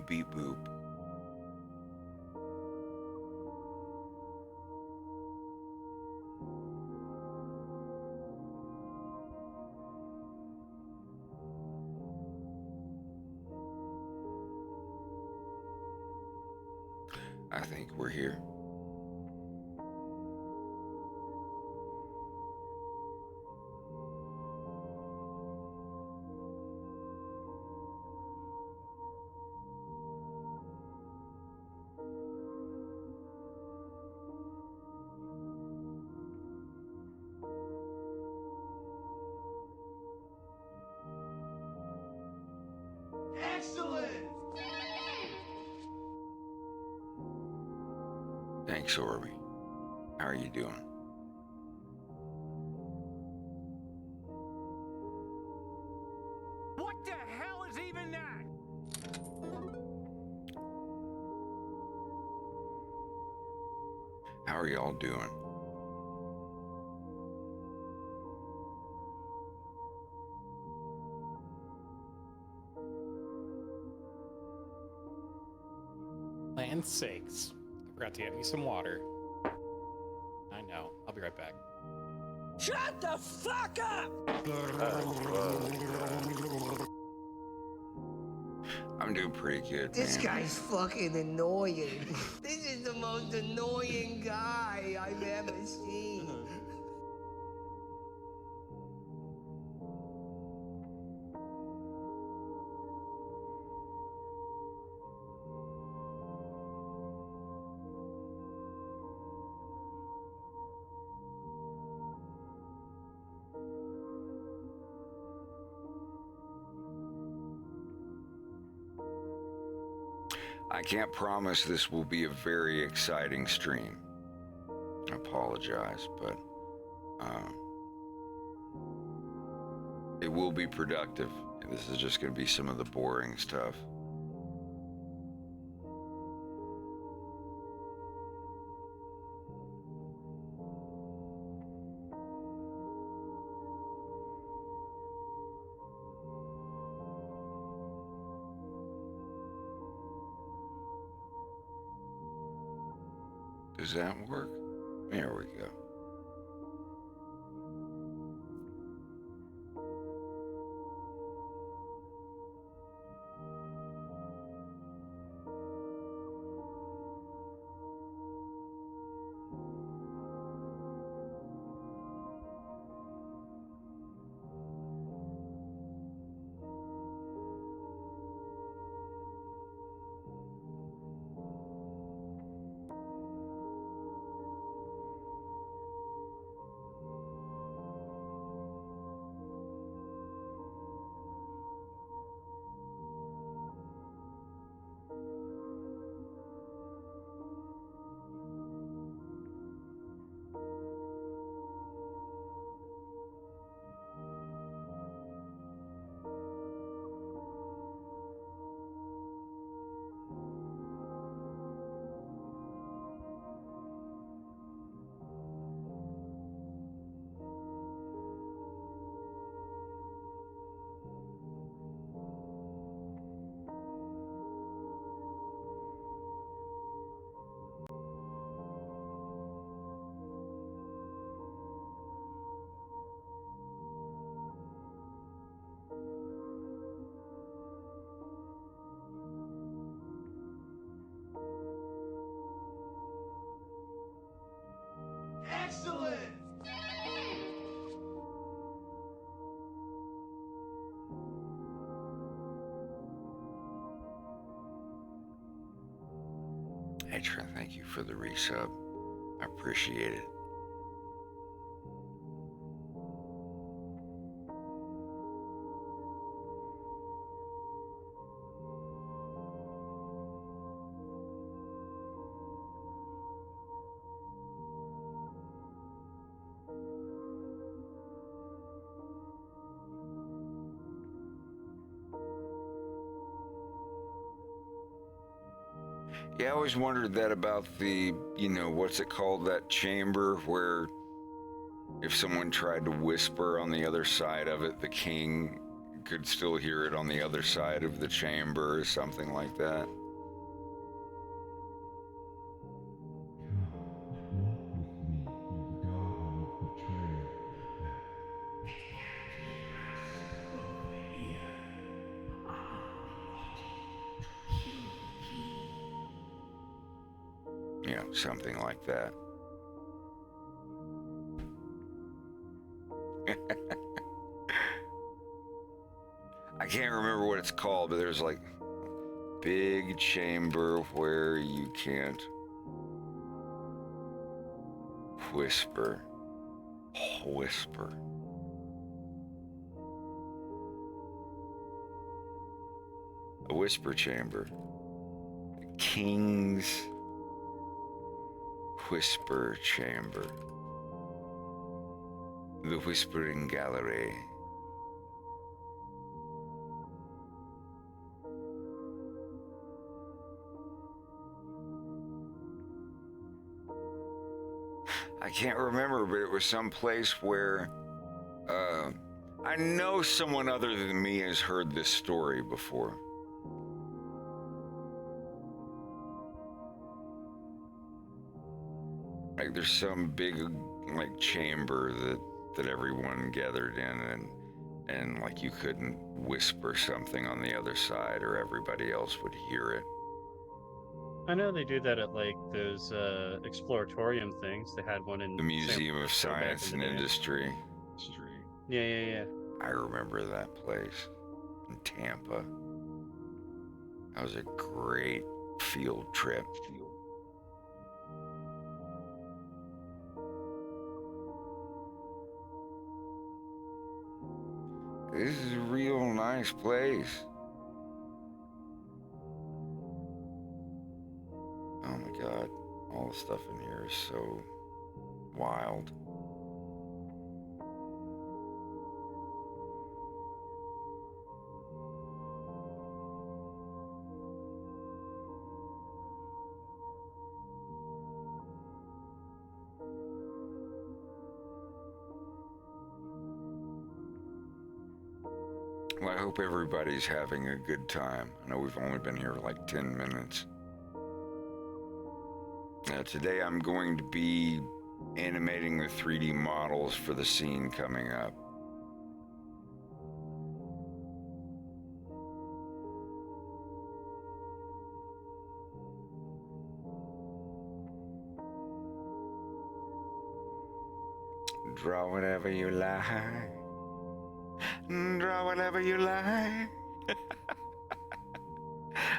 beep boop. I think we're here. Excellent! Thanks, Orby. How are you doing? What the hell is even that? How are y'all doing? Land's sakes. I forgot to get me some water. I know. I'll be right back. Shut the fuck up! I'm doing pretty good, This man. guy's fucking annoying. This is the most annoying guy I've ever seen. I can't promise this will be a very exciting stream. I apologize, but it will be productive. This is just going to be some of the boring stuff. Does that work? There we go. Excellent! Hey, Trent, thank you for the resub. I appreciate it. Yeah, I always wondered that about the, what's it called, that chamber where if someone tried to whisper on the other side of it, the king could still hear it on the other side of the chamber or something like that. something like that. I can't remember what it's called, but there's like big chamber where you can't whisper. Whisper. A whisper chamber. The King's Whisper Chamber. The Whispering Gallery. I can't remember, but it was some place where I know someone other than me has heard this story before. Like there's some big like chamber that everyone gathered in, and like you couldn't whisper something on the other side or everybody else would hear it. I know they do that at like those exploratorium things. They had one in The Museum of Science and Industry. Yeah. I remember that place in Tampa. That was a great field trip. This is a real nice place. Oh my God, all the stuff in here is so wild. Well, I hope everybody's having a good time. I know we've only been here like 10 minutes. Today I'm going to be animating the 3D models for the scene coming up. Draw whatever you like. Draw whatever you like.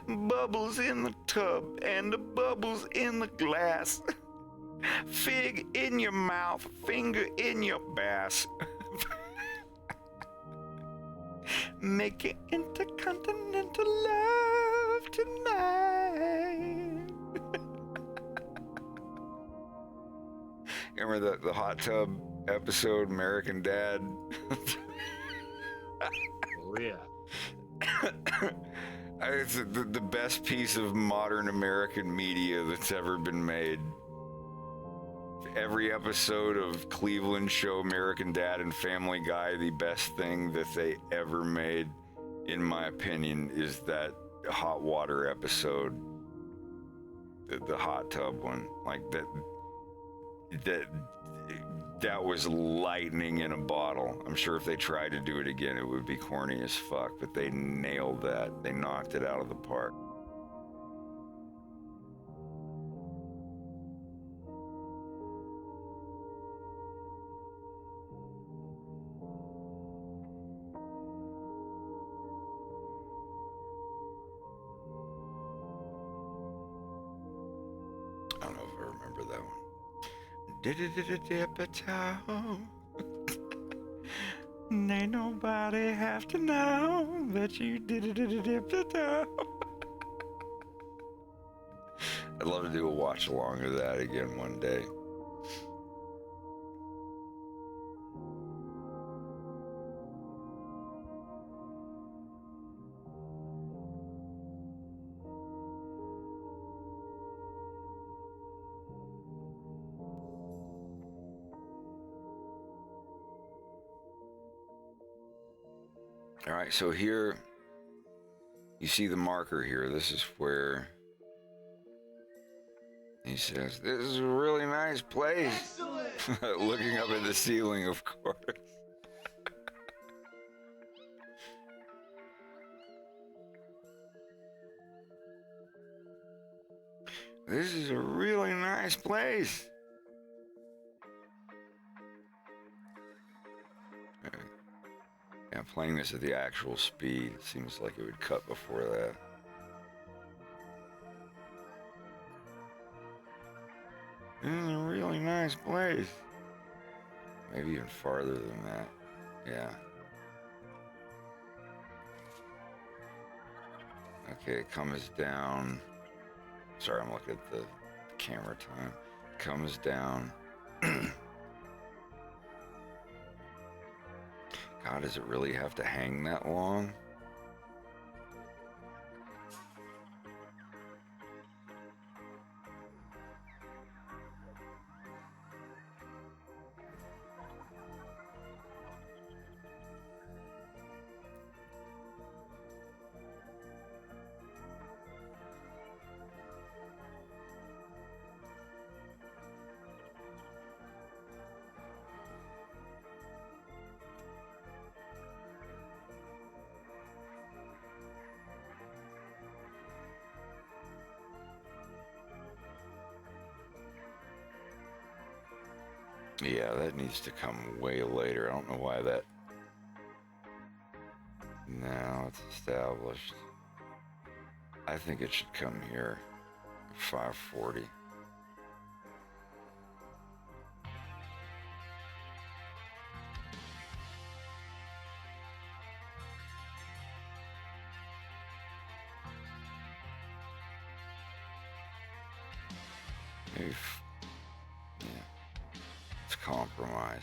Bubbles in the tub and the bubbles in the glass. Fig in your mouth, finger in your bass. Make it intercontinental love tonight. Remember the hot tub episode, American Dad? Oh yeah. It's the best piece of modern American media that's ever been made. Every episode of Cleveland Show, American Dad, and Family Guy, the best thing that they ever made, in my opinion, is that hot water episode. The hot tub one. Like that was lightning in a bottle. I'm sure if they tried to do it again, it would be corny as fuck, but they nailed that. They knocked it out of the park. I don't know if I remember that one. Dip-a-toe. Ain't nobody have to know that you dip-a-toe. I'd love to do a watch along of that again one day. All right, so here you see the marker here. This is where he says, "This is a really nice place." Excellent! Looking up at the ceiling, of course. This is a really nice place. Yeah, playing this at the actual speed, it seems like it would cut before that. This is a really nice place. Maybe even farther than that. Yeah. Okay, it comes down. Sorry, I'm looking at the camera time. Comes down. God, does it really have to hang that long? Yeah, that needs to come way later. I don't know why that... Now it's established. I think it should come here. 540. If, yeah, it's compromise.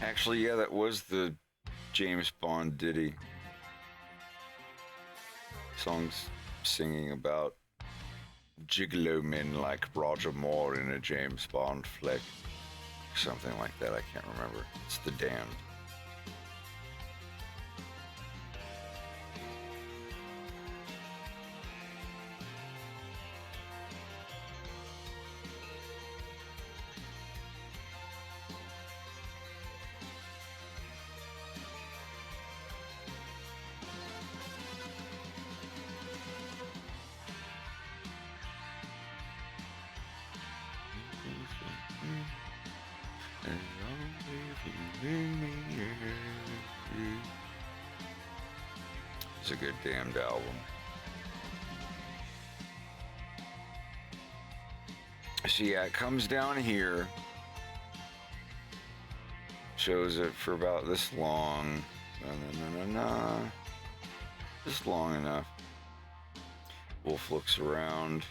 Actually, yeah, that was the James Bond ditty. Songs singing about gigolo men like Roger Moore in a James Bond flick. Something like that, I can't remember. It's The Damned. It's a good Damned album. So yeah, it comes down here, shows it for about this long, just long enough. Wolf looks around.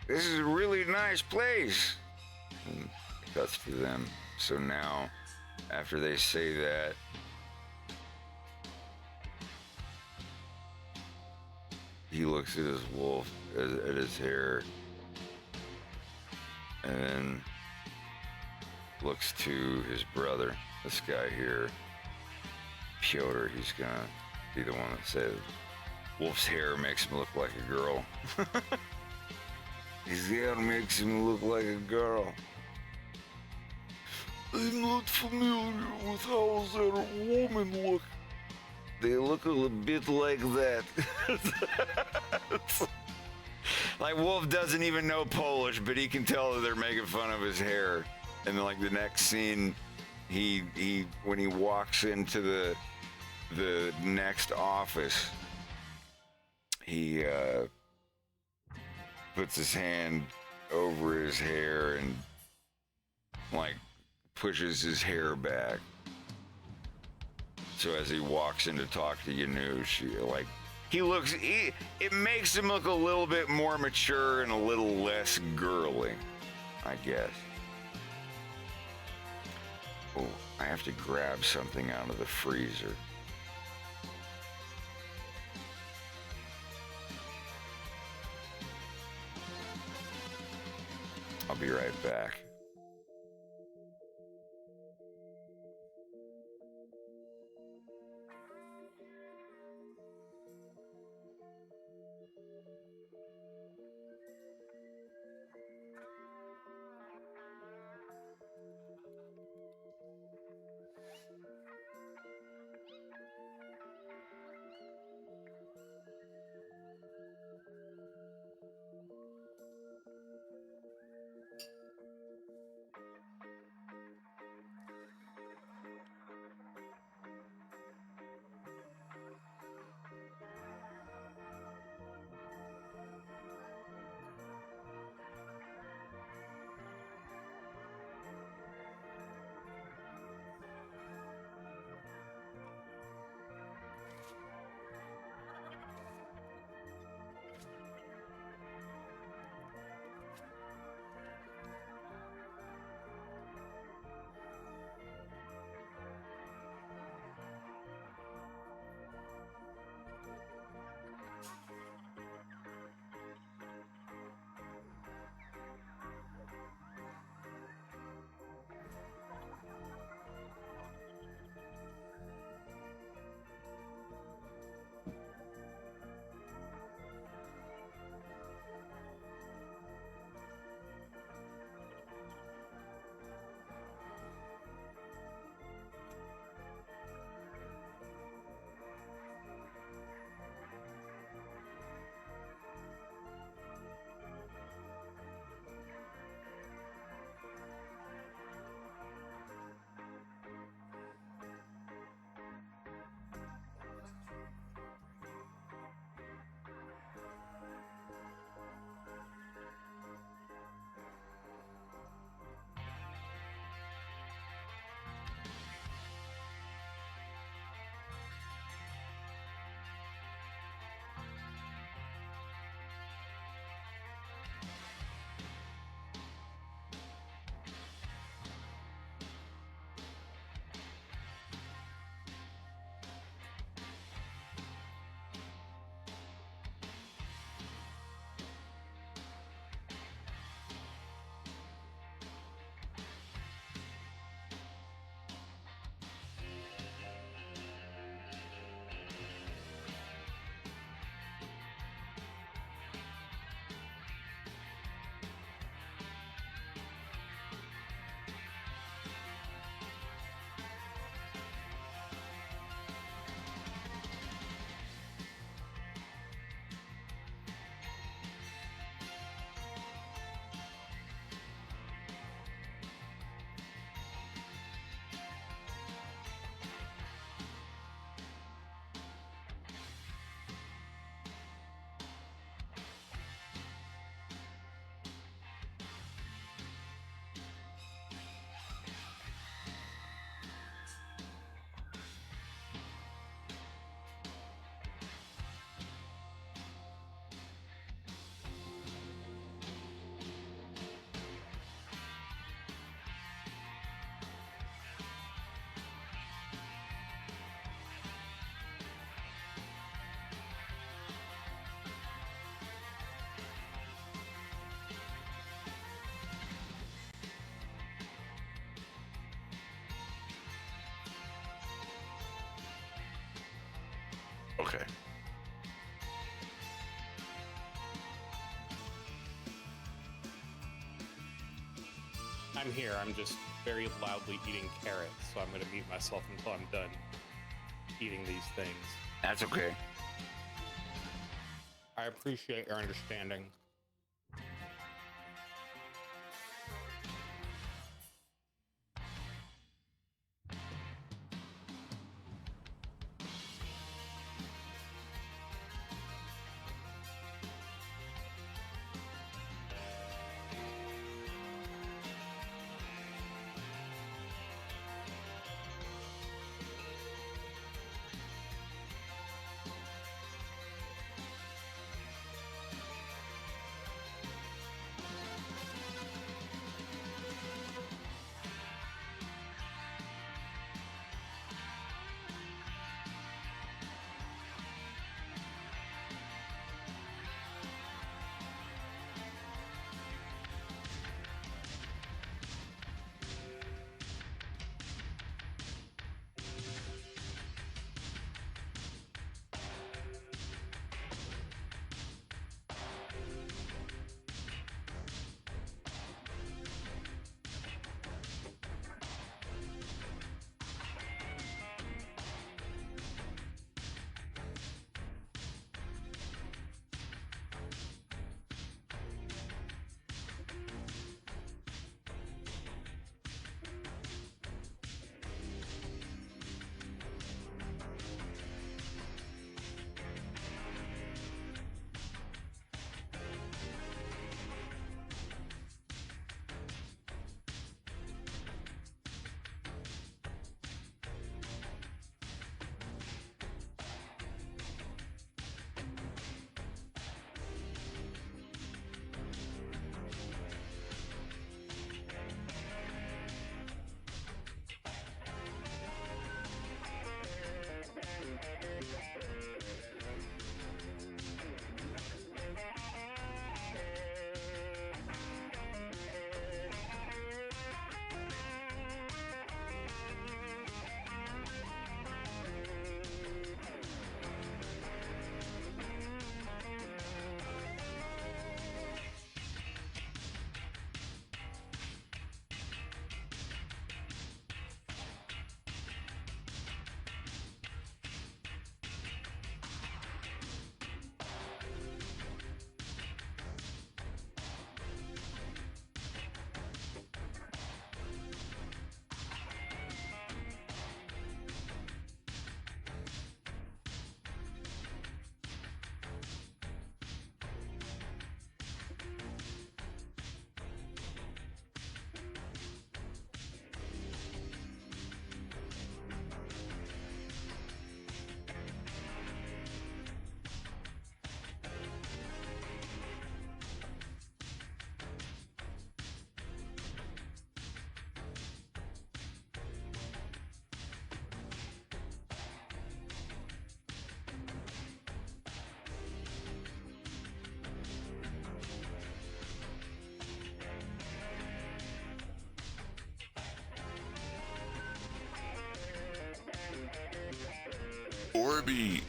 This is a really nice place. And it cuts to them So now, after they say that, he looks at his wolf, at his hair, and then looks to his brother, this guy here, Piotr. He's gonna be the one that says, wolf's hair makes him look like a girl. His hair makes him look like a girl. I'm not familiar with how that woman look. They look a little bit like that. Like Wolf doesn't even know Polish, but he can tell that they're making fun of his hair. And then, like, the next scene, he when he walks into the next office, he puts his hand over his hair and, like, pushes his hair back. So as he walks in to talk to Yanush, it makes him look a little bit more mature and a little less girly, I guess. Oh, I have to grab something out of the freezer. I'll be right back. Okay. I'm here. I'm just very loudly eating carrots, so I'm going to mute myself until I'm done eating these things. That's okay. I appreciate your understanding.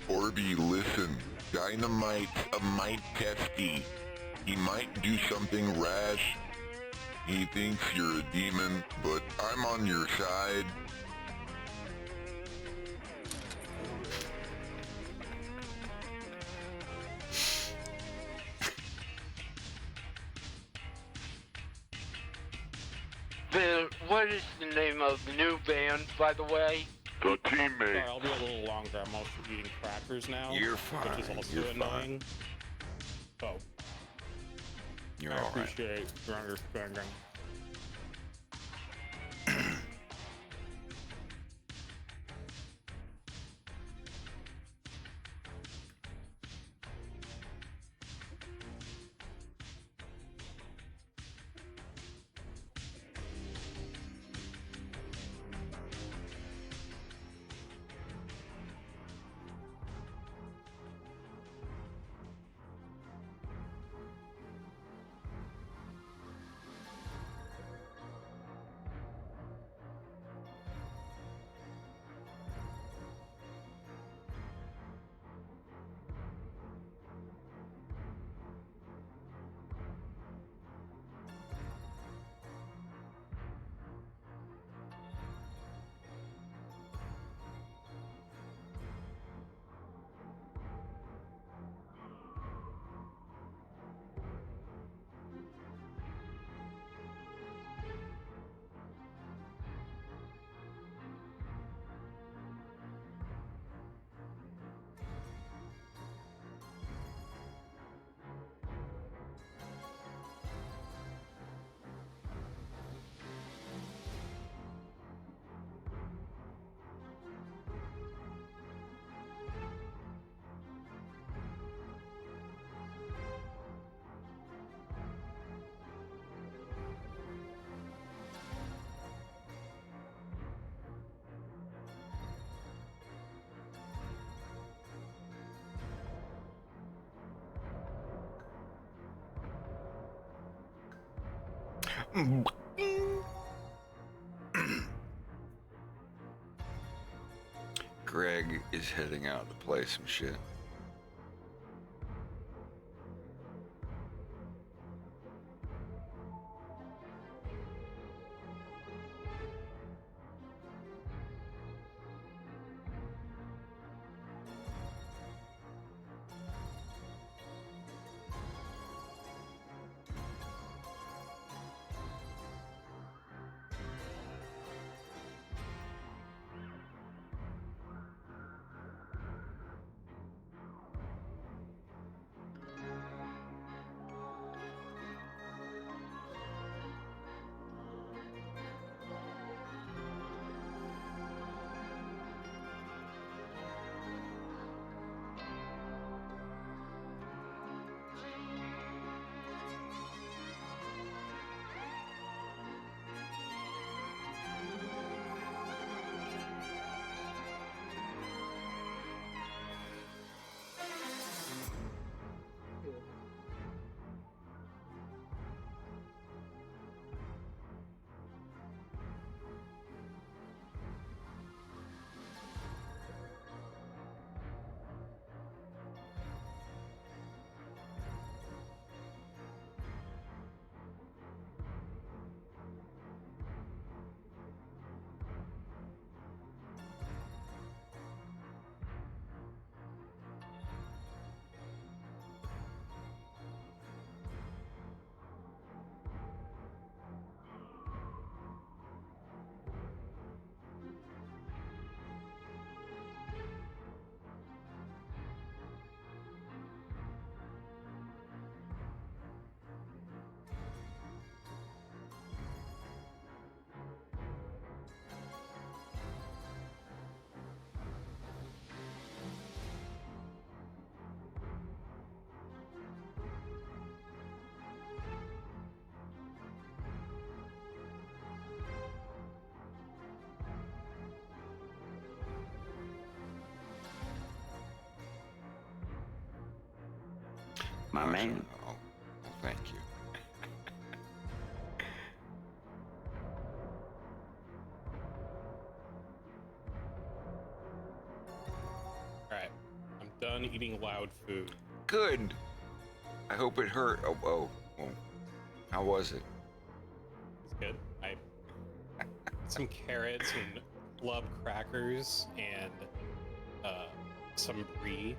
Orby, listen. Dynamite's a mite testy. He might do something rash. He thinks you're a demon, but I'm on your side. What is the name of the new band, by the way? The Sorry, teammate. I'll be a little longer. I'm also eating crackers now. You're fine. Which is also You're annoying. Oh, You're I all right. appreciate your understanding. Greg is heading out to play some shit. My man. Oh, well, thank you. Alright. I'm done eating loud food. Good. I hope it hurt. Oh. How was it? It's good. I some carrots and club crackers and some brie.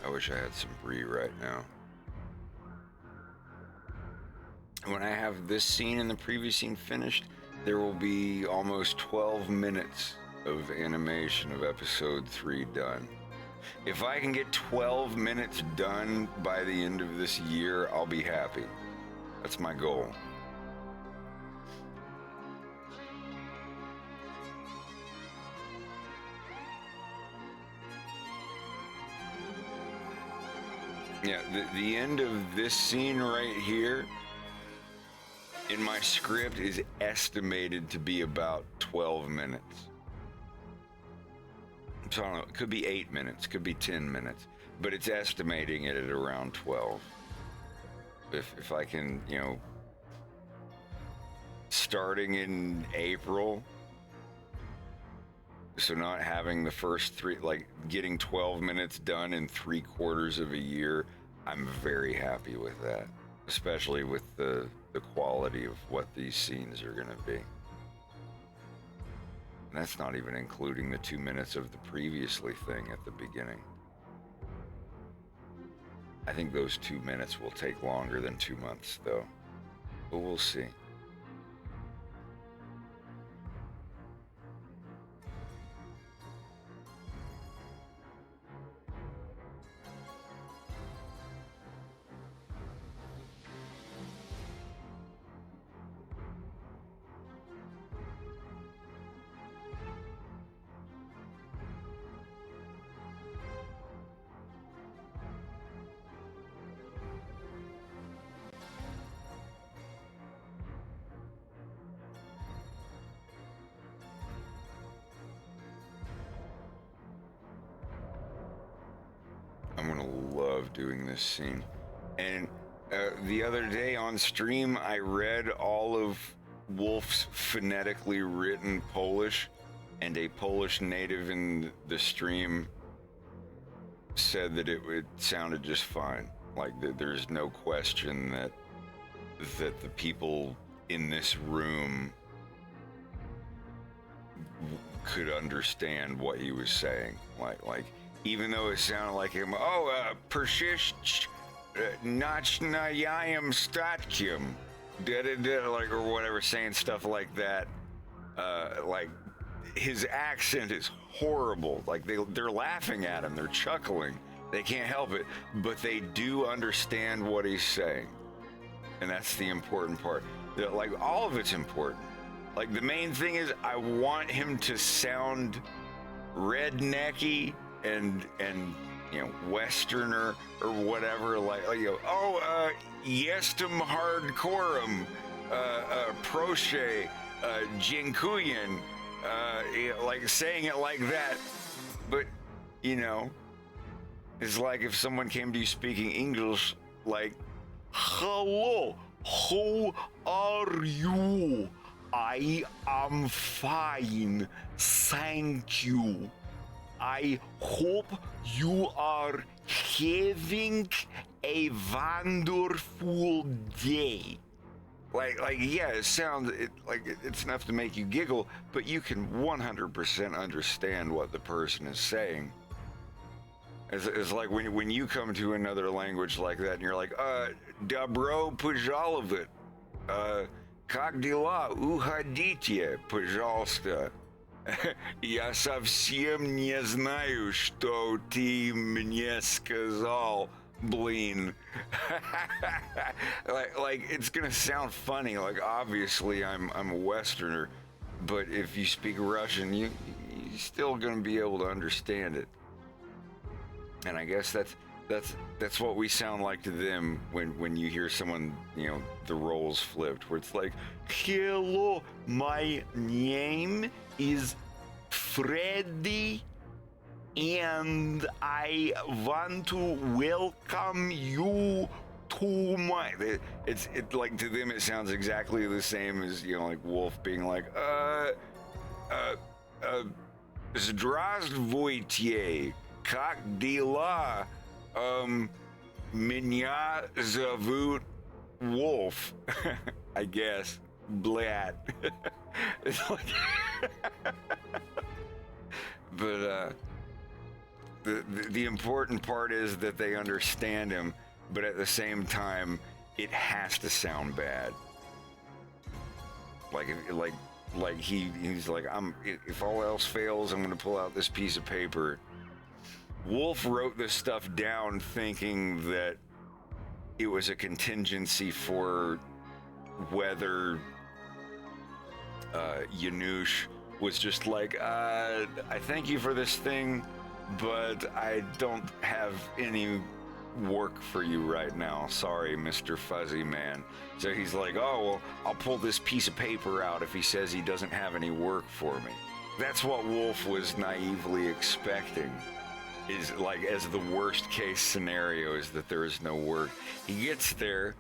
I wish I had some brie right now. When I have this scene and the previous scene finished, there will be almost 12 minutes of animation of episode 3 done. If I can get 12 minutes done by the end of this year, I'll be happy. That's my goal. Yeah, the end of this scene right here in my script is estimated to be about 12 minutes. So I don't know, it could be 8 minutes, could be 10 minutes, but it's estimating it at around 12. If I can, you know, starting in April, so not having the first 3, like getting 12 minutes done in 3/4 of a year, I'm very happy with that, especially with the quality of what these scenes are going to be. And that's not even including the 2 minutes of the previously thing at the beginning. I think those 2 minutes will take longer than 2 months, though. But we'll see. I'm gonna love doing this scene. And the other day on stream, I read all of Wolf's phonetically written Polish, and a Polish native in the stream said that it sounded just fine. Like there's no question that the people in this room could understand what he was saying. Like even though it sounded like him, persist nachnayam statkim, like, or whatever, saying stuff like that. Like his accent is horrible. Like they're laughing at him, they're chuckling, they can't help it, but they do understand what he's saying, and that's the important part. Like all of it's important. Like the main thing is I want him to sound rednecky and you know, Westerner or whatever, like you know, yestum hardcoreum, proche, jinkuyen, like saying it like that. But you know, it's like if someone came to you speaking English, like, hello, how are you? I am fine, thank you. I hope you are having a wonderful day. Like yeah, it sounds like it's enough to make you giggle, but you can 100% understand what the person is saying. It's like when you come to another language like that, and you're like, добро пожаловать, как дела, уходите, пожалуйста. Я совсем не знаю, что ты мне сказал, блин. like it's gonna sound funny. Like obviously I'm a Westerner, but if you speak Russian, you're still gonna be able to understand it. And I guess that's what we sound like to them when you hear someone, you know, the roles flipped, where it's like, hello, my name is Freddy, and I want to welcome you to my. It's like to them it sounds exactly the same as, you know, like Wolf being like, здравствуйте, как дела? Меня зовут Wolf. I guess. Blat. It's like but the important part is that they understand him, but at the same time it has to sound bad. Like he's like, if all else fails, I'm gonna pull out this piece of paper. Wolf wrote this stuff down thinking that it was a contingency for whether Yanush was just like, I thank you for this thing, but I don't have any work for you right now. Sorry, Mr. Fuzzy Man. So he's like, oh, well, I'll pull this piece of paper out if he says he doesn't have any work for me. That's what Wolf was naively expecting. Is like, as the worst case scenario, is that there is no work. He gets there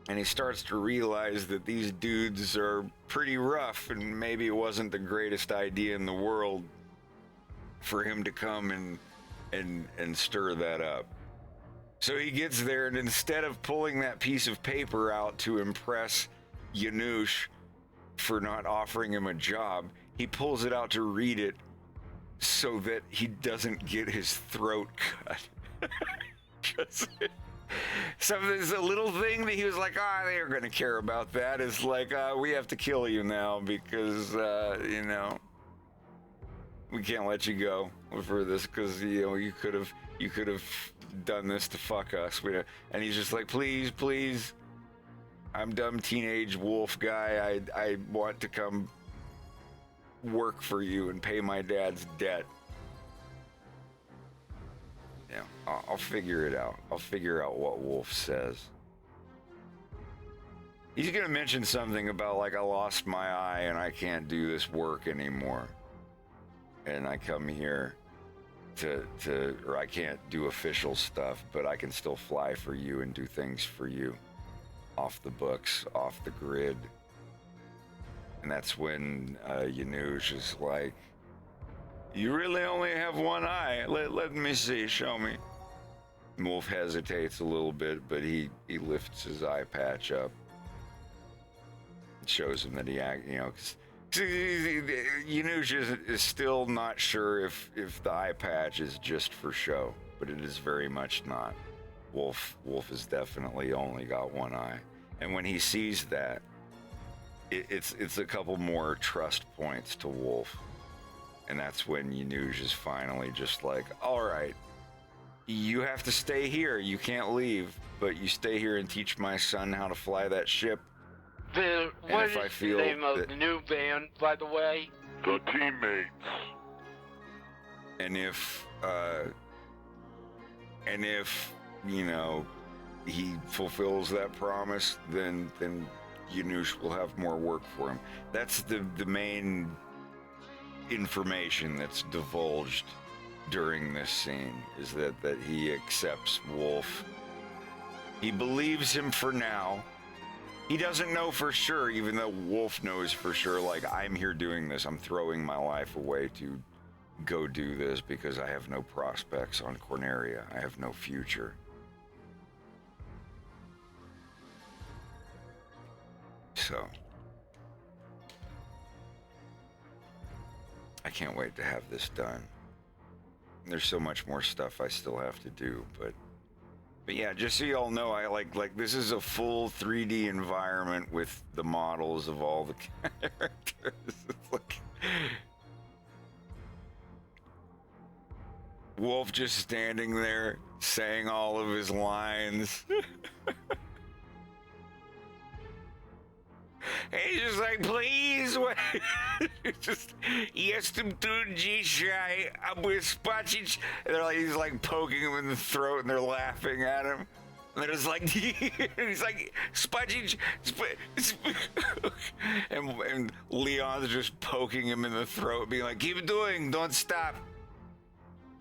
and he starts to realize that these dudes are pretty rough, and maybe it wasn't the greatest idea in the world for him to come and stir that up. So he gets there, and instead of pulling that piece of paper out to impress Yanush for not offering him a job, he pulls it out to read it so that he doesn't get his throat cut. Something's a little thing that he was like, they're gonna care about that. Is like, we have to kill you now because you know, we can't let you go for this because, you know, you could have done this to fuck us. And he's just like, please, I'm dumb teenage wolf guy. I want to come work for you and pay my dad's debt. Yeah, I'll figure it out. I'll figure out what Wolf says. He's gonna mention something about, like, I lost my eye and I can't do this work anymore. And I come here or I can't do official stuff, but I can still fly for you and do things for you off the books, off the grid. And that's when Yanush is like, you really only have one eye. Let me see, show me. Wolf hesitates a little bit, but he lifts his eye patch up. It shows him that he, because Yanush is still not sure if the eye patch is just for show, but it is very much not. Wolf has definitely only got one eye, and when he sees that, it's a couple more trust points to Wolf, and that's when Yanush is finally just like, all right, you have to stay here. You can't leave, but you stay here and teach my son how to fly that ship. What is the name of the new band, by the way? The Teammates. And if he fulfills that promise, then Yanush will have more work for him. That's the main information that's divulged during this scene, is that he accepts Wolf. He believes him for now. He doesn't know for sure, even though Wolf knows for sure, like, I'm here doing this. I'm throwing my life away to go do this because I have no prospects on Corneria. I have no future. So, I can't wait to have this done. There's so much more stuff I still have to do, but yeah, just so y'all know, I like this is a full 3D environment with the models of all the characters. It's like Wolf just standing there saying all of his lines. He's just like, please wait. Just jestem tu dzisiaj, aby spłacić. And they're like, he's like poking him in the throat, and they're laughing at him. And they're just like, he's like, spłacić, and Leon's just poking him in the throat, being like, keep doing, don't stop.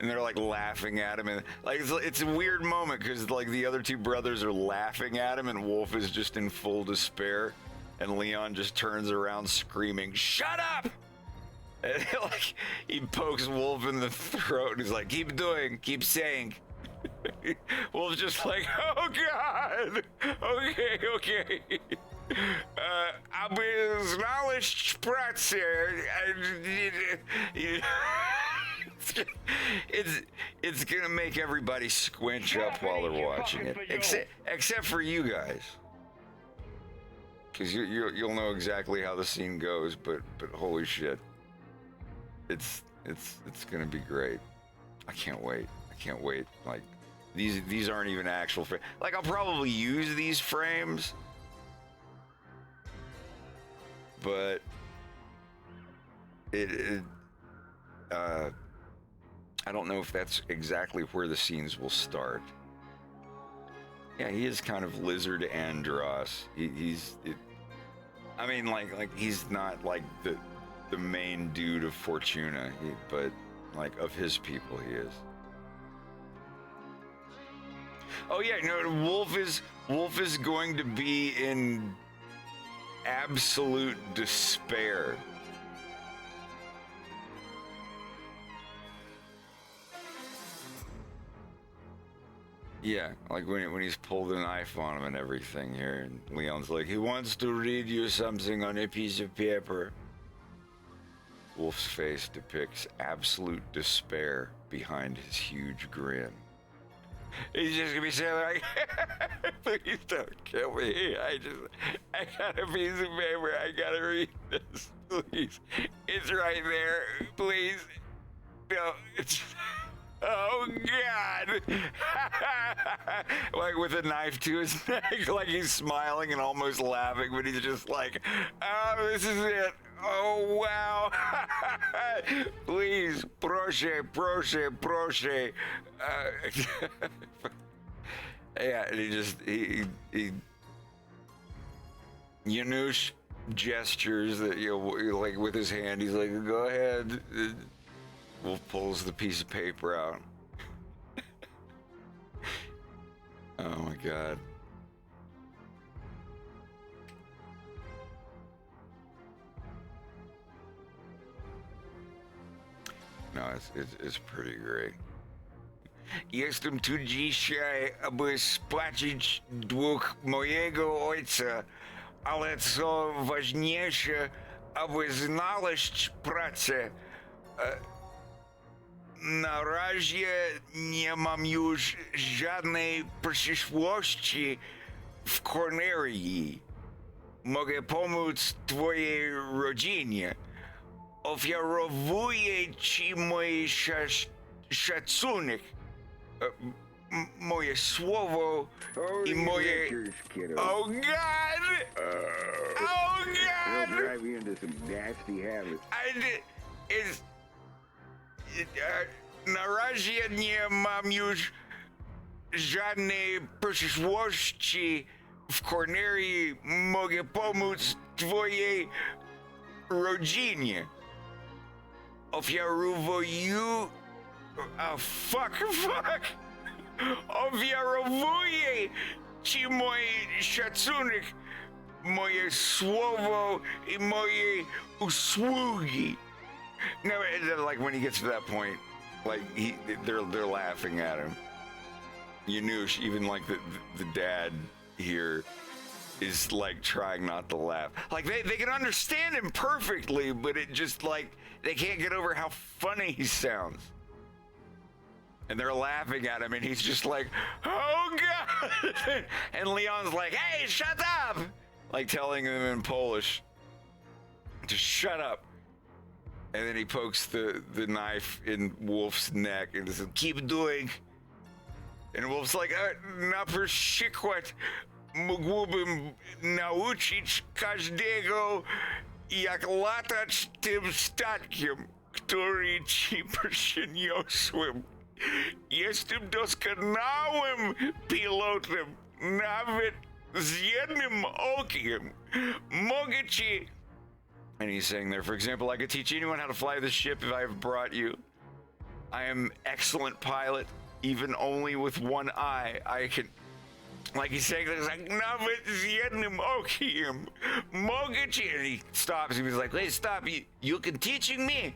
And they're like laughing at him, and like it's a weird moment because like the other two brothers are laughing at him, and Wolf is just in full despair. And Leon just turns around screaming, shut up! And like, he pokes Wolf in the throat and he's like, keep doing, keep saying. Wolf's just like, oh God! Okay. Aby znaleźć pracę. It's gonna make everybody squinch up while they're watching it. Except for you guys. Because you'll know exactly how the scene goes, but holy shit, it's gonna be great. I can't wait. Like these aren't even actual frames. Like I'll probably use these frames, but I don't know if that's exactly where the scenes will start. Yeah, he is kind of Lizard Andros. I mean, like he's not like the main dude of Fortuna, but like of his people, he is. Oh yeah, Wolf is going to be in absolute despair. Yeah, like when he's pulled a knife on him and everything here, and Leon's like, he wants to read you something on a piece of paper. Wolf's face depicts absolute despair behind his huge grin. He's just gonna be saying like, please don't kill me. I got a piece of paper. I gotta read this, please. It's right there. Please. No, it's... Oh God! Like with a knife to his neck, like he's smiling and almost laughing, but he's just like, oh, this is it. Oh wow! Please, proszę. Yeah, and he Yanush gestures that, like with his hand, he's like, go ahead. Wolf pulls the piece of paper out. Oh my god. No, it's pretty great. Jestem tu dzisiaj, aby spłacić dług mojego ojca, ale co ważniejsze, aby znaleźć pracę. Na razie nie mam już żadnej przyszłości w Kornerii. Mogę pomóc twojej rodzinie. Ofiarowuję ci mój szacunek, moje słowo i moje... Oh God! Oh God! It'll drive you into some nasty habits. Na razie nie mam już żadnej przyszłości w Kornerii. Mogę pomóc twojej rodzinie. Ofiarowuję... fuck! Ofiarowuję ci mój szacunek, moje słowo i moje usługi. No, like when he gets to that point, like they're laughing at him. Yanush, even like the dad here, is like trying not to laugh. Like they can understand him perfectly, but it just like they can't get over how funny he sounds. And they're laughing at him, and he's just like, "Oh God!" And Leon's like, "Hey, shut up!" Like telling him in Polish to shut up. And then he pokes the knife in Wolf's neck and says, "Keep doing." And Wolf's like, "Na przykład mógłbym nauczyć każdego, jak latać tym statkiem, który ci przyniosłem. Jestem doskonałym pilotem, nawet z jednym okiem. Mogę ci..." And he's saying there, for example, I could teach anyone how to fly the ship if I have brought you. I am excellent pilot, even only with one eye. I can, like he's saying, there's like, nawet z jednym okiem. Mogę ci... And he stops, he was like, "Hey, stop, you can teaching me?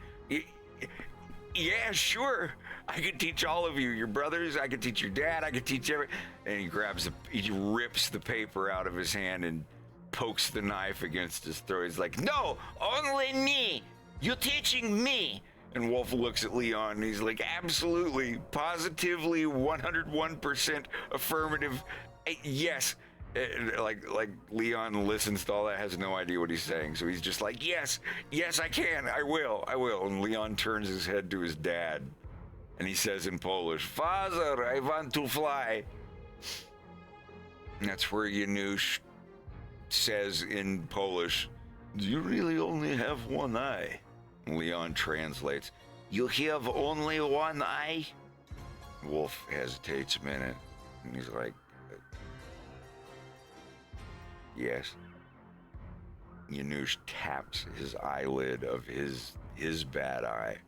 Yeah, sure. I could teach all of you, your brothers, I could teach your dad, I could teach every..." And he rips the paper out of his hand and pokes the knife against his throat. He's like, "No, only me. You're teaching me." And Wolf looks at Leon and he's like, "Absolutely, positively, 101% affirmative. Yes." Like Leon listens to all that, has no idea what he's saying. So he's just like, yes, I can. I will. And Leon turns his head to his dad and he says in Polish, "Father, I want to fly." And that's where Yanush says in Polish, "Do you really only have one eye?" And Leon translates, "You have only one eye?" Wolf hesitates a minute, and he's like, "Yes." Yanush taps his eyelid of his bad eye,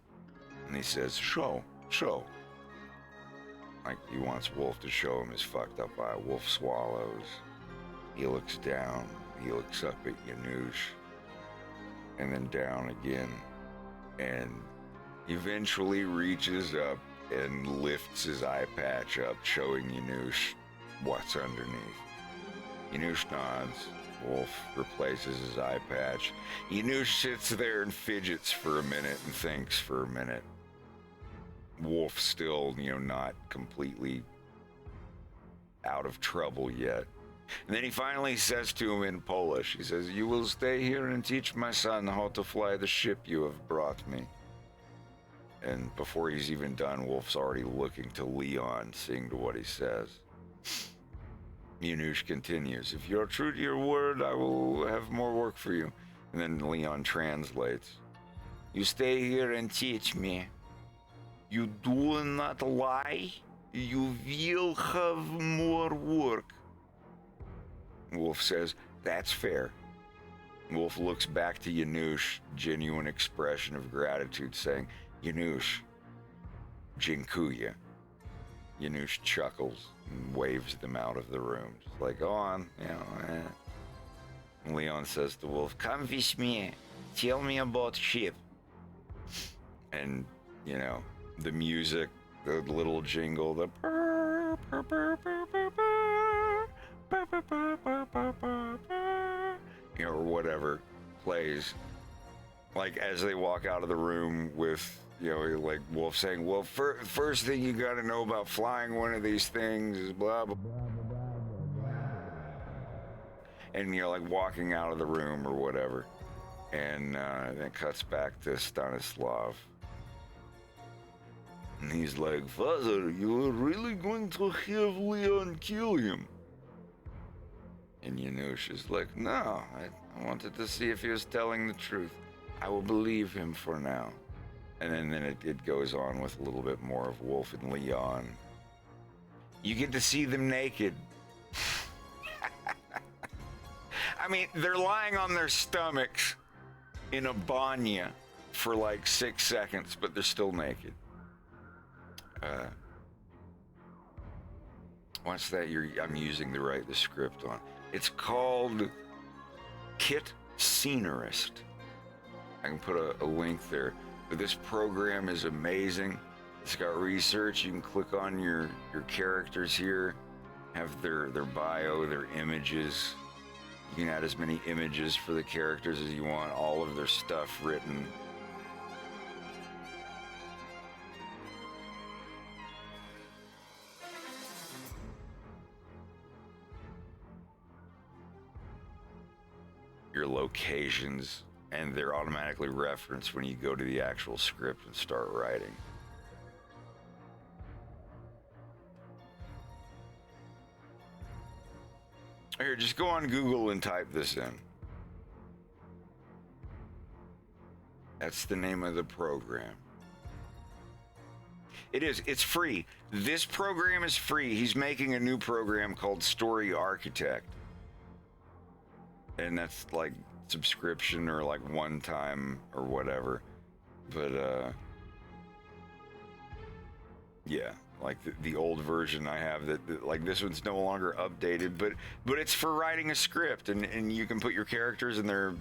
and he says, Show. Like he wants Wolf to show him his fucked up eye. Wolf swallows. He looks down, he looks up at Yanush, and then down again, and eventually reaches up and lifts his eye patch up, showing Yanush what's underneath. Yanush nods. Wolf replaces his eye patch. Yanush sits there and fidgets for a minute and thinks for a minute. Wolf still, not completely out of trouble yet. And then he finally says to him in Polish, he says, "You will stay here and teach my son how to fly the ship you have brought me." And before he's even done, Wolf's already looking to Leon, seeing to what he says. Yanush continues, "If you're true to your word, I will have more work for you." And then Leon translates, "You stay here and teach me. You do not lie. You will have more work." Wolf says, "That's fair." Wolf looks back to Yanush, genuine expression of gratitude, saying, "Yanush, Jinkuya. Yanush chuckles and waves them out of the room. Just like, go on, you know. And Leon says to Wolf, come with me. Tell me about ship. And, you know, the music, the little jingle, the you know, or whatever plays. Like, as they walk out of the room with, you know, like Wolf saying, well, first thing you got to know about flying one of these things is blah, blah, blah, blah, blah, blah. And, you know, like walking out of the room or whatever. And then it cuts back to Stanislav. And he's like, Father, you are really going to have Leon kill him? And Yanush is like, no, I wanted to see if he was telling the truth. I will believe him for now. And then it goes on with a little bit more of Wolf and Leon. You get to see them naked. I mean, they're lying on their stomachs in a banya for like 6 seconds, but they're still naked. What's that? I'm using the script on. It's called Kit Scenerist. I can put a link there. But this program is amazing. It's got research. You can click on your characters here, have their bio, their images. You can add as many images for the characters as you want, all of their stuff written. Your locations, and they're automatically referenced when you go to the actual script and start writing. Here, just go on Google and type this in. That's the name of the program. It's free. This program is free. He's making a new program called Story Architect. And that's like subscription or like one time or whatever. But yeah, like the old version I have that like this one's no longer updated, but it's for writing a script, and you can put your characters and their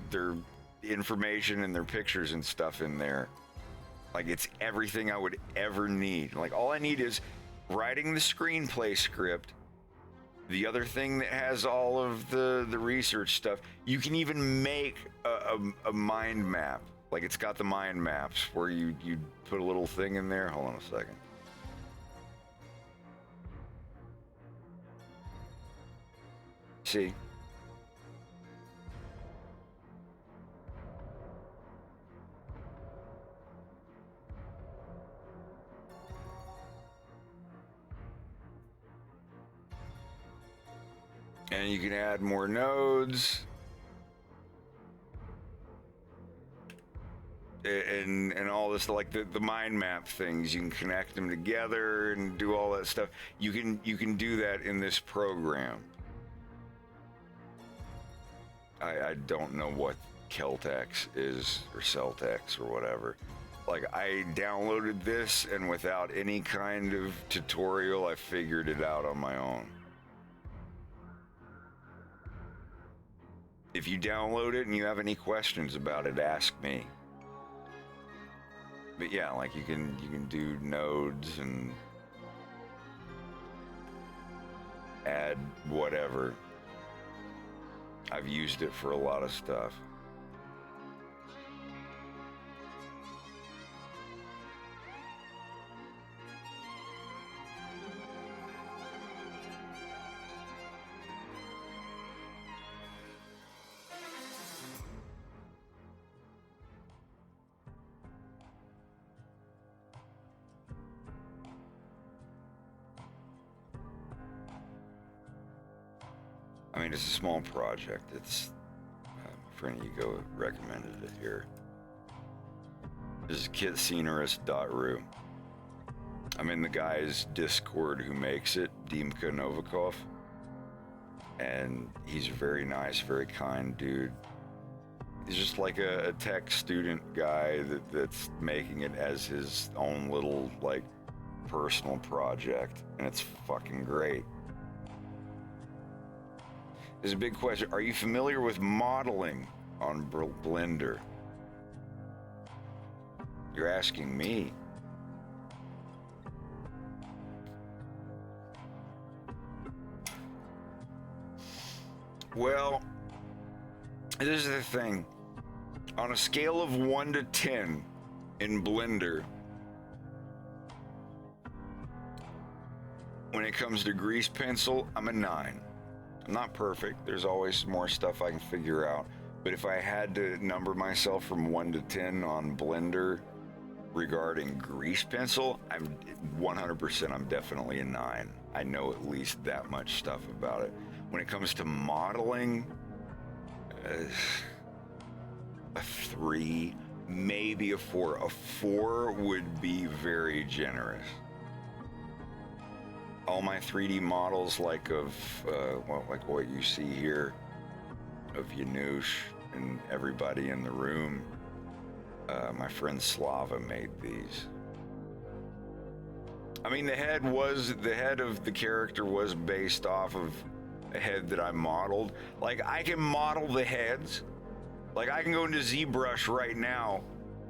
information and their pictures and stuff in there. Like, it's everything I would ever need. Like, all I need is writing the screenplay script. The other thing that has all of the research stuff, you can even make a mind map. Like, it's got the mind maps where you put a little thing in there. Hold on a second. See? And you can add more nodes. And all this, like the mind map things, you can connect them together and do all that stuff. You can do that in this program. I don't know what Celtex is, or Celtex or whatever. Like, I downloaded this, and without any kind of tutorial, I figured it out on my own. If you download it and you have any questions about it, ask me. But yeah, like you can do nodes and add whatever. I've used it for a lot of stuff. I mean, it's a small project. It's my friend Ego recommended it here. This is kitscenerist.ru. I'm in the guy's Discord who makes it, Dimka Novikov. And he's a very nice, very kind dude. He's just like a tech student guy that's making it as his own little, like, personal project, and it's fucking great. There's a big question. Are you familiar with modeling on Blender? You're asking me. Well, this is the thing. On a scale of 1 to 10 in Blender, when it comes to grease pencil, I'm a 9. I'm not perfect. There's always more stuff I can figure out. But if I had to number myself from 1 to 10 on Blender regarding grease pencil, I'm 100%, I'm definitely a 9. I know at least that much stuff about it. When it comes to modeling, a 3, maybe a 4. A 4 would be very generous. All my 3D models, like of like what you see here, of Yanush and everybody in the room, my friend Slava made these. I mean, the head of the character was based off of a head that I modeled. Like, I can model the heads. Like, I can go into ZBrush right now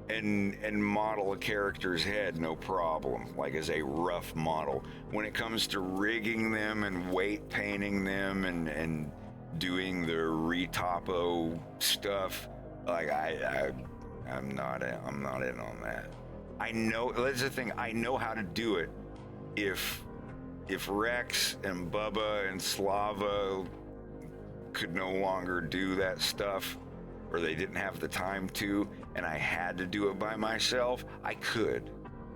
and model a character's head, no problem, like as a rough model. When it comes to rigging them and weight painting them and doing the retopo stuff, like I'm not in on that. I know, that's the thing, I know how to do it. If Rex and Bubba and Slava could no longer do that stuff, or they didn't have the time to, and I had to do it by myself, I could.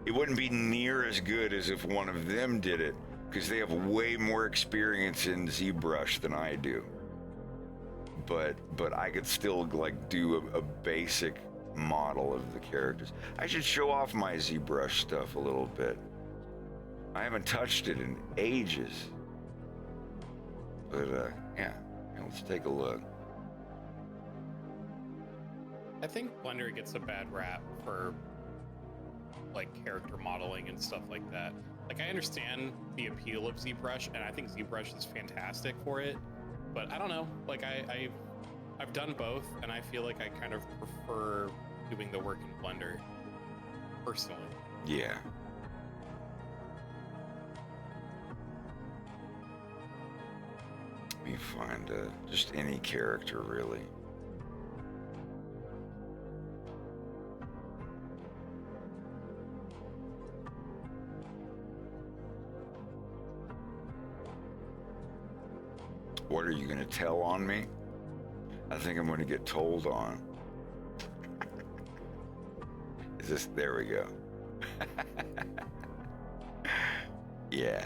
It wouldn't be near as good as if one of them did it, because they have way more experience in ZBrush than I do. But I could still like do a basic model of the characters. I should show off my ZBrush stuff a little bit. I haven't touched it in ages. But yeah, let's take a look. I think Blender gets a bad rap for like character modeling and stuff like that. Like, I understand the appeal of ZBrush, and I think ZBrush is fantastic for it, but I don't know. Like, I've done both, and I feel like I kind of prefer doing the work in Blender personally. Yeah. Let me find just any character, really. What are you going to tell on me? I think I'm going to get told on. Is this, there we go. Yeah.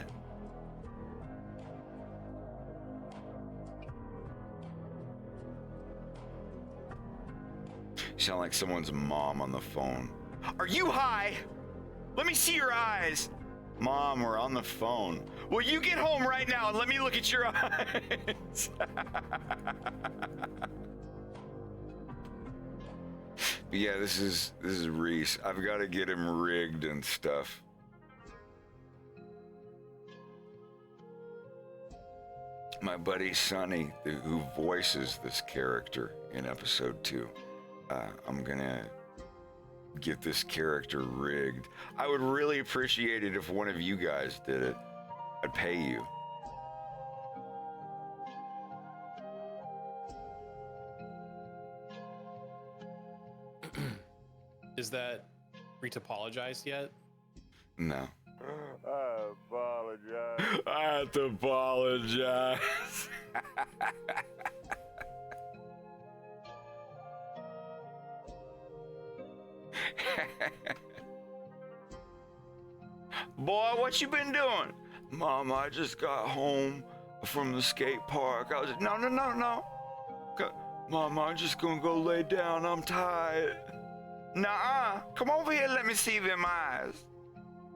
You sound like someone's mom on the phone. Are you high? Let me see your eyes. Mom, we're on the phone. Well, you get home right now and let me look at your eyes. Yeah, this is Reese. I've got to get him rigged and stuff. My buddy Sonny, who voices this character in episode 2, I'm gonna get this character rigged. I would really appreciate it if one of you guys did it. I'd pay you. Is that retopologized yet? No. I apologize. I have to apologize. Boy, what you been doing? Mom, I just got home from the skate park. I was no. Mom, I'm just gonna go lay down. I'm tired. Nuh-uh. Come over here. Let me see them eyes.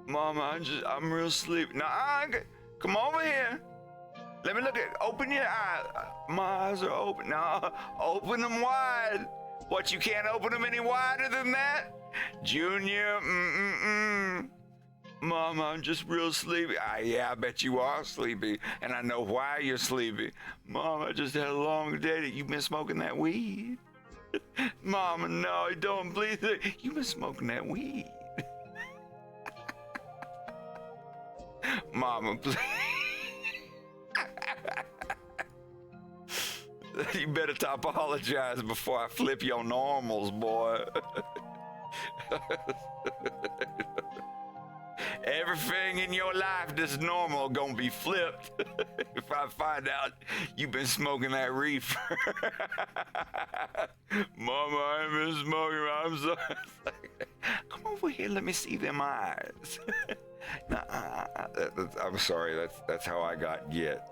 Mom, I'm real sleepy. Nuh-uh. Come over here. Let me look at. Open your eyes. My eyes are open. No, open them wide. What, you can't open them any wider than that? Junior, Mom, I'm just real sleepy. Yeah, I bet you are sleepy, and I know why you're sleepy. Mom, I just had a long day. You've been smoking that weed. Mama, no, don't believe it. You've been smoking that weed. Mama, please. You better apologize before I flip your normals, boy. Everything in your life that's normal gonna be flipped if I find out you've been smoking that reefer. Mama, I ain't been smoking. I'm sorry. Come over here, let me see them eyes. I'm sorry, that's how I got get.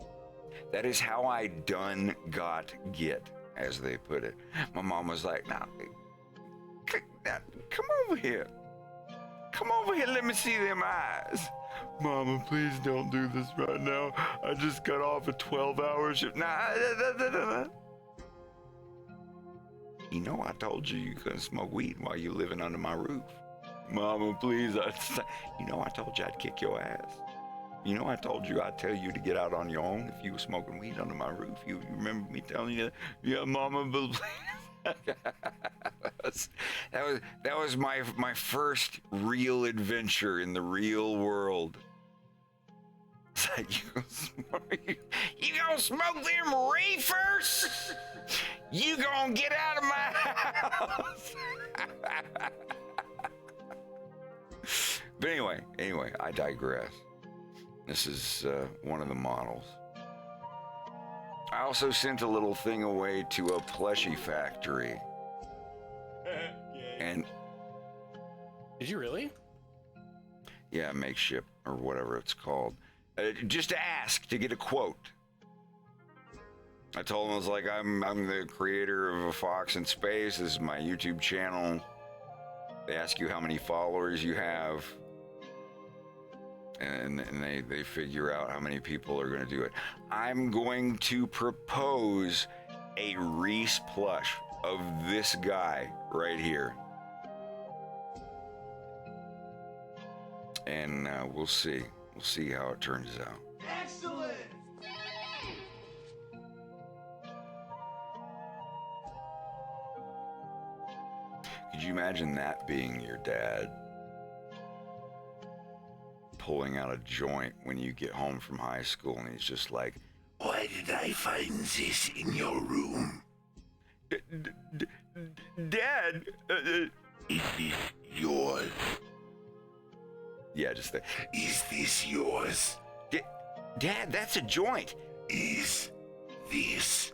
That is how I done got get, as they put it. My mom was like, now, come over here. Come over here, let me see them eyes. Mama, please don't do this right now. I just got off a 12-hour shift. You know I told you couldn't smoke weed while you're living under my roof. Mama, please. You know I told you I'd kick your ass. You know I told you I'd tell you to get out on your own if you were smoking weed under my roof. You remember me telling you that? Yeah, Mama, please. that was my first real adventure in the real world. It's like, you gonna smoke them reefers? You gonna get out of my house? But anyway, I digress. This is one of the models. I also sent a little thing away to a plushie factory. And Did you really? yeah, makeshift or whatever it's called. Just to ask to get a quote. I told them I was like, I'm the creator of A Fox in Space. This is my YouTube channel. They ask you how many followers you have. And they figure out how many people are going to do it. I'm going to propose a Reese plush of this guy right here. And we'll see. We'll see how it turns out. Excellent! Could you imagine that being your dad? Pulling out a joint when you get home from high school and he's just like, Why did I find this in your room? Dad! Is this yours? Yeah, just that. Is this yours? Dad, that's a joint. Is this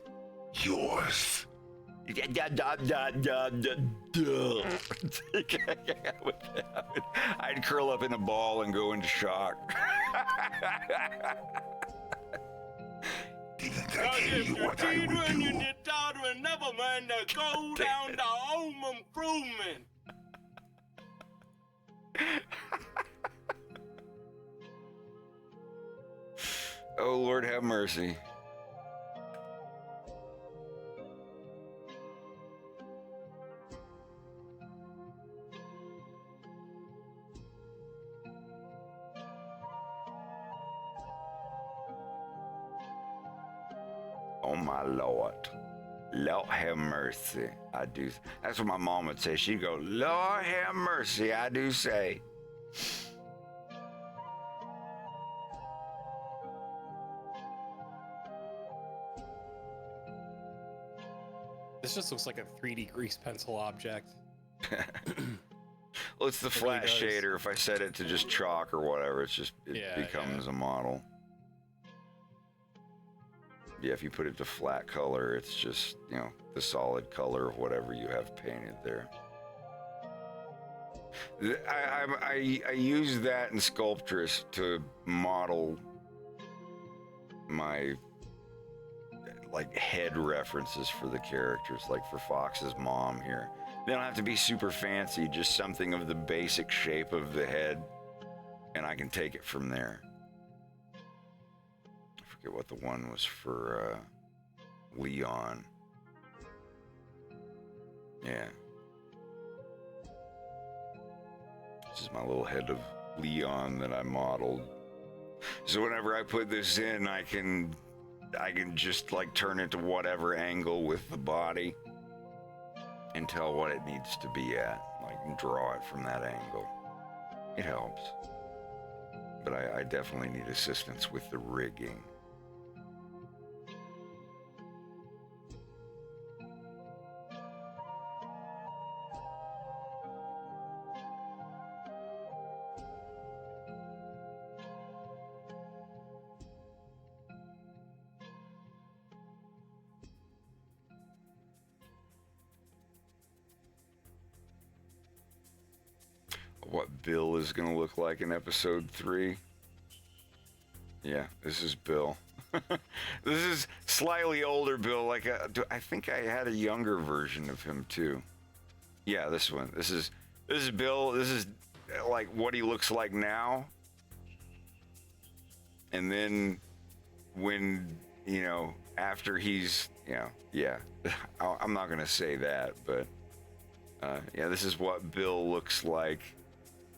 yours? I'd curl up in a ball and go into shock. Didn't I tell you what I would do? Never mind to go down to home improvement. Oh, Lord have mercy. Oh, my Lord. Lord have mercy, I do. That's what my mom would say. She'd go, Lord have mercy, I do say. This just looks like a 3D grease pencil object. Well, it's the flat shader. If I set it to just chalk or whatever, it becomes a model. Yeah, if you put it to flat color, it's just, the solid color of whatever you have painted there. I use that in Sculptress to model my head references for the characters, like for Fox's mom here. They don't have to be super fancy, just something of the basic shape of the head, and I can take it from there. I forget what the one was for Leon. Yeah. This is my little head of Leon that I modeled. So whenever I put this in, I can just like turn it to whatever angle with the body and tell what it needs to be at, like and draw it from that angle. It helps. But I definitely need assistance with the rigging. What Bill is going to look like in episode 3. Yeah, this is Bill. This is slightly older Bill. Like I think I had a younger version of him too. Yeah, this one. This is Bill. This is like what he looks like now. And then when, you know, after he's, you know, yeah. I'm not going to say that, but yeah, this is what Bill looks like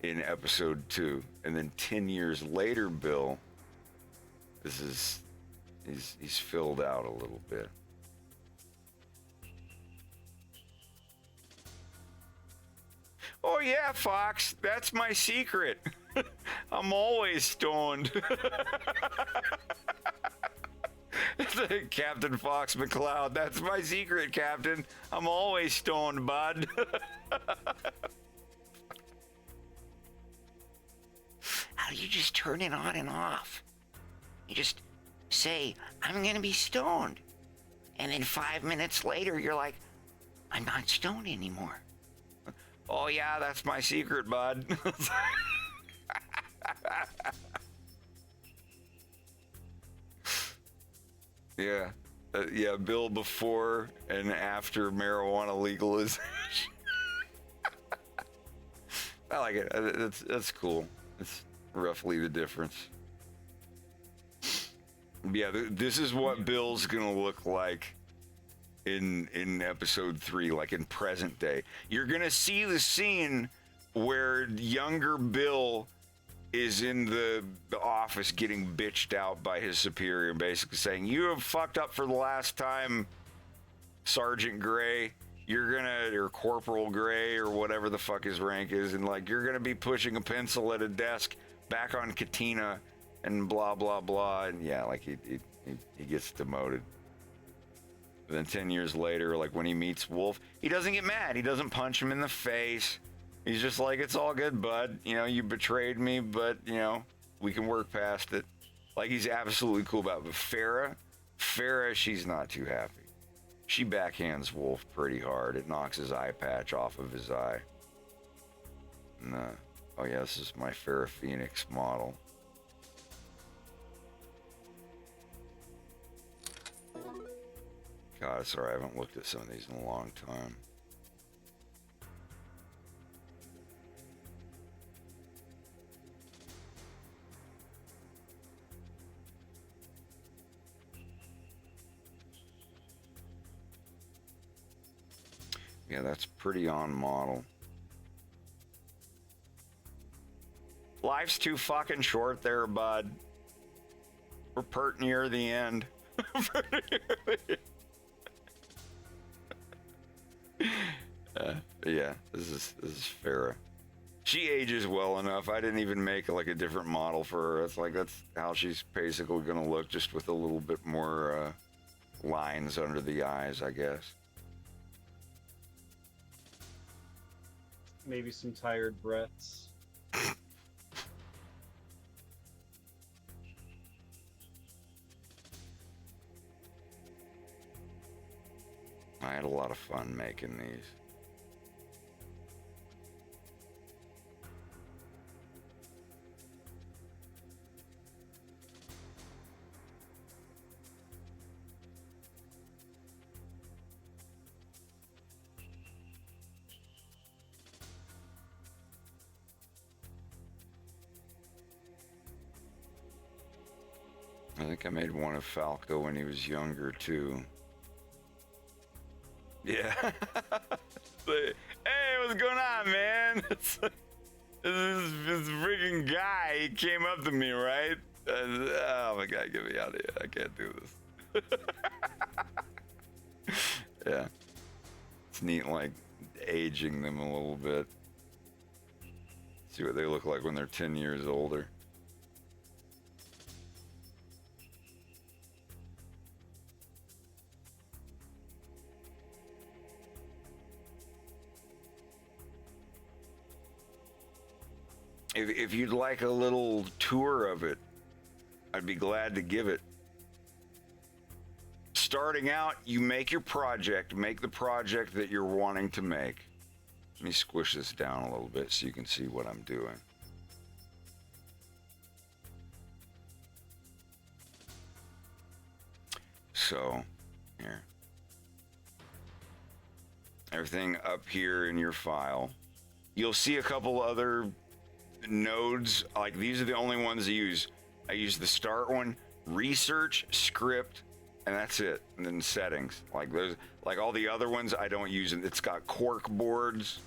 in episode 2. And then 10 years later, Bill, this is, he's filled out a little bit. Oh yeah, Fox, that's my secret. I'm always stoned. Captain Fox McCloud, that's my secret, Captain. I'm always stoned, bud. How do you just turn it on and off? You just say, I'm gonna be stoned. And then 5 minutes later, you're like, I'm not stoned anymore. Oh yeah, that's my secret, bud. Yeah. Yeah, Bill before and after marijuana legalization. I like it. That's cool. It's roughly the difference. Yeah, this is what Bill's gonna look like in episode 3, like in present day. You're gonna see the scene where younger Bill is in the office getting bitched out by his superior, basically saying, you have fucked up for the last time, Sergeant Gray. You're gonna, or Corporal Gray, or whatever the fuck his rank is, and like, you're gonna be pushing a pencil at a desk back on Katina, and blah, blah, blah. And yeah, like he gets demoted. And then 10 years later, like when he meets Wolf, he doesn't get mad. He doesn't punch him in the face. He's just like, it's all good, bud. You know, you betrayed me, but, you know, we can work past it. Like, he's absolutely cool about it. But Farrah, she's not too happy. She backhands Wolf pretty hard. It knocks his eye patch off of his eye. And, oh yeah, this is my Farrah Phoenix model. God, sorry, I haven't looked at some of these in a long time. Yeah, that's pretty on model. Life's too fucking short there, bud. We're pert near the end. Yeah, this is Farrah. She ages well enough. I didn't even make like a different model for her. It's like that's how she's basically gonna look, just with a little bit more lines under the eyes, I guess. Maybe some tired breaths. I had a lot of fun making these. I think I made one of Falco when he was younger too. Yeah. Hey, what's going on, man? This freaking guy, he came up to me, right? Oh my God, get me out of here. I can't do this. Yeah. It's neat, like, aging them a little bit. See what they look like when they're 10 years older. If you'd like a little tour of it, I'd be glad to give it. Starting out, you make your project, make the project that you're wanting to make. Let me squish this down a little bit so you can see what I'm doing. So, here. Everything up here in your file. You'll see a couple other nodes, like these are the only ones I use. I use the start one, research, script, and that's it. And then settings, like those, like all the other ones I don't use. It's got cork boards,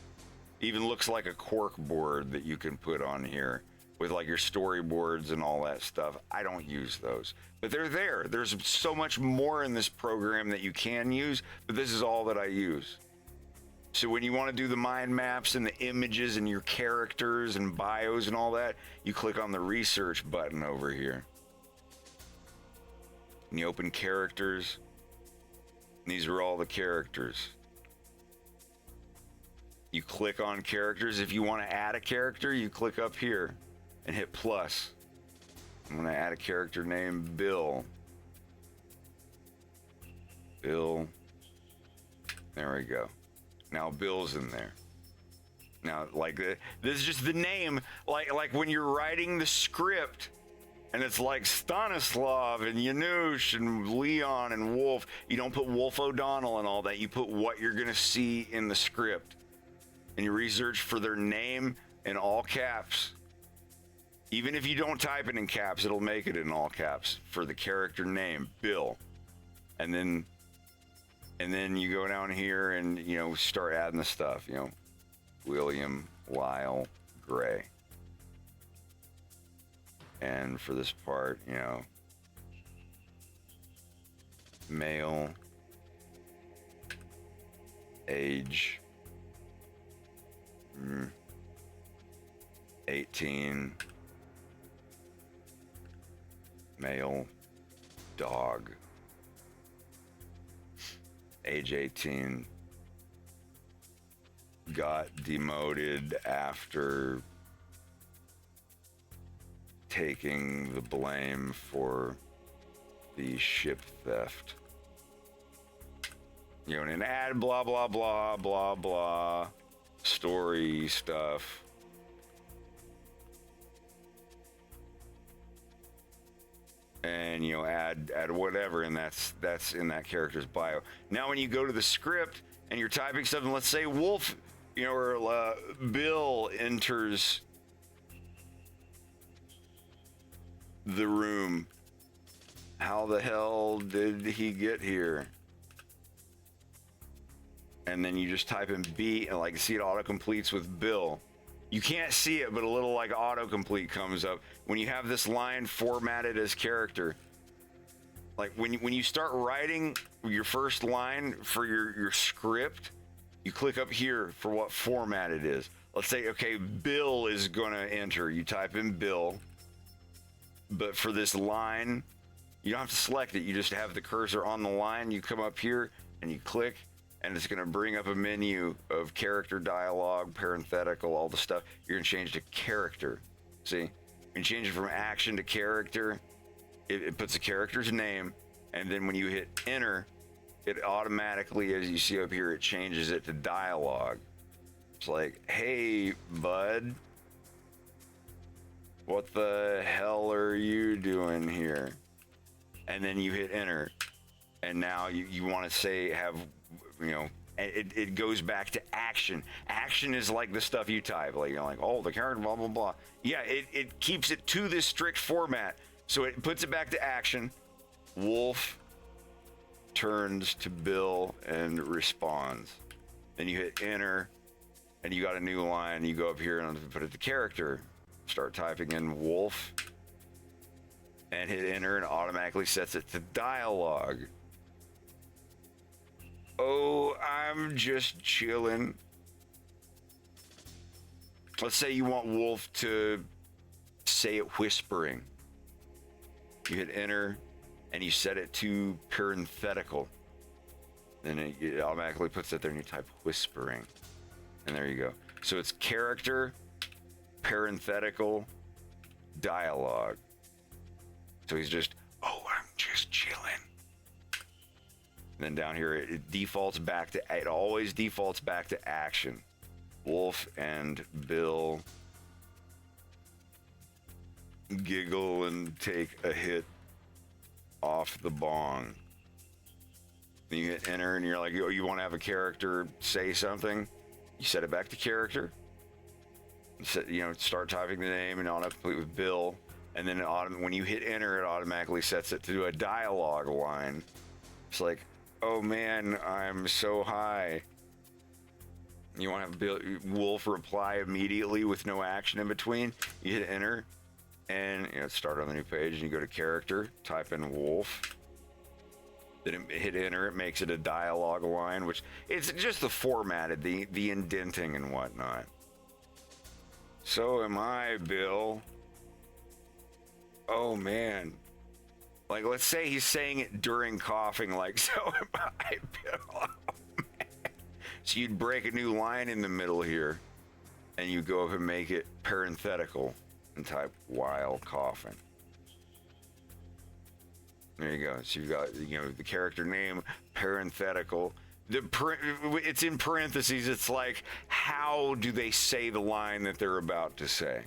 even looks like a cork board that you can put on here with like your storyboards and all that stuff. I don't use those, but they're there. There's so much more in this program that you can use, but this is all that I use. So when you want to do the mind maps and the images and your characters and bios and all that, you click on the research button over here. And you open characters. And these are all the characters. You click on characters. If you want to add a character, you click up here and hit plus. I'm going to add a character named Bill. Bill. There we go. Now Bill's in there. Now, like, this is just the name. Like when you're writing the script, and it's like Stanislav and Janusz and Leon and Wolf. You don't put Wolf O'Donnell and all that. You put what you're gonna see in the script, and you research for their name in all caps. Even if you don't type it in caps, it'll make it in all caps for the character name, Bill, and then you go down here and, you know, start adding the stuff, you know, William Lyle Gray. And for this part, you know, male, age, 18, male, dog. Age 18, got demoted after taking the blame for the ship theft. You know, and add blah, blah, blah, blah, blah, story stuff. And, you know, add whatever, and that's in that character's bio. Now when you go to the script and you're typing stuff, and let's say Wolf, you know, or Bill enters the room. How the hell did he get here? And then you just type in B, and like, see, it auto completes with Bill. You can't see it, but a little like autocomplete comes up when you have this line formatted as character. Like when you start writing your first line for your script, you click up here for what format it is. Let's say, okay, Bill is gonna enter. You type in Bill, but for this line, you don't have to select it. You just have the cursor on the line. You come up here and you click, and it's going to bring up a menu of character dialogue, parenthetical, all the stuff. You're going to change to character. See? You can change it from action to character. It puts the character's name, and then when you hit enter, it automatically, as you see up here, it changes it to dialogue. It's like, hey, bud, what the hell are you doing here? And then you hit enter, and now you want to say, you know, it goes back to action. Action is like the stuff you type, like, you know, like, oh, the character, blah, blah, blah. Yeah, it keeps it to this strict format. So it puts it back to action. Wolf turns to Bill and responds. Then you hit enter, and you got a new line, you go up here and put it to character, start typing in wolf, and hit enter, and automatically sets it to dialogue. Oh, I'm just chilling. Let's say you want wolf to say it whispering. You hit enter, and you set it to parenthetical. Then it automatically puts it there, and you type whispering. And there you go. So it's character, parenthetical, dialogue. So he's just, oh, I'm just chilling. And then down here, it defaults back to, it always defaults back to action. Wolf and Bill giggle and take a hit off the bong. Then you hit enter, and you're like, oh, you want to have a character say something? You set it back to character. Set, start typing the name, and automatically with Bill. And then when you hit enter, it automatically sets it to do a dialogue line. It's like, oh man, I'm so high. You want to have Bill, Wolf reply immediately with no action in between. You hit enter, and start on the new page, and you go to character, type in Wolf. Then hit enter, it makes it a dialogue line, which it's just the formatted, the indenting and whatnot. So am I, Bill. Oh man. Like, let's say he's saying it during coughing, like, so am I, Bill. Oh, man. So you'd break a new line in the middle here, and you go up and make it parenthetical and type while coughing. There you go. So you've got, the character name, parenthetical. It's in parentheses. It's like, how do they say the line that they're about to say?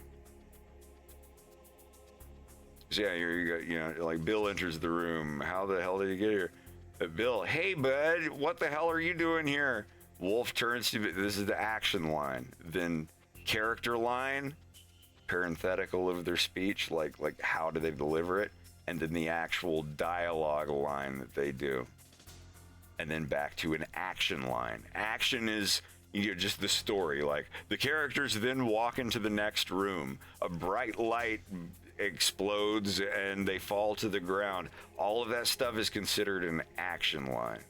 So yeah, you got, like Bill enters the room. How the hell did he get here? Bill, hey bud, what the hell are you doing here? Wolf turns to, this is the action line. Then character line, parenthetical of their speech, like how do they deliver it? And then the actual dialogue line that they do. And then back to an action line. Action is just the story. Like, the characters then walk into the next room. A bright light explodes and they fall to the ground. All of that stuff is considered an action line.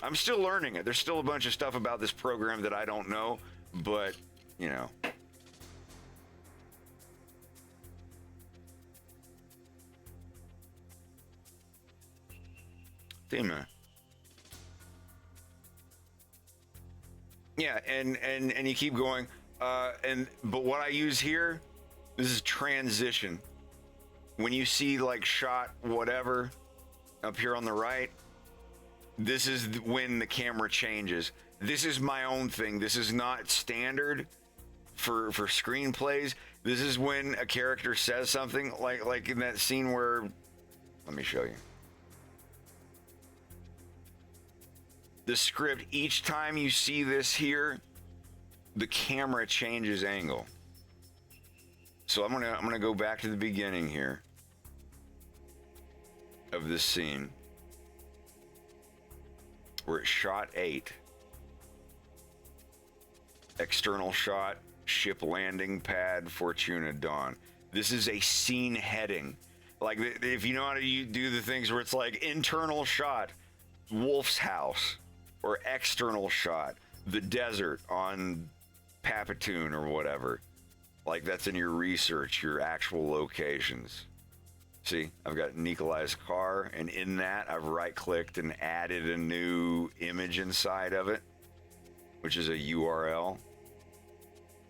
I'm still learning it. There's still a bunch of stuff about this program that I don't know, but, Thema. Yeah, and you keep going. But what I use here, this is transition. When you see like shot whatever up here on the right, this is when the camera changes. This is my own thing. This is not standard for screenplays. This is when a character says something like in that scene where, let me show you. The script, each time you see this here, the camera changes angle. So I'm gonna go back to the beginning here of this scene. We're at shot 8. External shot, ship landing pad, Fortuna Dawn. This is a scene heading. Like, if you know how to do the things where it's like internal shot, Wolf's house, or external shot, the desert on Papatoon or whatever. Like, that's in your research, your actual locations. See, I've got Nikolai's car, and in that, I've right-clicked and added a new image inside of it, which is a URL.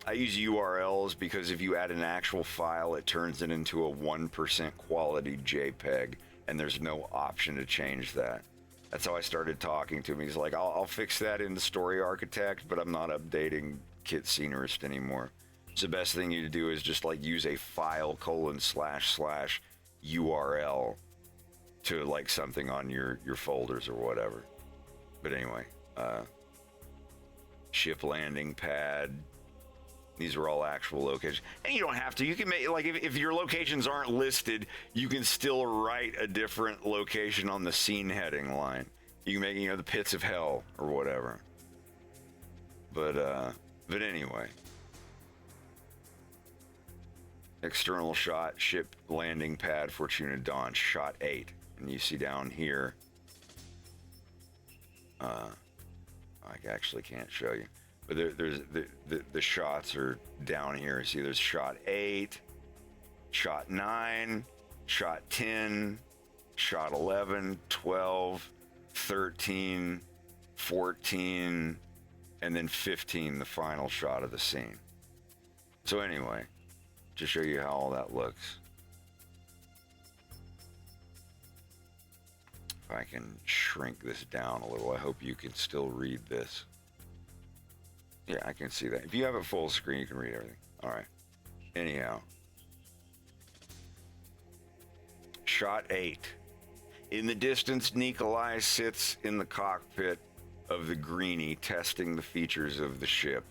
I use URLs because if you add an actual file, it turns it into a 1% quality JPEG, and there's no option to change that. That's how I started talking to him. He's like, I'll fix that in the Story Architect, but I'm not updating Kit Scenerist anymore. So the best thing you do is just like use a file : / URL to like something on your folders or whatever. But anyway, ship landing pad. These are all actual locations. And you don't have to. You can make, like, if your locations aren't listed, you can still write a different location on the scene heading line. You can make, the pits of hell or whatever. But, But anyway. External shot, ship landing pad, Fortuna Dawn, shot 8. And you see down here, I actually can't show you, but there's the shots are down here. See, there's shot 8, shot 9, shot 10, shot 11, 12, 13, 14, and then 15, the final shot of the scene. So anyway, to show you how all that looks. If I can shrink this down a little, I hope you can still read this. Yeah, I can see that. If you have it full screen, you can read everything. All right. Anyhow. Shot 8. In the distance, Nikolai sits in the cockpit of the Greenie, testing the features of the ship.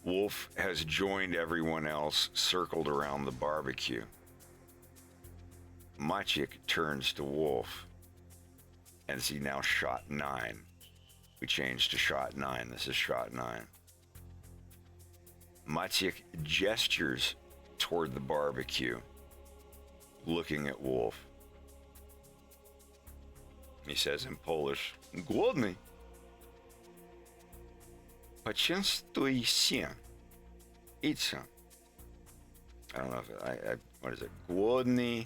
Wolf has joined everyone else, circled around the barbecue. Maciek turns to Wolf. And see now shot 9. We changed to shot 9. This is shot 9. Maciek gestures toward the barbecue, looking at Wolf. He says in Polish, "Głodny. Poczęstuj się. Eat some." I don't know if I what is it? Głodny.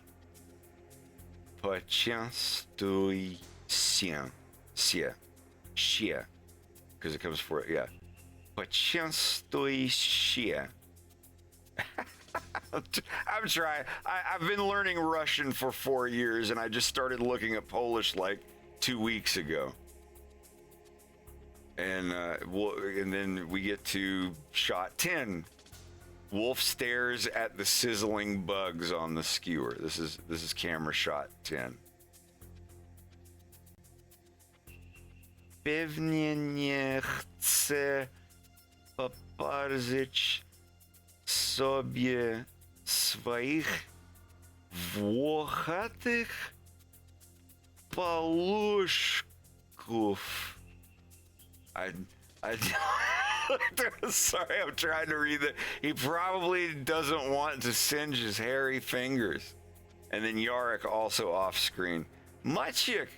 Poczęstuj się. Because it comes for, yeah. Poczęstuj się. I'm trying. I've been learning Russian for 4 years, and I just started looking at Polish like 2 weeks ago. And then we get to shot 10. Wolf stares at the sizzling bugs on the skewer. This is camera shot 10. Pewnie nie chce poparzyć sobie swoich włochatych paluszków. I sorry, I'm trying to read that. He probably doesn't want to singe his hairy fingers. And then Yarek also off screen. Maciek,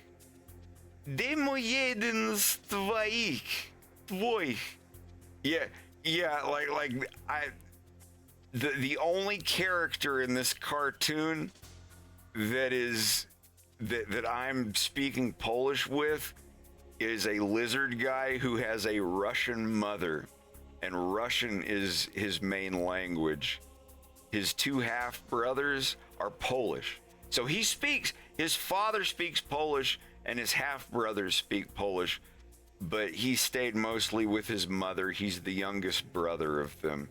demo jeden z twoich. Yeah, like the only character in this cartoon that I'm speaking Polish with is a lizard guy who has a Russian mother, and Russian is his main language. His 2 half brothers are Polish. So his father speaks Polish and his half brothers speak Polish, but he stayed mostly with his mother. He's the youngest brother of them,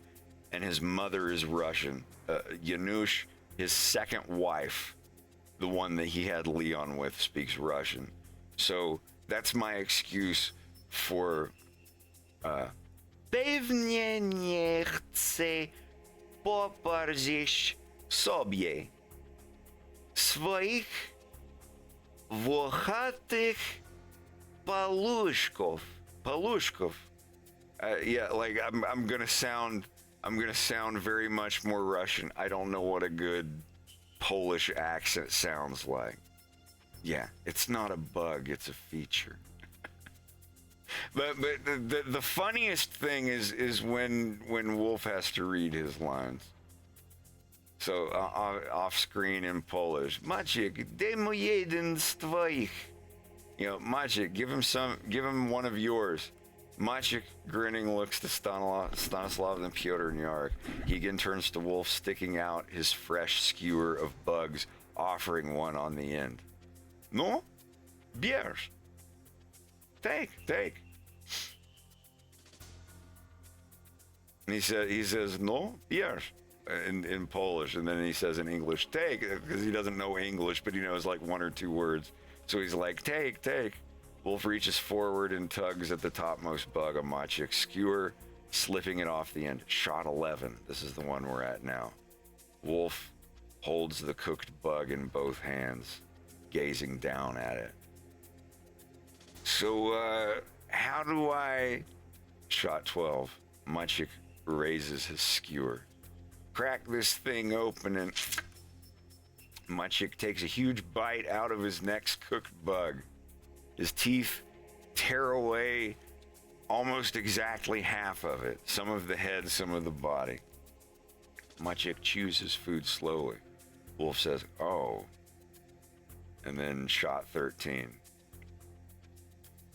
and his mother is Russian. Yanush, his second wife, the one that he had Leon with, speaks Russian. So that's my excuse for pewnie nie chce poparzyć sobie swoich włochatych paluszków. Yeah, like I'm gonna sound very much more Russian. I don't know what a good Polish accent sounds like. Yeah, it's not a bug, it's a feature. but the funniest thing is when Wolf has to read his lines. So off screen in Polish, Maciek, demo jeden z twoich. You know, Maciek, give him one of yours. Maciek, grinning, looks to Stanislav and Pyotr and Yarek. He again turns to Wolf, sticking out his fresh skewer of bugs, offering one on the end. No? Bierz. Take. And he says, no, bierz, in Polish. And then he says in English, take, because he doesn't know English, but he knows like 1 or 2 words. So he's like, take. Wolf reaches forward and tugs at the topmost bug of Maciek's skewer, slipping it off the end. Shot 11. This is the one we're at now. Wolf holds the cooked bug in both hands, gazing down at it. So, how do I... Shot 12. Machik raises his skewer. Crack this thing open, and Machik takes a huge bite out of his next cooked bug. His teeth tear away almost exactly half of it. Some of the head, some of the body. Machik chews his food slowly. Wolf says, "Oh." And then shot 13.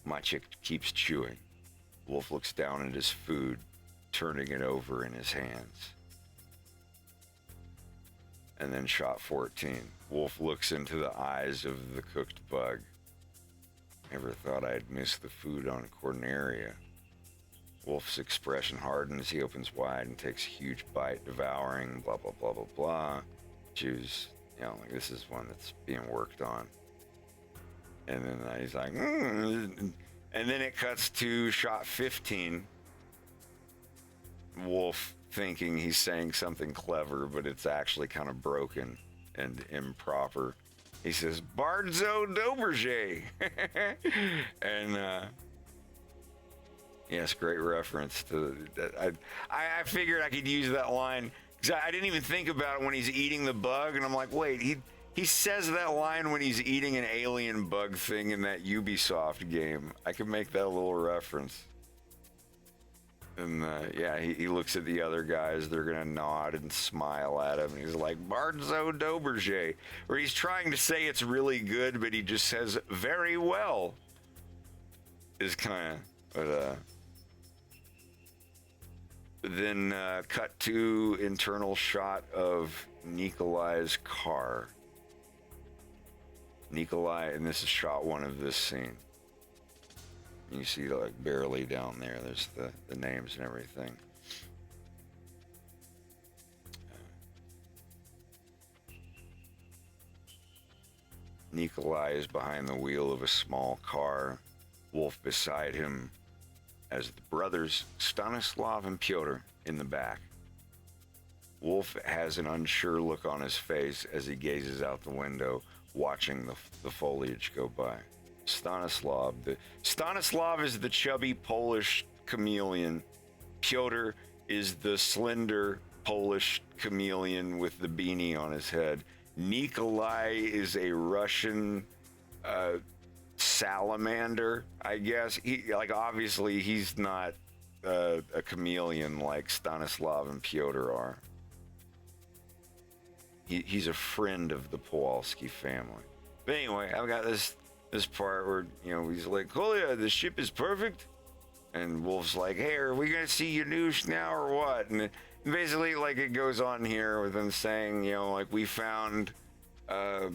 Machik keeps chewing. Wolf looks down at his food, turning it over in his hands. And then shot 14. Wolf looks into the eyes of the cooked bug. Never thought I'd miss the food on Corneria. Wolf's expression hardens. He opens wide and takes a huge bite, devouring, blah, blah, blah, blah, blah. Chews, like this is one that's being worked on. And then he's like, And then it cuts to shot 15. Wolf thinking he's saying something clever, but it's actually kind of broken and improper. He says, "Bardzo dobrze." And, yes, great reference to that. I figured I could use that line because I didn't even think about it when he's eating the bug. And I'm like, wait, he says that line when he's eating an alien bug thing in that Ubisoft game. I could make that a little reference. And he looks at the other guys. They're gonna nod and smile at him. And he's like, "Bardzo dobrze," or he's trying to say it's really good, but he just says "very well." Is kind of, but then cut to internal shot of Nikolai's car. Nikolai, and this is shot one of this scene. You see, like, barely down there. There's the names and everything. Nikolai is behind the wheel of a small car. Wolf beside him, as the brothers Stanislav and Pyotr in the back. Wolf has an unsure look on his face as he gazes out the window, watching the foliage go by. Stanislav is the chubby Polish chameleon. Pyotr is the slender Polish chameleon with the beanie on his head. Nikolai is a Russian salamander, I guess. Obviously he's not a chameleon like Stanislav and Pyotr are. He's a friend of the Kowalski family. But anyway, I've got this part where, he's like, "Kolya, the ship is perfect." And Wolf's like, "Hey, are we going to see Yanush now or what?" And basically, it goes on here with him saying, we found a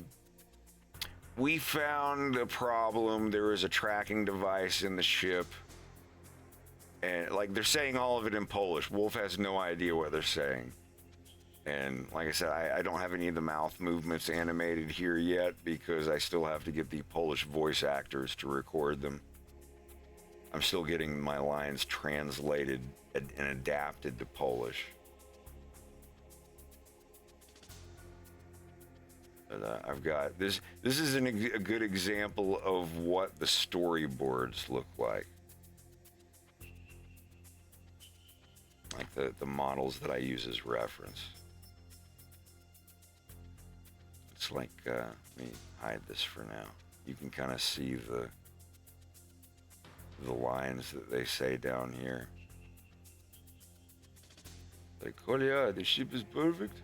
problem. There was a tracking device in the ship. And, they're saying all of it in Polish. Wolf has no idea what they're saying. And like I said, I don't have any of the mouth movements animated here yet because I still have to get the Polish voice actors to record them. I'm still getting my lines translated and adapted to Polish. But I've got this. This is a good example of what the storyboards look like. Like the models that I use as reference. It's like, let me hide this for now. You can kind of see the lines that they say down here. Like, "Kolya, the ship is perfect.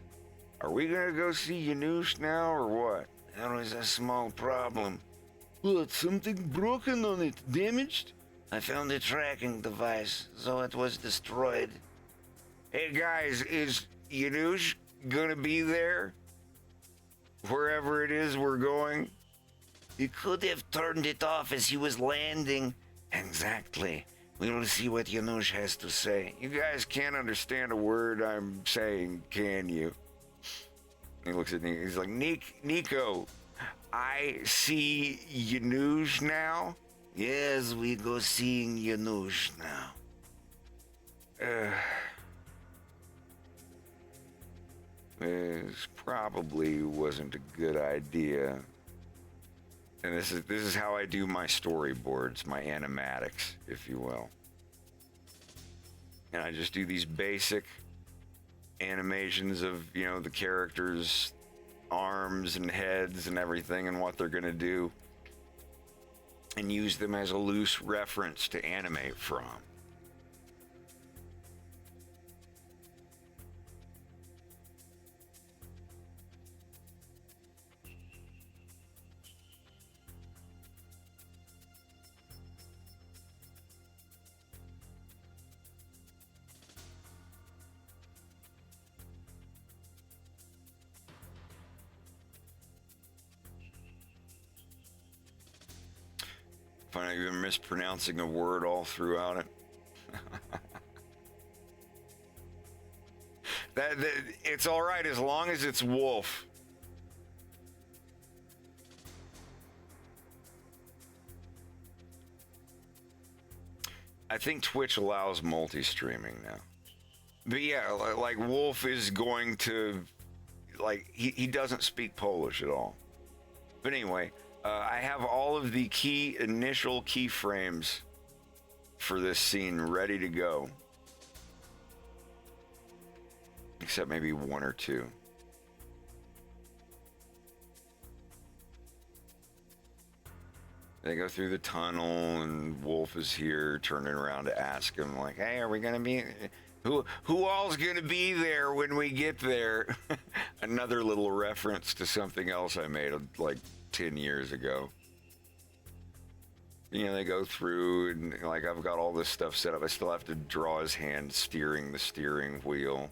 Are we gonna go see Yanush now or what?" "There was a small problem." "What, something broken on it? Damaged?" "I found a tracking device, so it was destroyed." "Hey guys, is Yanush gonna be there? Wherever it is we're going?" "He could have turned it off as he was landing." "Exactly. We will see what Yanush has to say." "You guys can't understand a word I'm saying, can you?" He looks at Nico. He's like, Nico, I see Yanush now?" "Yes, we go seeing Yanush now." This probably wasn't a good idea. And this is how I do my storyboards, my animatics, if you will. And I just do these basic animations of, you know, the characters' arms and heads and everything and what they're going to do, and use them as a loose reference to animate from. Find out you're mispronouncing a word all throughout it. that it's all right as long as it's wolf. I think Twitch allows multi-streaming now. But yeah, like Wolf is going to, like, he doesn't speak Polish at all. But anyway, I have all of the initial keyframes for this scene ready to go. Except maybe one or two. They go through the tunnel and Wolf is here turning around to ask him, like, hey, are we gonna be, who all's gonna be there when we get there? Another little reference to something else I made like 10 years ago. You know, they go through and like I've got all this stuff set up. I still have to draw his hand steering the steering wheel.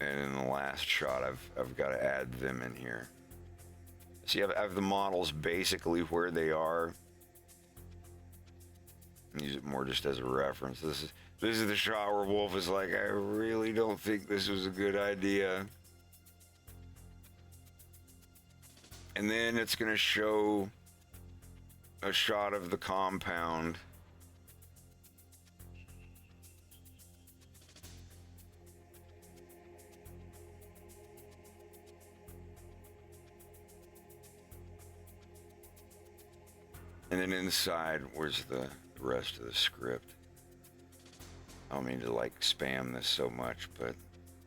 And in the last shot, I've got to add them in here. See, I have the models basically where they are. Use it more just as a reference. This is the shot where Wolf is like, I really don't think this was a good idea. And then it's going to show a shot of the compound. And then inside, where's the rest of the script? I don't mean to like spam this so much, but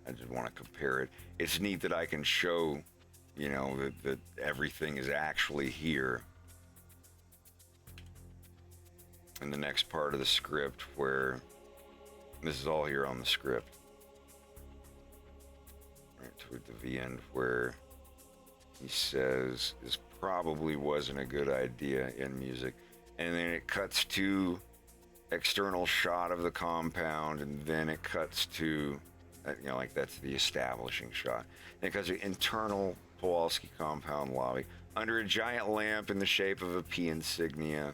I just want to compare it. It's neat that I can show, you know, that everything is actually here. In the next part of the script where this is all here on the script. Right toward the end where he says this probably wasn't a good idea in music, and then it cuts to external shot of the compound, and then it cuts to, you know, like that's the establishing shot. Then it cuts to internal Kowalski compound lobby under a giant lamp in the shape of a P insignia.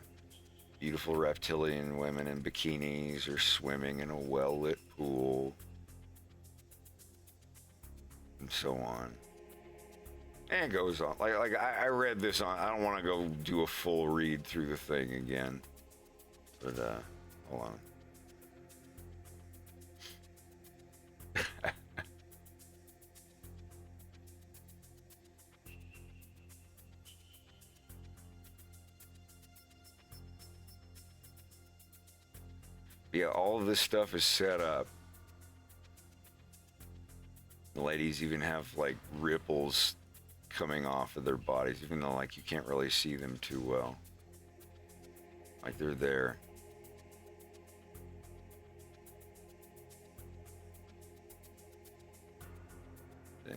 Beautiful reptilian women in bikinis are swimming in a well-lit pool, and so on. And it goes on. Like I read this on. I don't want to go do a full read through the thing again. But hold on. Yeah, all of this stuff is set up. The ladies even have like ripples coming off of their bodies, even though like you can't really see them too well. Like they're there. See?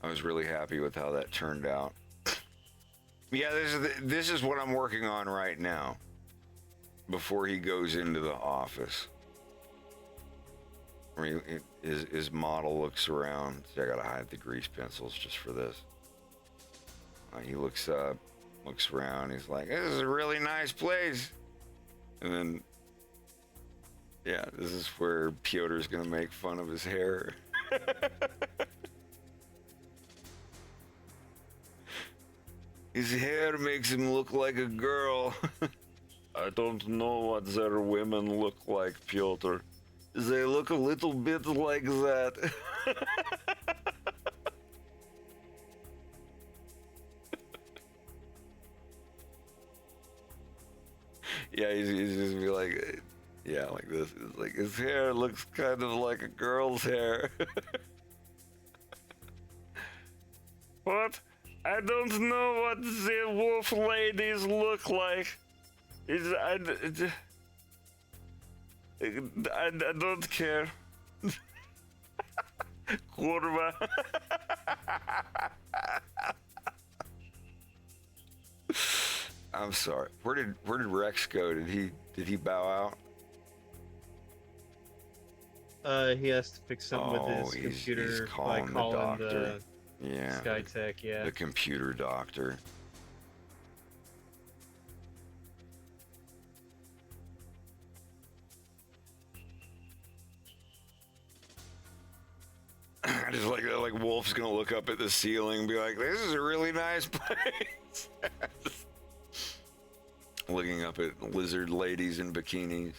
I was really happy with how that turned out. Yeah, this is what I'm working on right now. Before he goes into the office, I mean, his model looks around. See, I gotta hide the grease pencils just for this. He looks up, looks around. He's like, "This is a really nice place." And then, yeah, this is where Piotr's gonna make fun of his hair. His hair makes him look like a girl. I don't know what their women look like, Piotr. They look a little bit like that. Yeah, he's just be like, yeah, like this. It's like his hair looks kind of like a girl's hair. What? I don't know what the wolf ladies look like. I don't care. Kurwa. I'm sorry. Where did Rex go? Did he bow out? He has to fix something with his he's computer by calling the calling doctor. the Yeah. SkyTech, yeah. The computer doctor. I just like that, like Wolf's gonna look up at the ceiling and be like, this is a really nice place. Looking up at lizard ladies in bikinis.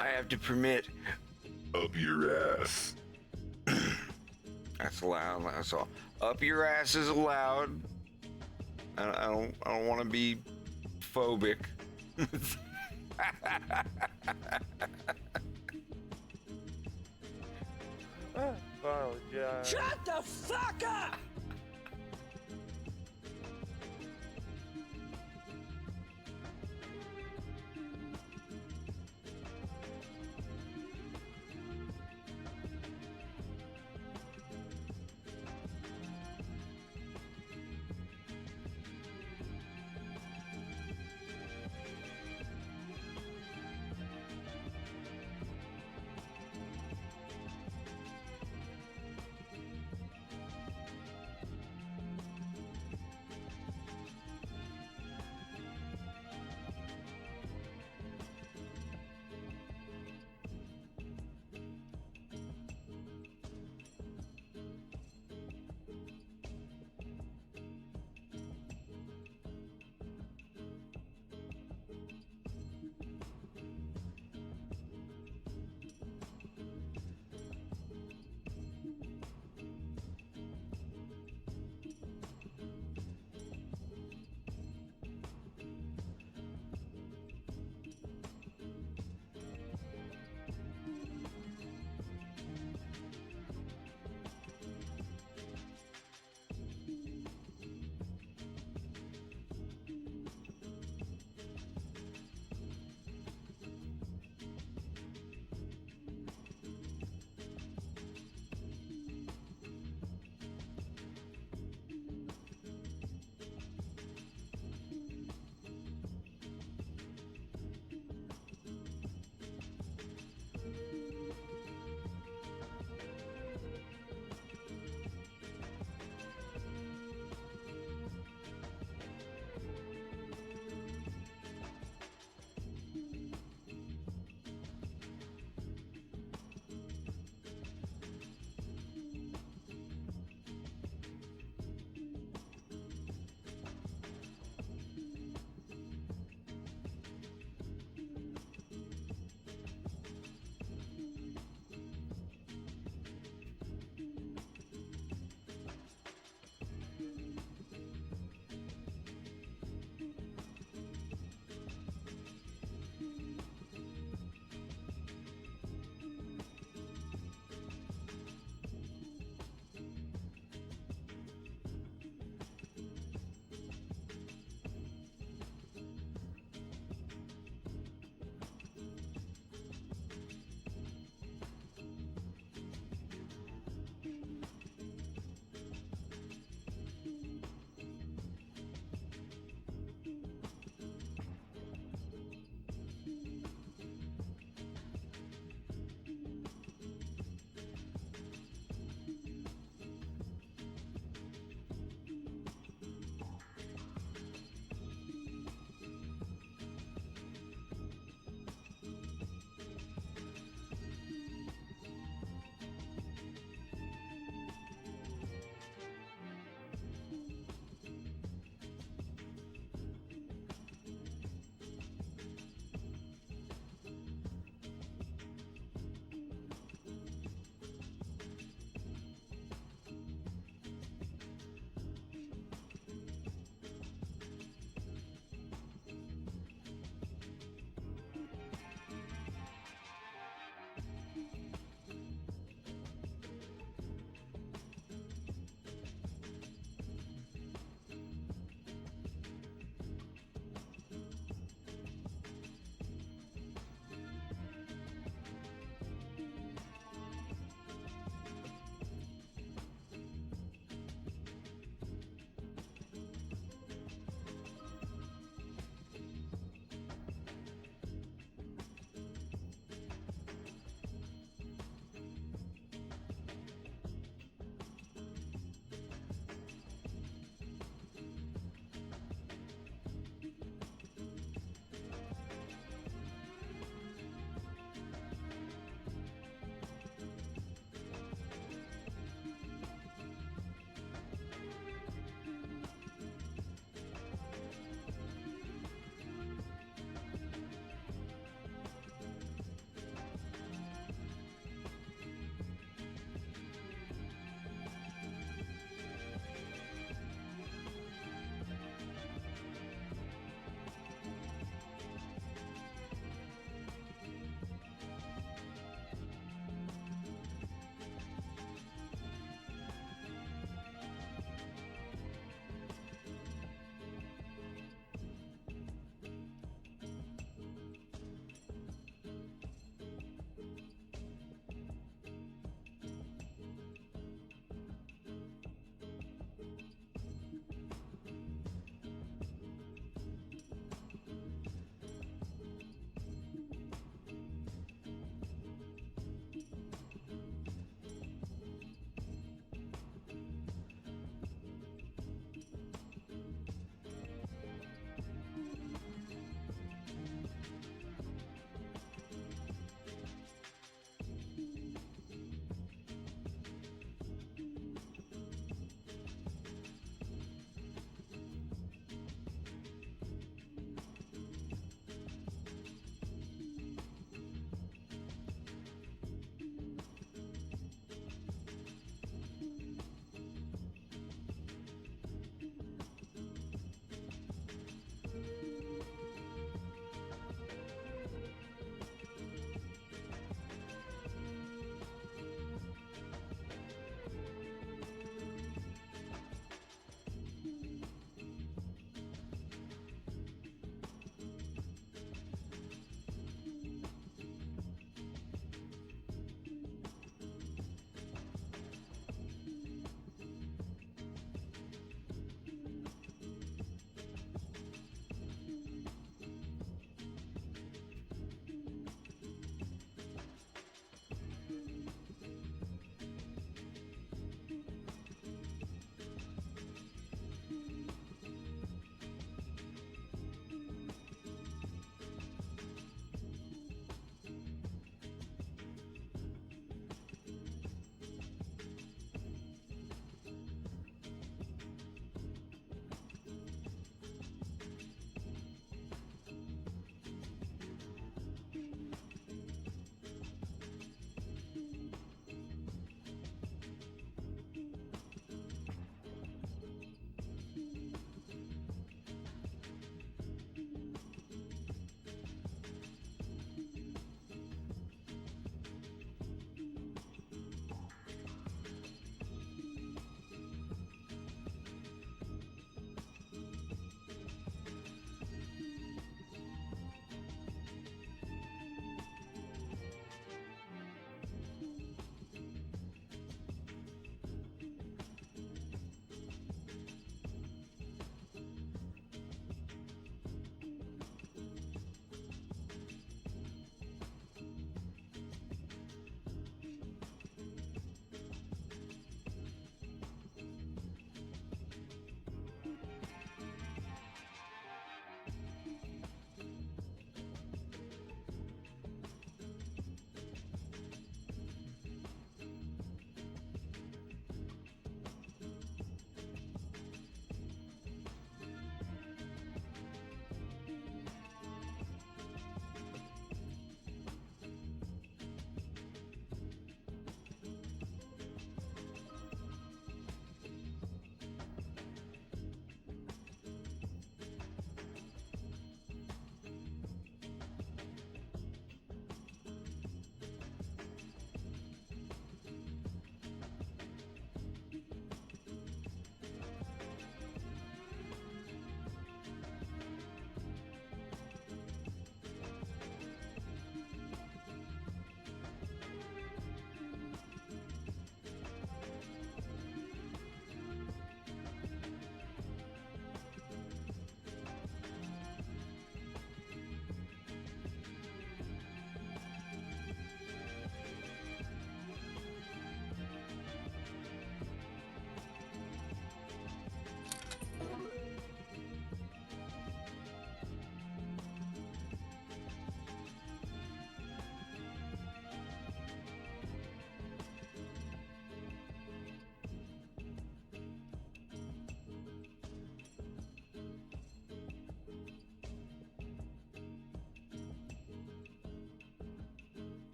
I have to permit up your ass. That's allowed. That's all. Up your ass is allowed. I don't want to be phobic. Apologize. Shut the fuck up!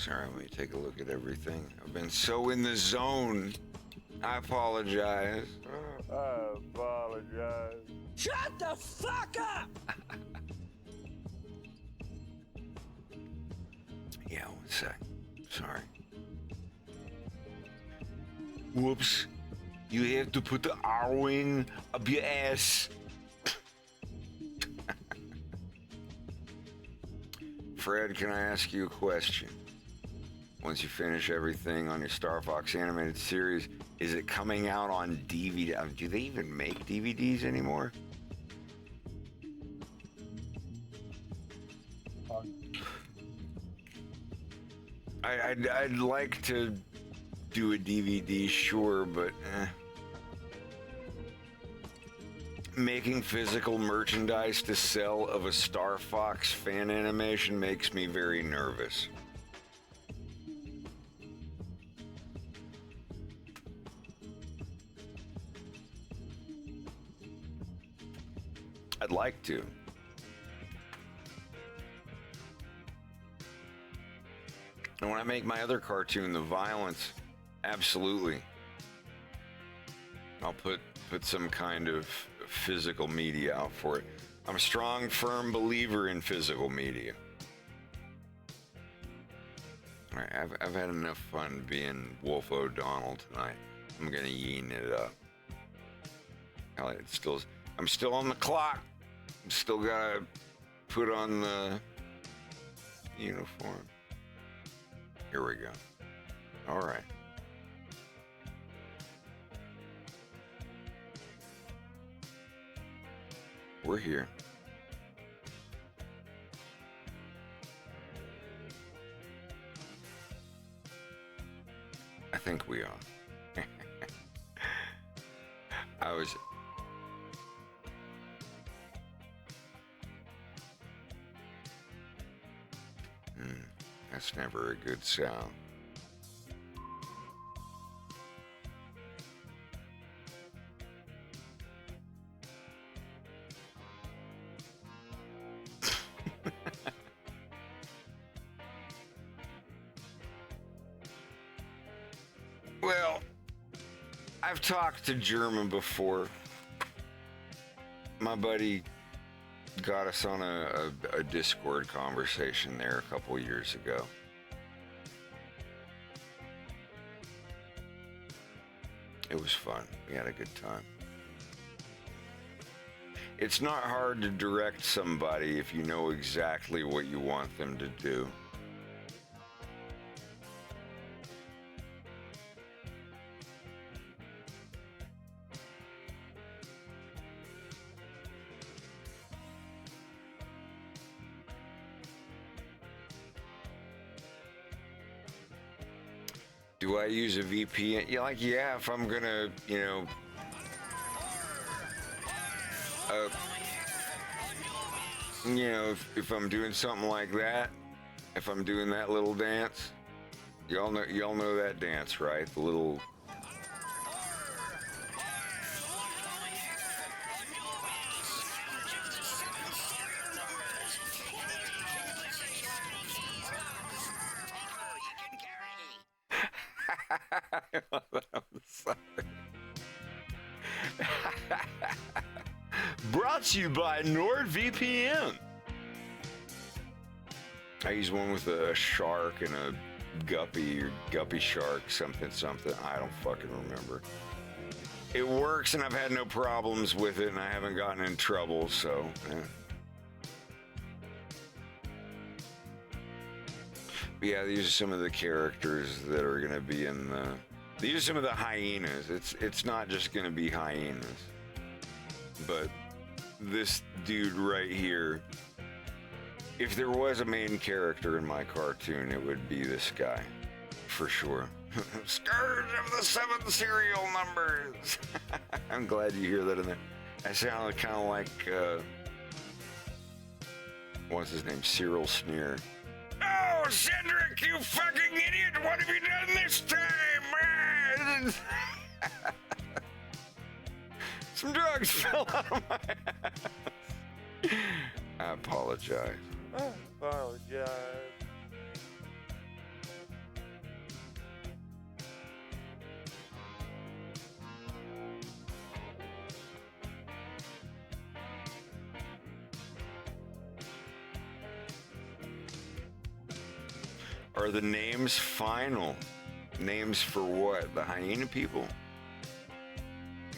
Sorry, let me take a look at everything. I've been so in the zone. I apologize. I apologize. Shut the fuck up! Yeah, one sec. Sorry. Whoops. You have to put the R in up your ass. Fred, can I ask you a question? Once you finish everything on your Star Fox animated series, is it coming out on DVD? Do they even make DVDs anymore? I'd like to do a DVD, sure, but making physical merchandise to sell of a Star Fox fan animation makes me very nervous. I'd like to. And when I make my other cartoon, the violence, absolutely. I'll put some kind of physical media out for it. I'm a strong, firm believer in physical media. All right, I've had enough fun being Wolf O'Donnell tonight. I'm gonna yeen it up. I'm still on the clock. I'm still gotta put on the uniform. Here we go. All right. We're here. I think we are. That's never a good sound. Well, I've talked to German before. My buddy got us on a Discord conversation there a couple years ago. It was fun. We had a good time. It's not hard to direct somebody if you know exactly what you want them to do. Do I use a VPN? Yeah, if I'm gonna, if I'm doing something like that, if I'm doing that little dance, y'all know that dance, right? The little. Brought to you by NordVPN. I use one with a shark and a guppy or guppy shark, something. I don't fucking remember. It works and I've had no problems with it and I haven't gotten in trouble, so. But yeah, these are some of the characters that are going to be in the. These are some of the hyenas. It's not just going to be hyenas, but this dude right here. If there was a main character in my cartoon, it would be this guy, for sure. Scourge of the 7 serial numbers. I'm glad you hear that in there. I sound kind of like what's his name? Cyril Sneer. Oh, Cedric, you fucking idiot! What have you done this time? Some drugs fell out of my ass. I apologize. I apologize. Are the names final? Names for what? The hyena people?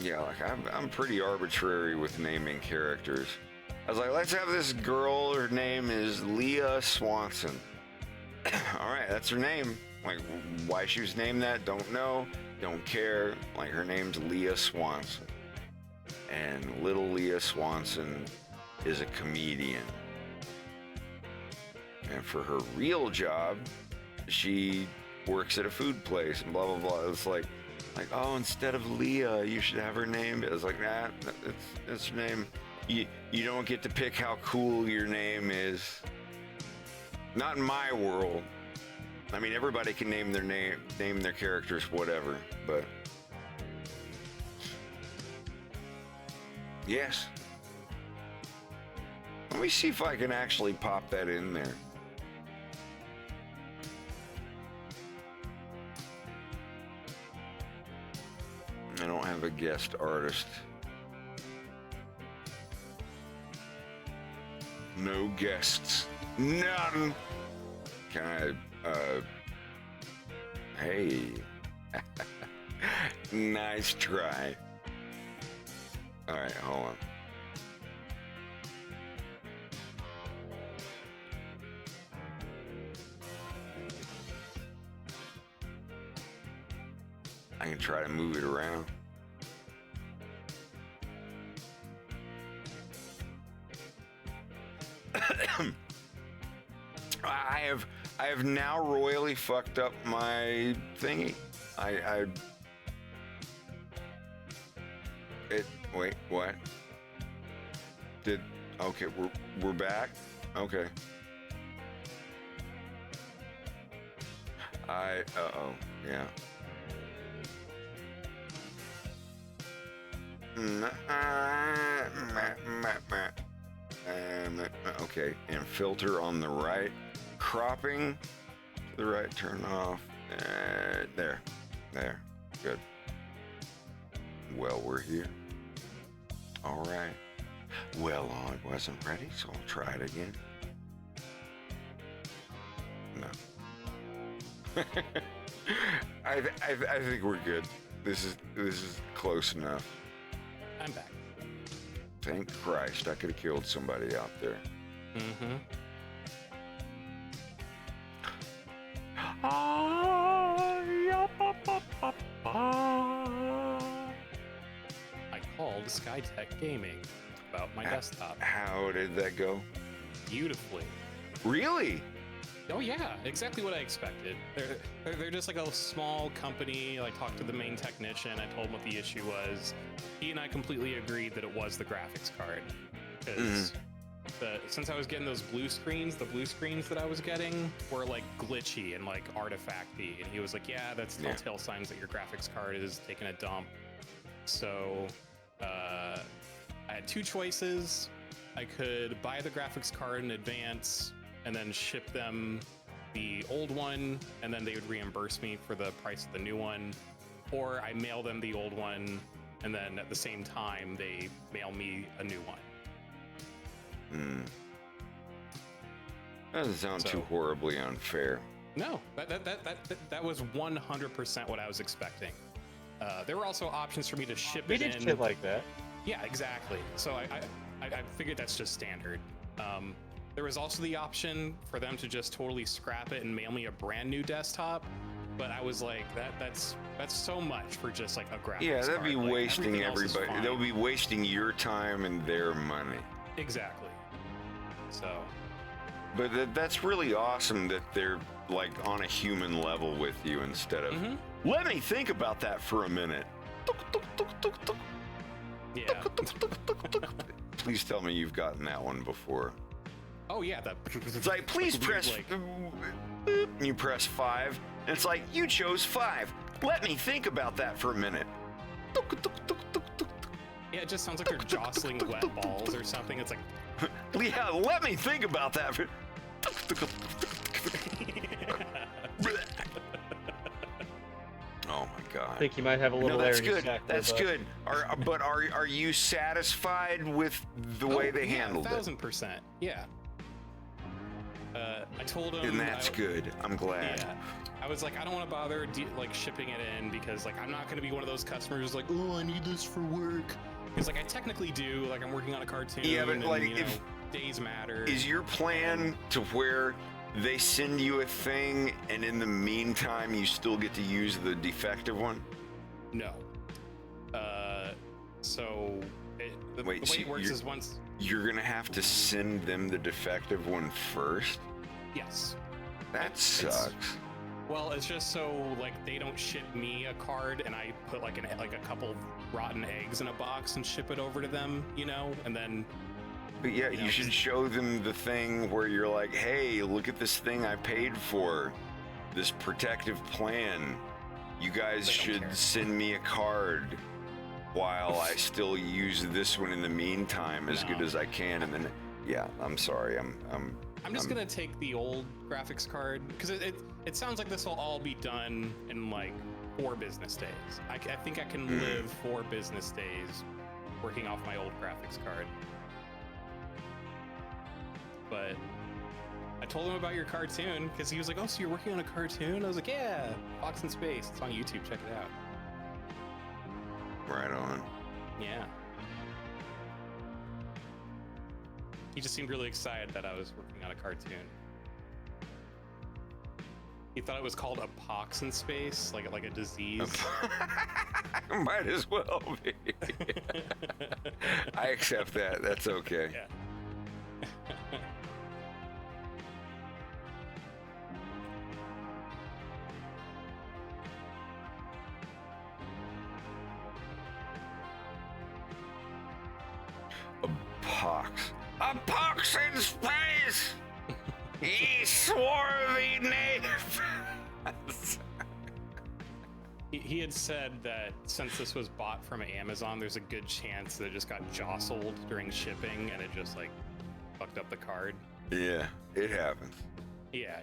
Yeah, like I'm pretty arbitrary with naming characters. I was like, let's have this girl, her name is Leah Swanson. All right, that's her name. Like, why she was named that, don't know, don't care. Like, her name's Leah Swanson. And little Leah Swanson is a comedian. And for her real job, she works at a food place and blah, blah, blah. It's like, oh, instead of Leah, you should have her name. It's like, nah, it's her name. You don't get to pick how cool your name is. Not in my world. I mean, everybody can name their characters whatever, but yes. Let me see if I can actually pop that in there. I don't have a guest artist. No guests. None. Can I, hey. Nice try. All right, hold on. I can try to move it around. I have now royally fucked up my thingy. Wait, what? Okay, we're back? Okay. Uh-oh, yeah. Okay, and filter on the right. Cropping to the right, turn off. There. Good. Well, we're here. All right. Well, I wasn't ready, so I'll try it again. No. I think we're good. This is close enough. I'm back. Thank Christ, I could have killed somebody out there. Mm-hmm. I called Skytech Gaming about my desktop. How did that go? Beautifully. Really? Oh yeah, exactly what I expected. They're just like a small company. I talked to the main technician. I told him what the issue was. He and I completely agreed that it was the graphics card. Because since I was getting those blue screens, the blue screens that I was getting were like glitchy and like artifacty. And he was like, yeah, that's telltale signs that your graphics card is taking a dump. So I had two choices. I could buy the graphics card in advance and then ship them the old one, and then they would reimburse me for the price of the new one. Or I mail them the old one, and then at the same time, they mail me a new one. That doesn't sound too horribly unfair. No, that was 100% what I was expecting. There were also options for me to ship it in. We did shit like that. Yeah, exactly. So I figured that's just standard. There was also the option for them to just totally scrap it and mail me a brand new desktop, but I was like, that's so much for just like a graphics card. Yeah, that'd be like, wasting everybody. That would be wasting your time and their money. Exactly. So. But that's really awesome that they're like on a human level with you instead of. Let me think about that for a minute. Yeah. Please tell me you've gotten that one before. Oh yeah, it's like, please press. Like... You press 5, and it's like, you chose 5. Let me think about that for a minute. Yeah, it just sounds like they're jostling wet balls or something. It's like, yeah, let me think about that. Oh my God! I think you might have a little. No, that's good. That's good. But are you satisfied with the way they handled it? 1000%. Yeah. I told him. And that's good. I'm glad. Yeah. I was like, I don't want to bother like shipping it in because like I'm not going to be one of those customers like, oh, I need this for work. Because like I technically do, like I'm working on a cartoon. Yeah, but and, like you know, if days matter. Is your plan to where they send you a thing and in the meantime you still get to use the defective one? No. So the way it works is once you're gonna have to send them the defective one first. Yes. That sucks. Well, it's just so like they don't ship me a card and I put like a couple rotten eggs in a box and ship it over to them, you know, and then. But yeah, you should show them the thing where you're like, hey, look at this thing I paid for, this protective plan. You guys should send me a card while I still use this one in the meantime as good as I can. And then, yeah, I'm sorry. I'm just gonna take the old graphics card because it sounds like this will all be done in like 4 business days. I think I can live 4 business days working off my old graphics card. But I told him about your cartoon because he was like, "Oh, so you're working on a cartoon?" I was like, "Yeah, Fox in Space. It's on YouTube. Check it out." Right on. Yeah. He just seemed really excited that I was working on a cartoon. He thought it was called a pox in space, like a disease. Might as well be. I accept that. That's okay. Yeah. A pox in space! Ye swarthy knave! He had said that since this was bought from Amazon, there's a good chance that it just got jostled during shipping and it just like fucked up the card. Yeah, it happens. Yeah.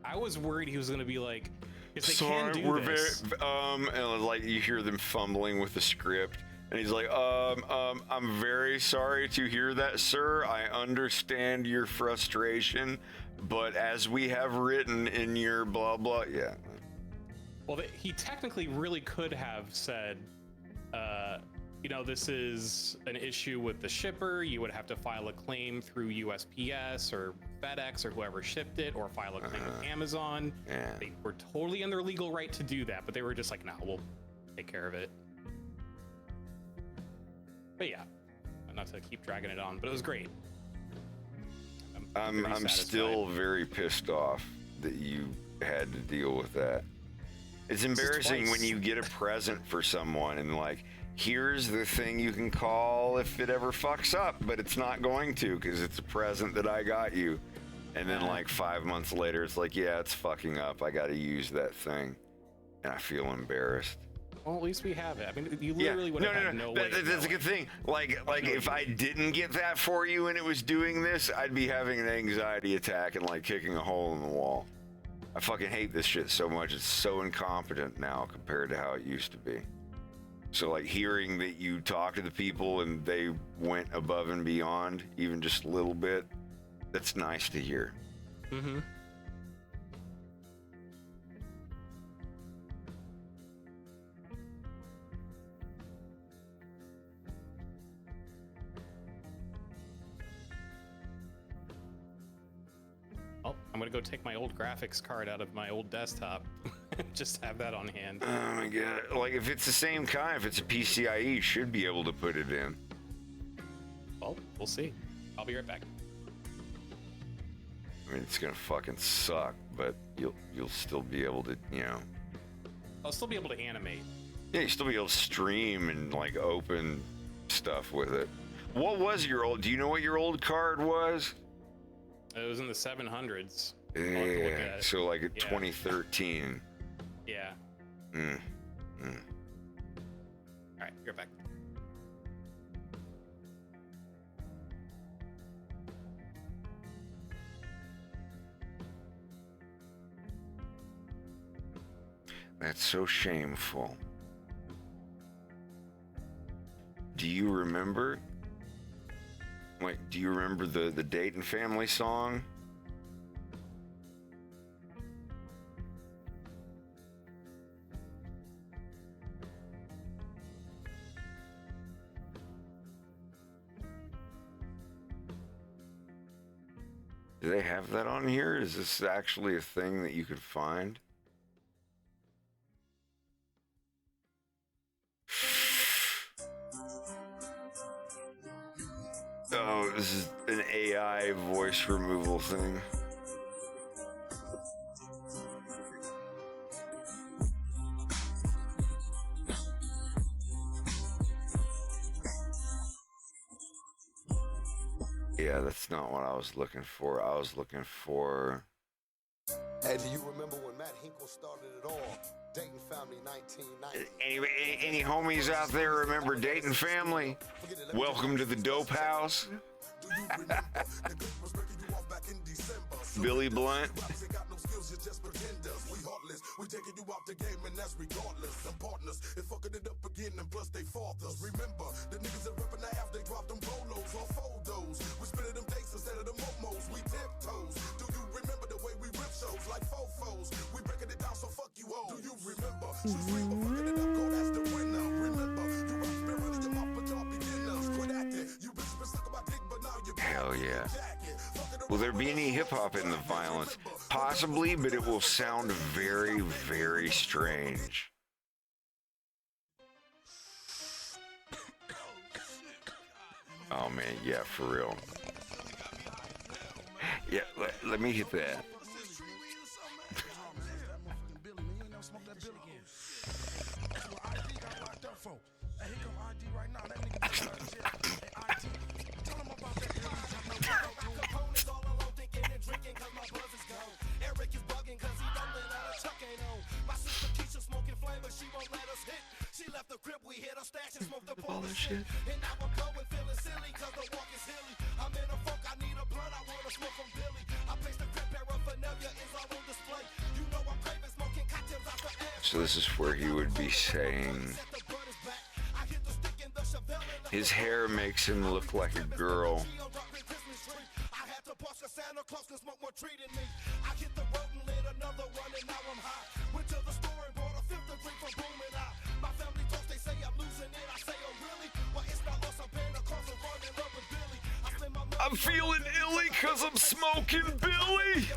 I was worried he was gonna be like, "If they sorry, can do we're this." and like you hear them fumbling with the script. And he's like, I'm very sorry to hear that, sir. I understand your frustration, but as we have written in your blah, blah, yeah. Well, he technically really could have said, this is an issue with the shipper. You would have to file a claim through USPS or FedEx or whoever shipped it, or file a claim with Amazon. Yeah. They were totally in their legal right to do that, but they were just like, "No, we'll take care of it." But yeah, not to keep dragging it on, but it was great. I'm still very pissed off that you had to deal with that. It's embarrassing when you get a present for someone and like, here's the thing you can call if it ever fucks up, but it's not going to because it's a present that I got you. And then like 5 months later, it's like, yeah, it's fucking up. I got to use that thing. And I feel embarrassed. Well, at least we have it. I mean, you literally would have had no way. That's a good thing. Like if I didn't get that for you and it was doing this, I'd be having an anxiety attack and like kicking a hole in the wall. I fucking hate this shit so much. It's so incompetent now compared to how it used to be. So like hearing that you talk to the people and they went above and beyond, even just a little bit, that's nice to hear. Mm-hmm. I'm gonna go take my old graphics card out of my old desktop. Just have that on hand. Oh my god. Like if it's the same kind, if it's a PCIe, you should be able to put it in. Well, we'll see. I'll be right back. I mean, it's gonna fucking suck, but you'll still be able to, I'll still be able to animate. Yeah, you'll still be able to stream and like open stuff with it. What was your old? Do you know what your old card was? It was in the 700s. Yeah, so like 2013. Yeah. All right, you're back. That's so shameful. Do you remember? Wait, do you remember the Dayton Family song? Do they have that on here? Is this actually a thing that you could find? Oh, this is an AI voice removal thing. Yeah, that's not what I was looking for. I was looking for... Hey, do you remember when Matt Hinkle started it all? Dayton Family 1990. Any homies out there remember Dayton Family? Welcome to the Dope House. Billy Blunt. We taking you out the game and that's regardless. Some partners is fucking it up again and plus they fathers. Remember, the niggas that reppin' the half, they drop them polos or photos. We spinning them dates instead of the momos. We tiptoes. Do you remember the way we rip shows like fofos? We breaking it down, so fuck you all. Do you remember? She's screaming, fucking it up, go that's the winner. Remember, you rock spirit in your mouth, but y'all beginners. Quit acting. You bitches been stuck about dick, but now you're hell yeah. Will there be any hip-hop in the violence? Possibly, but it will sound very, very strange. Oh man, yeah, for real. Yeah, let me hit that. All that shit. And now I'm going feeling silly cause the walk is hilly. I'm in a funk, I need a blunt, I wanna smoke from Billy. I place the grip, paraphernalia is all on display. You know I'm craving smoking cocktails out the air. So this is where he would be saying his hair makes him look like a girl. I had to park a Santa Claus and smoke more tree than me. I hit the road and lit another one and now I'm high. Went to the store and bought a fifth degree from Booming Eye. My family talks, they say I'm losing it. I say, oh really? Well, it's not lost, I'm paying the cost of running up with Billy. I'm feeling illy cause I'm smoking Billy.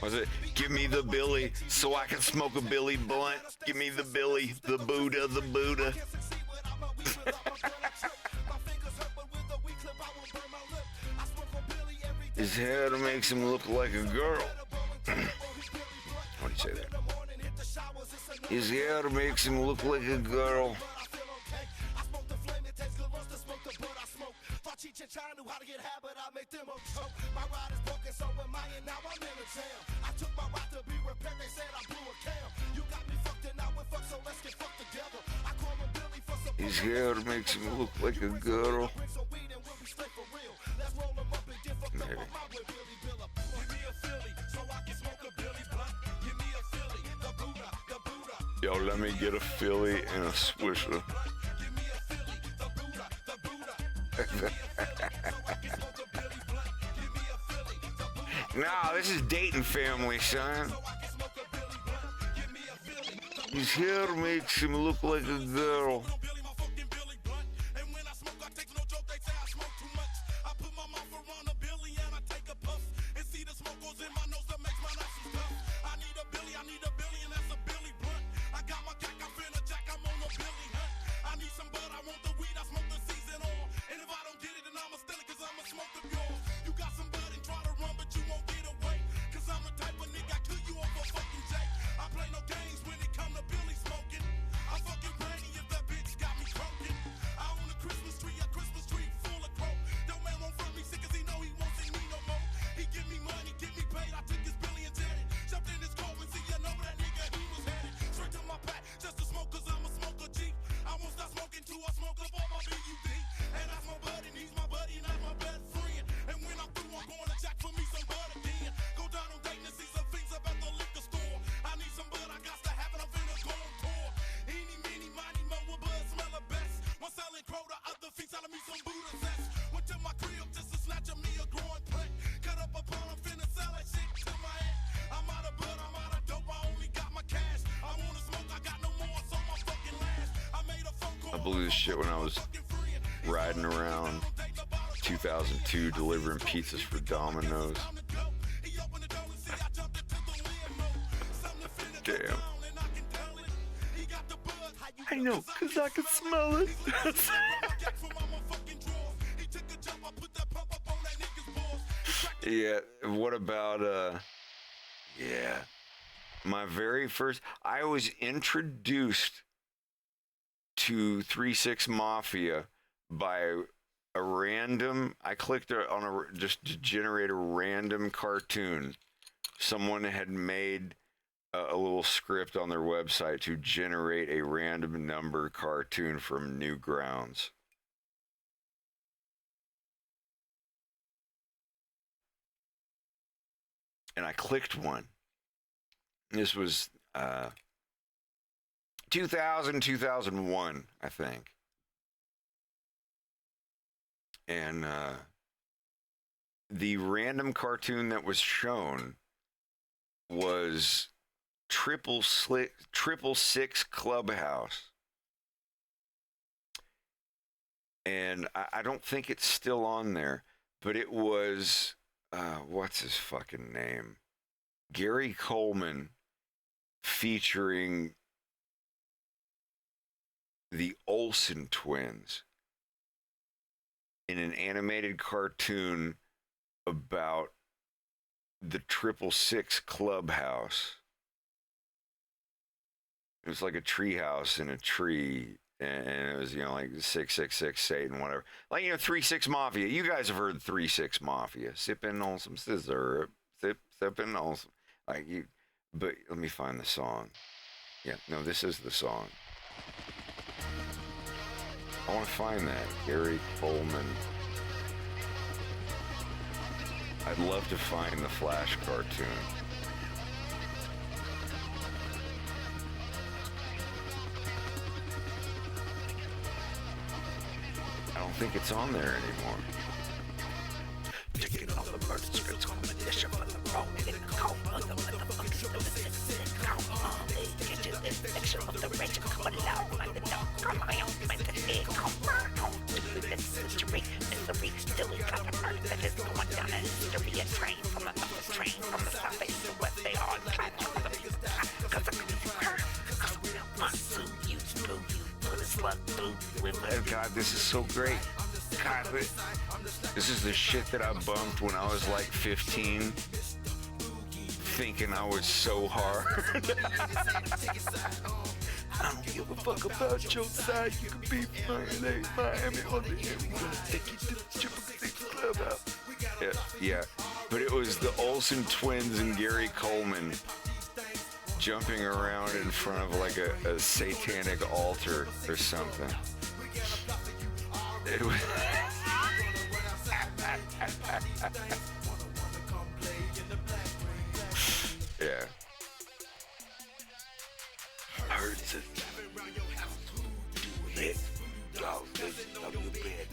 Was it? Give me the Billy so I can smoke a Billy blunt. Give me the Billy, the Buddha, the Buddha. His hair makes him look like a girl. How do you say that? His hair makes him look like a girl. His hair makes him look like a girl. Maybe. Yo, let me get a Philly and a Swisher. Nah, this is Dayton Family, son. His hair makes him look like a girl. I blew this shit when I was riding around 2002, delivering pizzas for Domino's. Damn. I know, cause I can smell it. Yeah, what about, yeah. My very first, I was introduced to 3-6 Mafia by a random, I clicked on just to generate a random cartoon. Someone had made a little script on their website to generate a random number cartoon from Newgrounds. And I clicked one. This was 2001, I think. And the random cartoon that was shown was Triple Six Clubhouse. And I don't think it's still on there, but it was, what's his fucking name? Gary Coleman featuring the Olsen twins in an animated cartoon about the 666 Clubhouse. It was like a tree house in a tree, and it was, you know, like 666 Satan, whatever. Like, you know, 3-6 Mafia. You guys have heard 3-6 Mafia. Sipping on some scissor, sipping on some, like you. But let me find the song. Yeah, no, this is the song. I want to find that. Gary Coleman. I'd love to find the Flash cartoon. I don't think it's on there anymore. Taking all the bird scripts on the dish of the roll in the cold of the motherfucking picture of the rich come along like the dog come on like the egg come on this century misery still is got a bird that is going down in history a train from the north train from the south east to west they all kind of the cause I monsoon you through you put a slug through with God, this is so great. God, this is the shit that I bumped when I was like 15, thinking I was so hard. I don't give a fuck about your side. You can be Miami on the M1. Take you to the 666 Clubhouse. Yeah. But it was the Olsen twins and Gary Coleman jumping around in front of like a satanic altar or something. It was yeah. Hurts it. Do it. Y'all listen on your bed.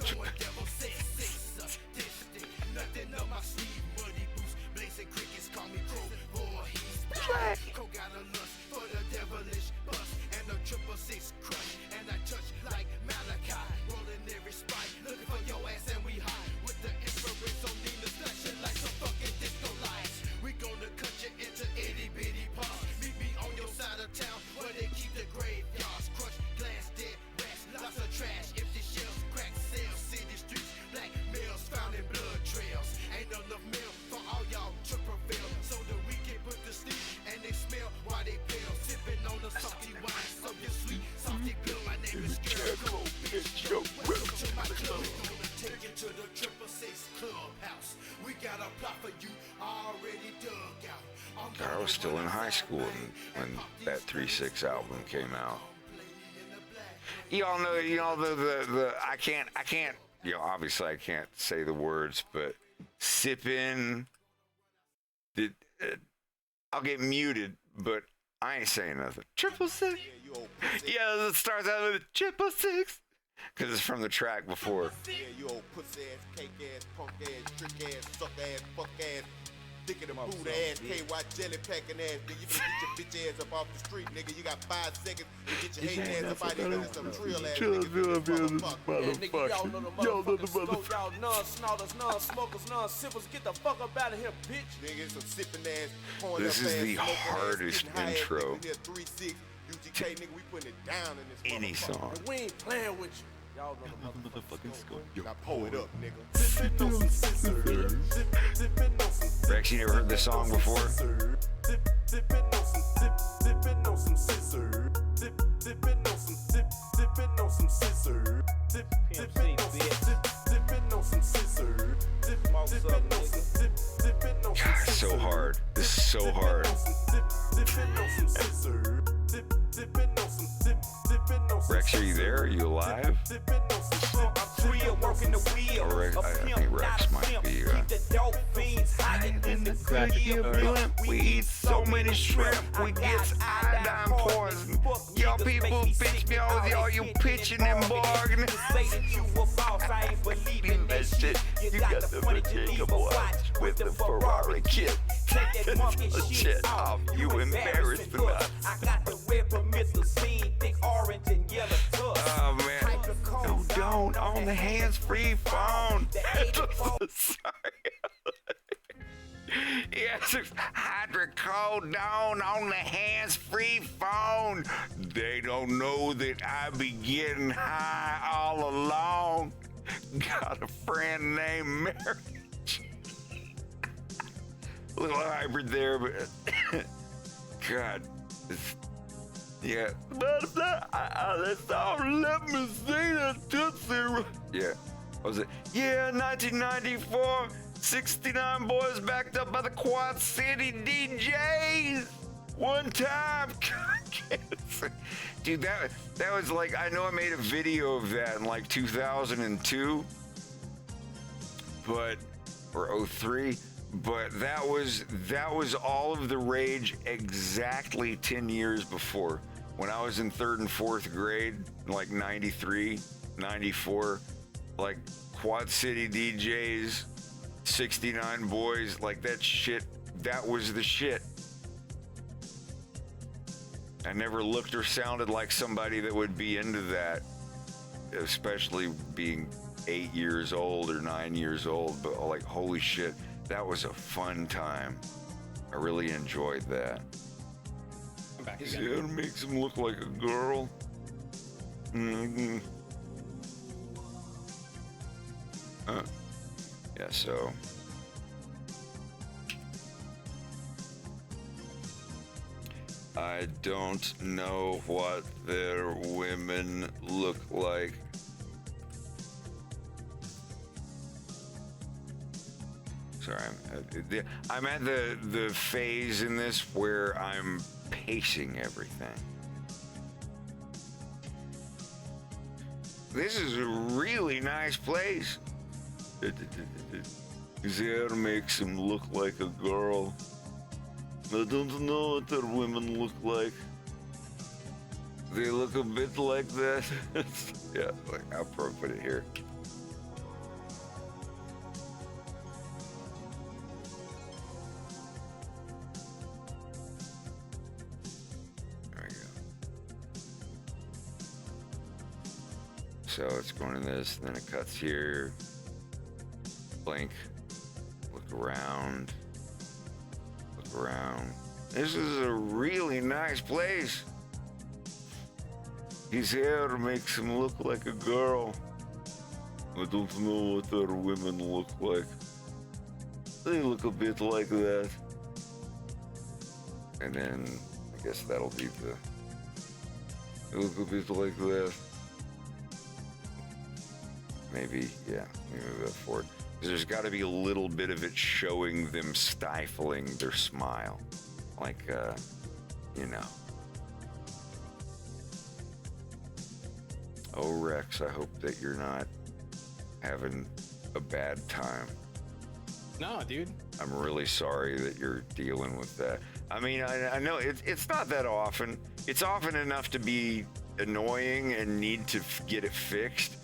Nothing on my sleeve, muddy boots, blazing crickets call me crow. Boy, he's back. Crow got a lust for the devilish bust and a 666 crush. And I touch like Malachi, rolling every spike, looking for your ass and we hide with the infrared on Nina's flashing like some fucking disco lights. We gonna cut you into itty bitty parts. Meet me on your side of town where they keep the graveyards. Crushed glass, dead rats, lots of trash, empty shells, cracked cells, city streets, black males found in blood trails. Ain't enough mail for all y'all to prevail, so that we can put to sleep and they smell while they pale, sipping on the salty wine, so you sweet, salty pill. My name is Jericho, bitch, yo, welcome to my club. We gonna take you to the 666 Clubhouse. We got a plot for you already dug out. I was still in high school when that 3-6 album came out. Y'all know, the I can't, you know, obviously I can't say the words, but sippin', I'll get muted, but I ain't saying nothing. 666. Yeah, it starts out with 666. Because it's from the track before. Yeah, you old pussy ass, cake ass, punk ass, trick ass, suck ass, fuck ass. Dick in the boot ass, KY jelly packing ass, nigga. You better get your bitch ass up off the street, nigga. You got 5 seconds to get your hating ass up out here, cause some trill ass niggas in this motherfucker. Yeah, nigga, y'all know the motherfucking scope. Y'all non-snorters, non-smokers, non-sippers. Get the fuck up out of here, bitch. Nigga, some sipping ass, pouring This up is ass, the smoking ass, hardest getting high ass intro. niggas in here, 3-6, UGK, nigga, we putting it down in this Any motherfucker. song. And we ain't playing with you. Y'all know the motherfucking scope. Now pull it up, nigga. Rex, you never heard this song before? God, it's so hard. This is so hard. Rex, are you there? Are you alive? Or Rex, I think Rex might be. We eat so many shrimp, we get iodine poison. Y'all people bitch me all with y'all, you pitching and bargaining. That shit, you got the Jacob watch with the Ferrari kit. Shit off, you embarrassed me. Oh man, no, don't on the hands-free phone. Sorry. Yes, it's hydrocodone on the hands-free phone. They don't know that I be getting high all along. Got a friend named Mary. A little hybrid there, but God, yeah. That's all. Let me see that Tootsie. Yeah. What was it? Yeah, 1994. 69 boys backed up by the Quad City DJs. One time. Dude, that was like, I know I made a video of that in like 2002, or 03. But that was all of the rage exactly 10 years before. When I was in 3rd and 4th grade, like 93, 94, like Quad City DJs, 69 boys, like that shit, that was the shit. I never looked or sounded like somebody that would be into that, especially being 8 years old or 9 years old, but like, holy shit. That was a fun time. I really enjoyed that. I'm back See, again. it makes him look like a girl. Mm-hmm. Yeah, so. I don't know what their women look like. Sorry, I'm at the phase in this where I'm pacing everything. This is a really nice place. His hair makes him look like a girl. I don't know what their women look like. They look a bit like that. Yeah, I'll probably put it here. So it's going to this, then it cuts here. Blink. Look around. Look around. This is a really nice place. His hair makes him look like a girl. I don't know what other women look like. They look a bit like that. And then I guess that'll be they look a bit like that. Maybe, yeah, maybe that forward. Because there's got to be a little bit of it showing them stifling their smile. Like, you know. Oh, Rex, I hope that you're not having a bad time. No, dude. I'm really sorry that you're dealing with that. I mean, I know it's not that often. It's often enough to be annoying and need to get it fixed.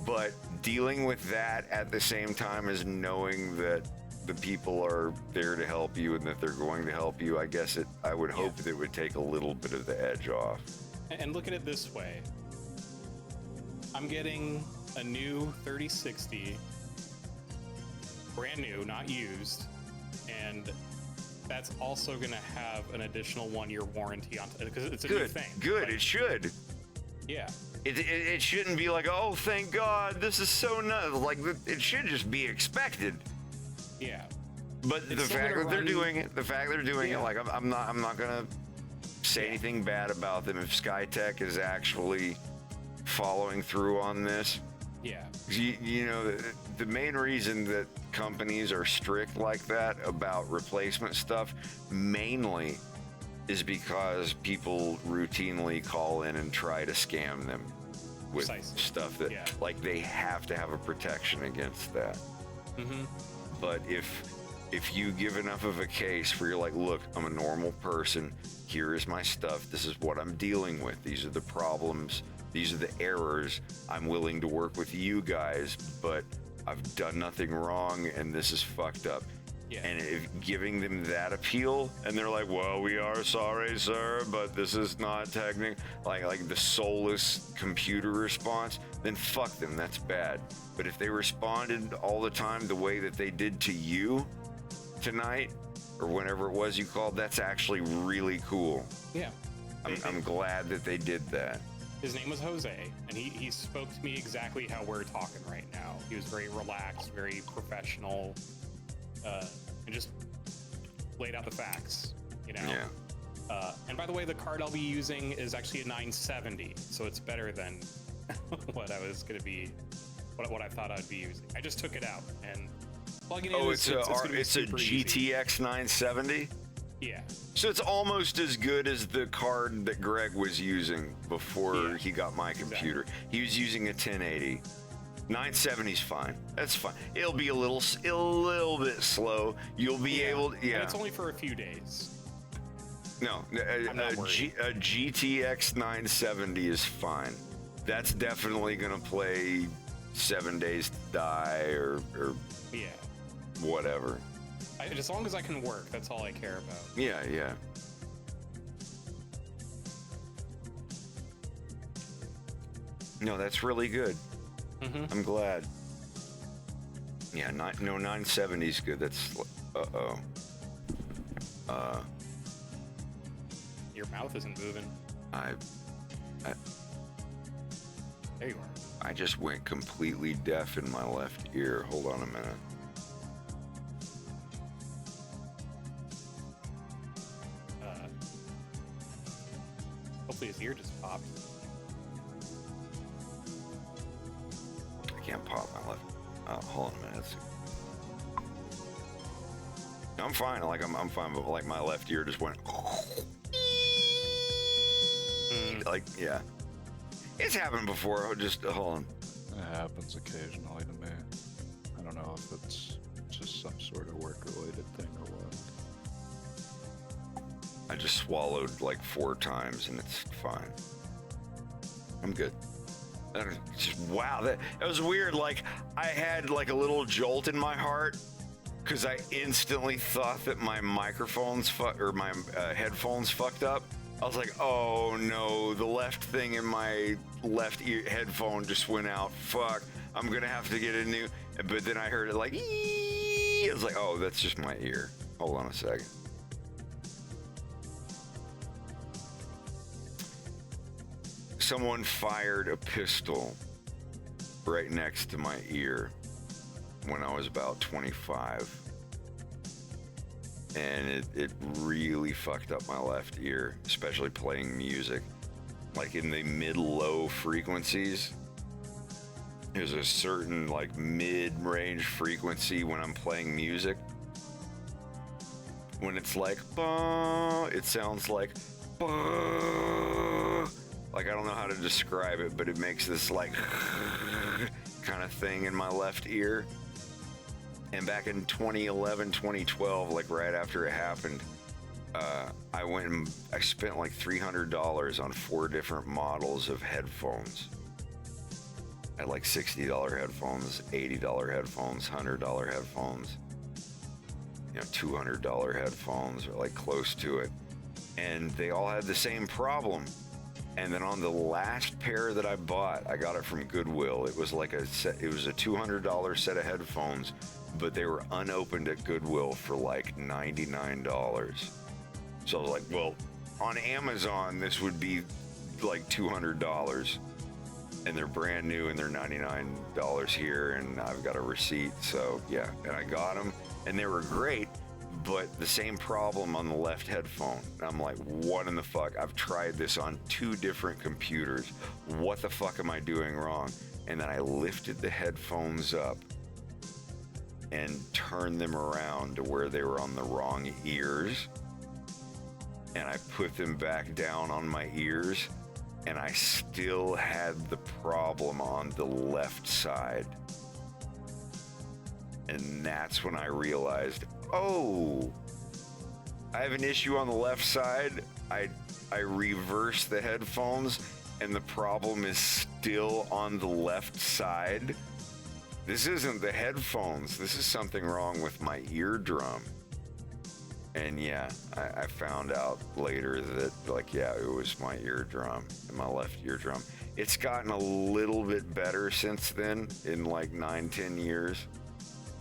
But dealing with that at the same time as knowing that the people are there to help you and that they're going to help you, I guess I would hope that it would take a little bit of the edge off. And look at it this way. I'm getting a new 3060, brand new, not used, and that's also going to have an additional 1-year warranty on it because it's a new thing. Good, it should. Yeah. It shouldn't be like, oh, thank God, this is so nuts. Like, it should just be expected. Yeah. But the fact that they're doing it, like, I'm not gonna say anything bad about them if SkyTech is actually following through on this. Yeah. You know, the main reason that companies are strict like that about replacement stuff mainly is because people routinely call in and try to scam them with stuff that, like, they have to have a protection against that. Mm-hmm. But if you give enough of a case where you're like, look, I'm a normal person, here is my stuff, this is what I'm dealing with, these are the problems, these are the errors, I'm willing to work with you guys, but I've done nothing wrong and this is fucked up. Yeah. And if giving them that appeal, and they're like, well, we are sorry, sir, but this is not technical, like the soulless computer response, then fuck them, that's bad. But if they responded all the time the way that they did to you tonight, or whenever it was you called, that's actually really cool. Yeah. I'm glad that they did that. His name was Jose, and he spoke to me exactly how we're talking right now. He was very relaxed, very professional, and just laid out the facts, you know? Yeah. And by the way, the card I'll be using is actually a 970, so it's better than what I was going to be, what I thought I'd be using. I just took it out, and plugging in it's a GTX 970? Yeah. So it's almost as good as the card that Greg was using before he got my computer. Exactly. He was using a 1080. 970's fine. That's fine. It'll be a little bit slow. You'll be able to, And it's only for a few days. No, a GTX 970 is fine. That's definitely going to play 7 Days to Die or whatever. As long as I can work, that's all I care about. Yeah, yeah. No, that's really good. Mm-hmm. I'm glad. Yeah, 970's good. That's Your mouth isn't moving. There you are. I just went completely deaf in my left ear. Hold on a minute. Hopefully his ear just popped. I can't pop my left. Hold on a minute. No, I'm fine. Like I'm fine, but like my left ear just went. Like, yeah. It's happened before. Just hold on. It happens occasionally to me. I don't know if it's just some sort of work-related thing or what. I just swallowed like 4 times and it's fine. I'm good. Wow, that was weird. Like, I had like a little jolt in my heart because I instantly thought that my microphones or my headphones fucked up. I was like, oh no, the left thing in my left ear headphone just went out. Fuck, I'm gonna have to get a new. But then I heard it like, I was like, oh, that's just my ear. Hold on a second. Someone fired a pistol right next to my ear when I was about 25. And it really fucked up my left ear, especially playing music. Like in the mid-low frequencies, there's a certain like mid-range frequency when I'm playing music. When it's like, bah, it sounds like, bah. Like, I don't know how to describe it, but it makes this like kind of thing in my left ear. And back in 2011, 2012, like right after it happened, I went and I spent like $300 on 4 different models of headphones. I had like $60 headphones, $80 headphones, $100 headphones. $200 headphones or like close to it. And they all had the same problem. And then on the last pair that I bought, I got it from Goodwill. It was like it was a $200 set of headphones, but they were unopened at Goodwill for like $99. So I was like, well, on Amazon, this would be like $200. And they're brand new and they're $99 here, and I've got a receipt. So yeah, and I got them and they were great, but the same problem on the left headphone. And I'm like, what in the fuck? I've tried this on 2 different computers. What the fuck am I doing wrong? And then I lifted the headphones up and turned them around to where they were on the wrong ears. And I put them back down on my ears, and I still had the problem on the left side. And that's when I realized, oh, I have an issue on the left side. I reversed the headphones, and the problem is still on the left side. This isn't the headphones. This is something wrong with my eardrum. And yeah, I found out later that, like, yeah, it was my eardrum, my left eardrum. It's gotten a little bit better since then, in like 9-10 years.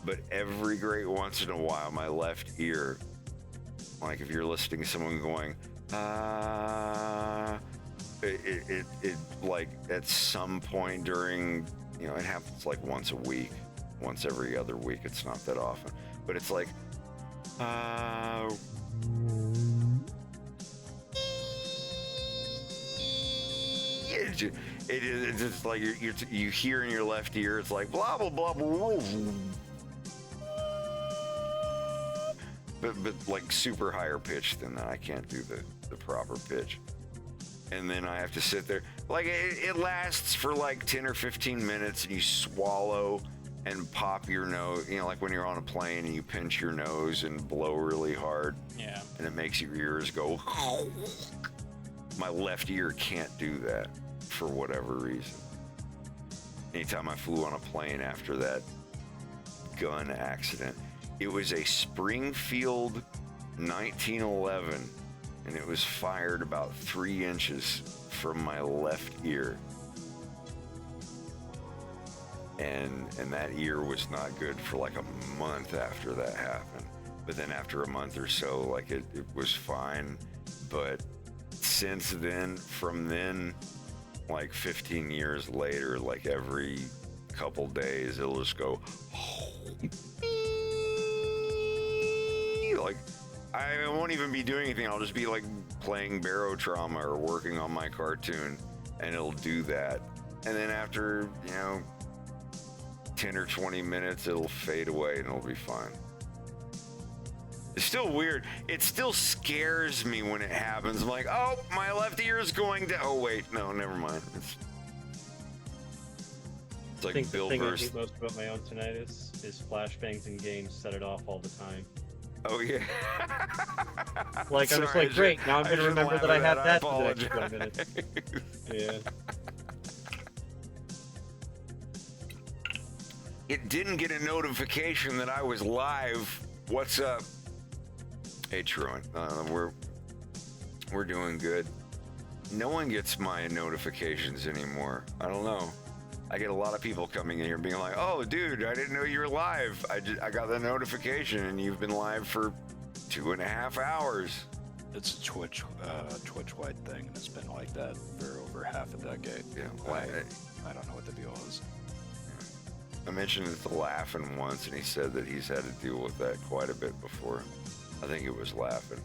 But every great once in a while, my left ear, like if you're listening to someone going, it like at some point during, it happens like once a week, once every other week. It's not that often, but it's like, it's just like you hear in your left ear, it's like blah blah blah blah, but like super higher pitched than that. I can't do the proper pitch, and then I have to sit there. Like it lasts for like 10 or 15 minutes, and you swallow and pop your nose, like when you're on a plane and you pinch your nose and blow really hard. Yeah. And it makes your ears go. My left ear can't do that for whatever reason. Anytime I flew on a plane after that gun accident, it was a Springfield 1911, and it was fired about 3 inches from my left ear. And that ear was not good for like a month after that happened. But then after a month or so, like it was fine. But since then, from then, like 15 years later, like every couple days, it'll just go, like I won't even be doing anything. I'll just be like playing Barotrauma or working on my cartoon, and it'll do that. And then after, 10 or 20 minutes, it'll fade away and it'll be fine. It's still weird. It still scares me when it happens. I'm like, oh, my left ear is going down. Oh, wait, no, never mind. It's like I think Bill the thing Burst. I hate most about my own tinnitus is flashbangs in games set it off all the time. Oh, yeah. Like, I'm just like, great, now I'm going to remember that I had that for the next 20 minutes. Yeah. It didn't get a notification that I was live. What's up? Hey, Truant. We're doing good. No one gets my notifications anymore. I don't know. I get a lot of people coming in here being like, "Oh, dude, I didn't know you were live. I got the notification, and you've been live for 2.5 hours." It's a Twitch-wide thing, and it's been like that for over half a decade. Yeah, I don't know what the deal is. I mentioned it to Laughing once, and he said that he's had to deal with that quite a bit before. I think it was Laughing.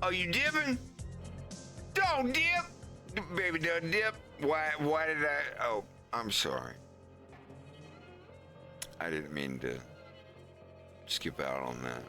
Oh, you dipping? Don't dip! Baby, don't dip. Why did I? Oh, I'm sorry. I didn't mean to skip out on that.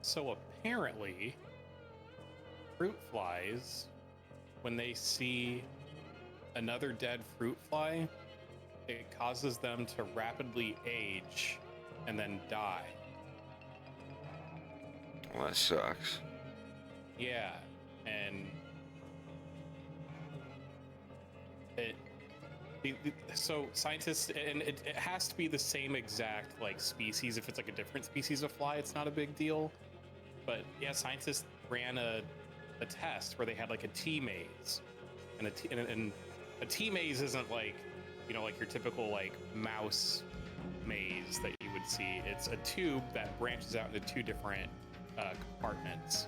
So apparently, fruit flies, when they see another dead fruit fly, it causes them to rapidly age and then die. Well, that sucks. Yeah, and so scientists, and it has to be the same exact like species. If it's like a different species of fly, it's not a big deal. But yeah, scientists ran a test where they had like a T maze, and a T maze isn't like, you know, like your typical like mouse maze that you would see. It's a tube that branches out into two different compartments.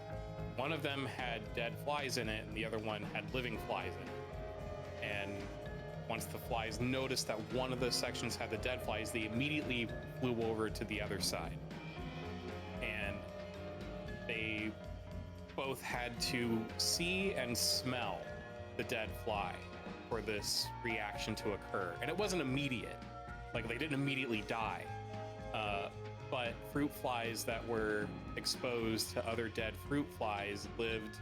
One of them had dead flies in it, and the other one had living flies in it. And once the flies noticed that one of the sections had the dead flies, they immediately flew over to the other side. And they both had to see and smell the dead fly for this reaction to occur. And it wasn't immediate. Like, they didn't immediately die. But fruit flies that were exposed to other dead fruit flies lived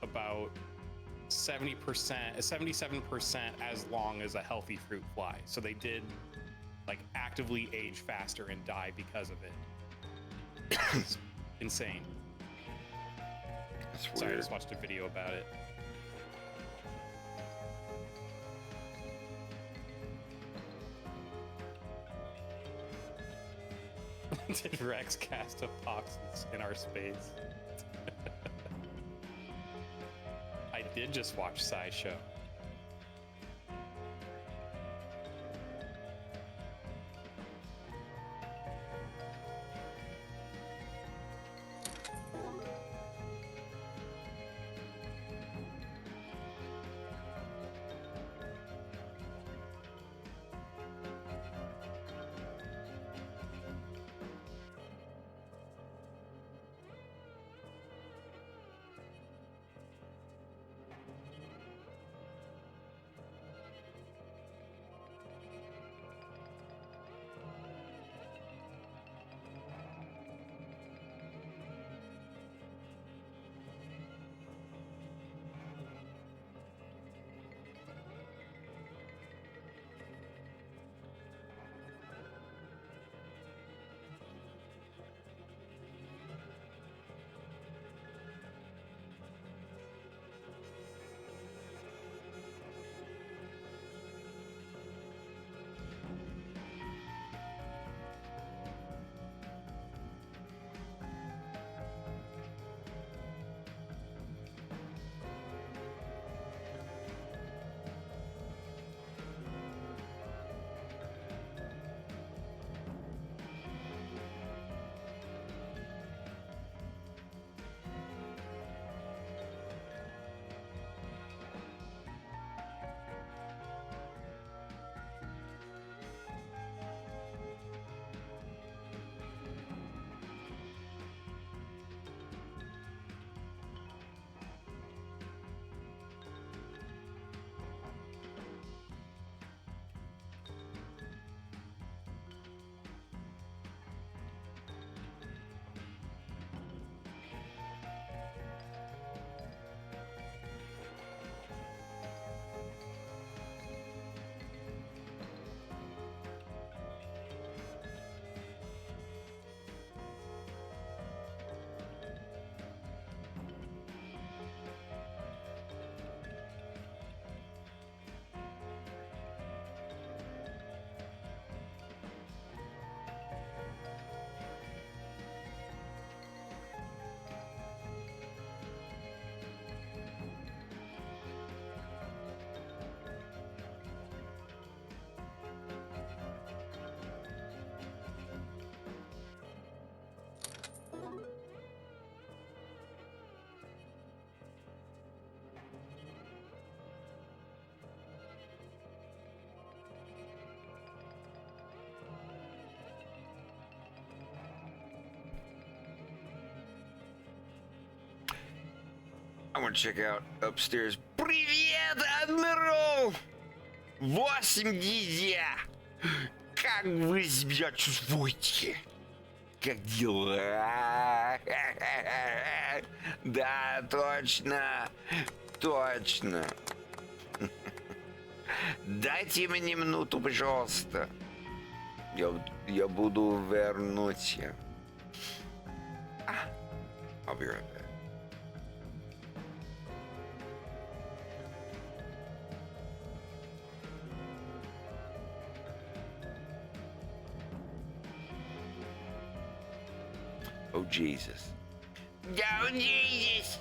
about 77% as long as a healthy fruit fly. So they did like actively age faster and die because of it. It's insane. That's weird. Sorry, I just watched a video about it. Did Rex cast a pox in our space? I did just watch SciShow. want to check out upstairs. Привет, адмирал! 80! Как вы себя чувствуете? Как дела? Да, точно. Точно. Дайте мне минуту, пожалуйста. Я буду вернуться. I'll be right back. Oh, Jesus. Oh, Jesus.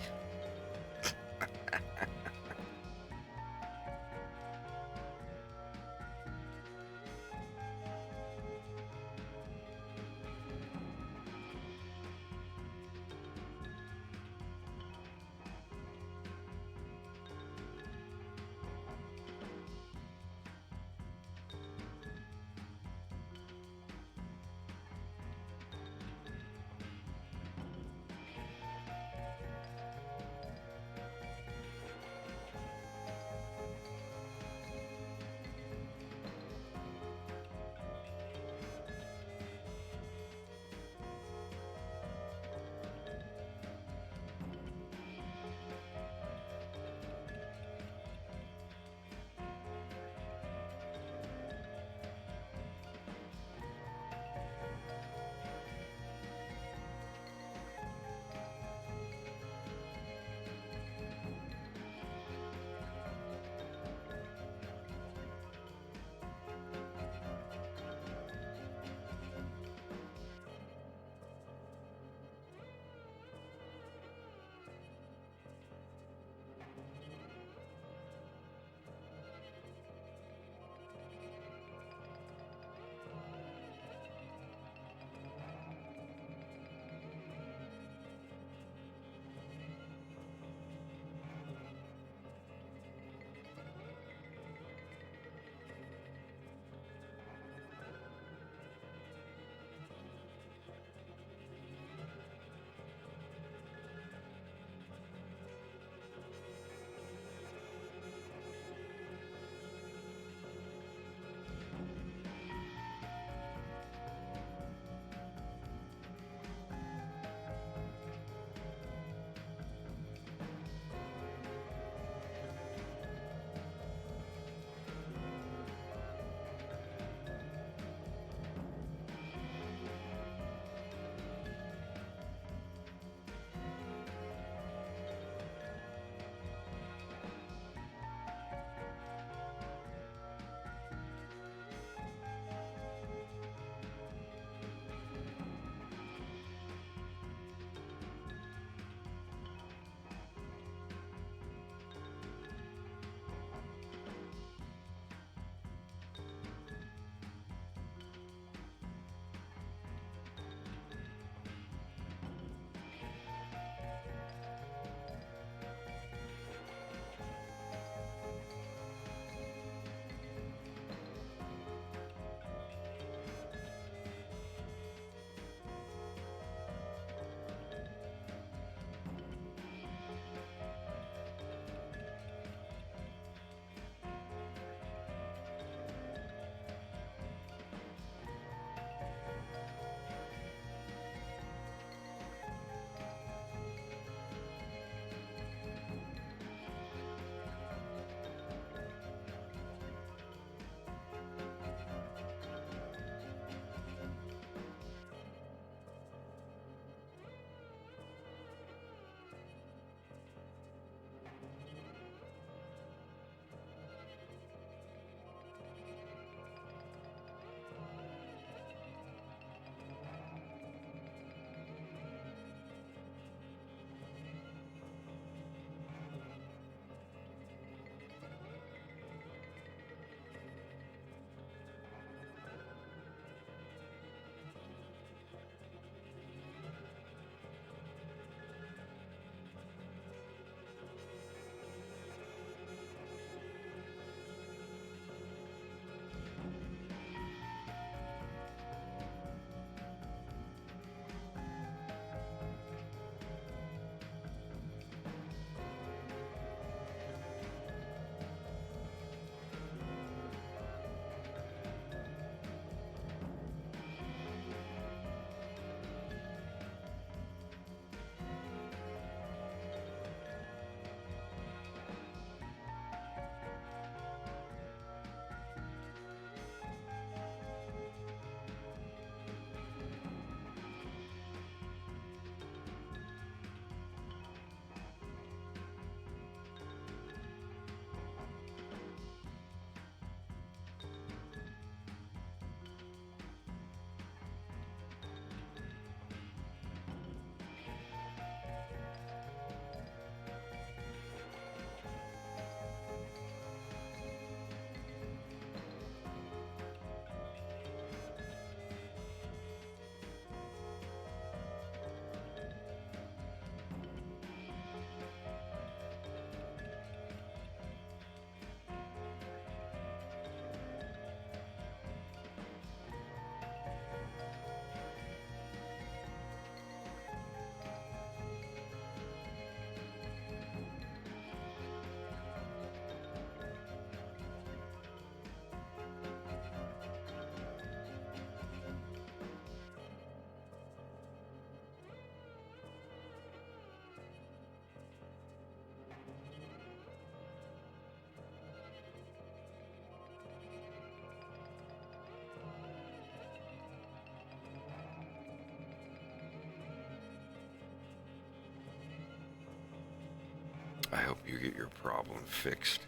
you get your problem fixed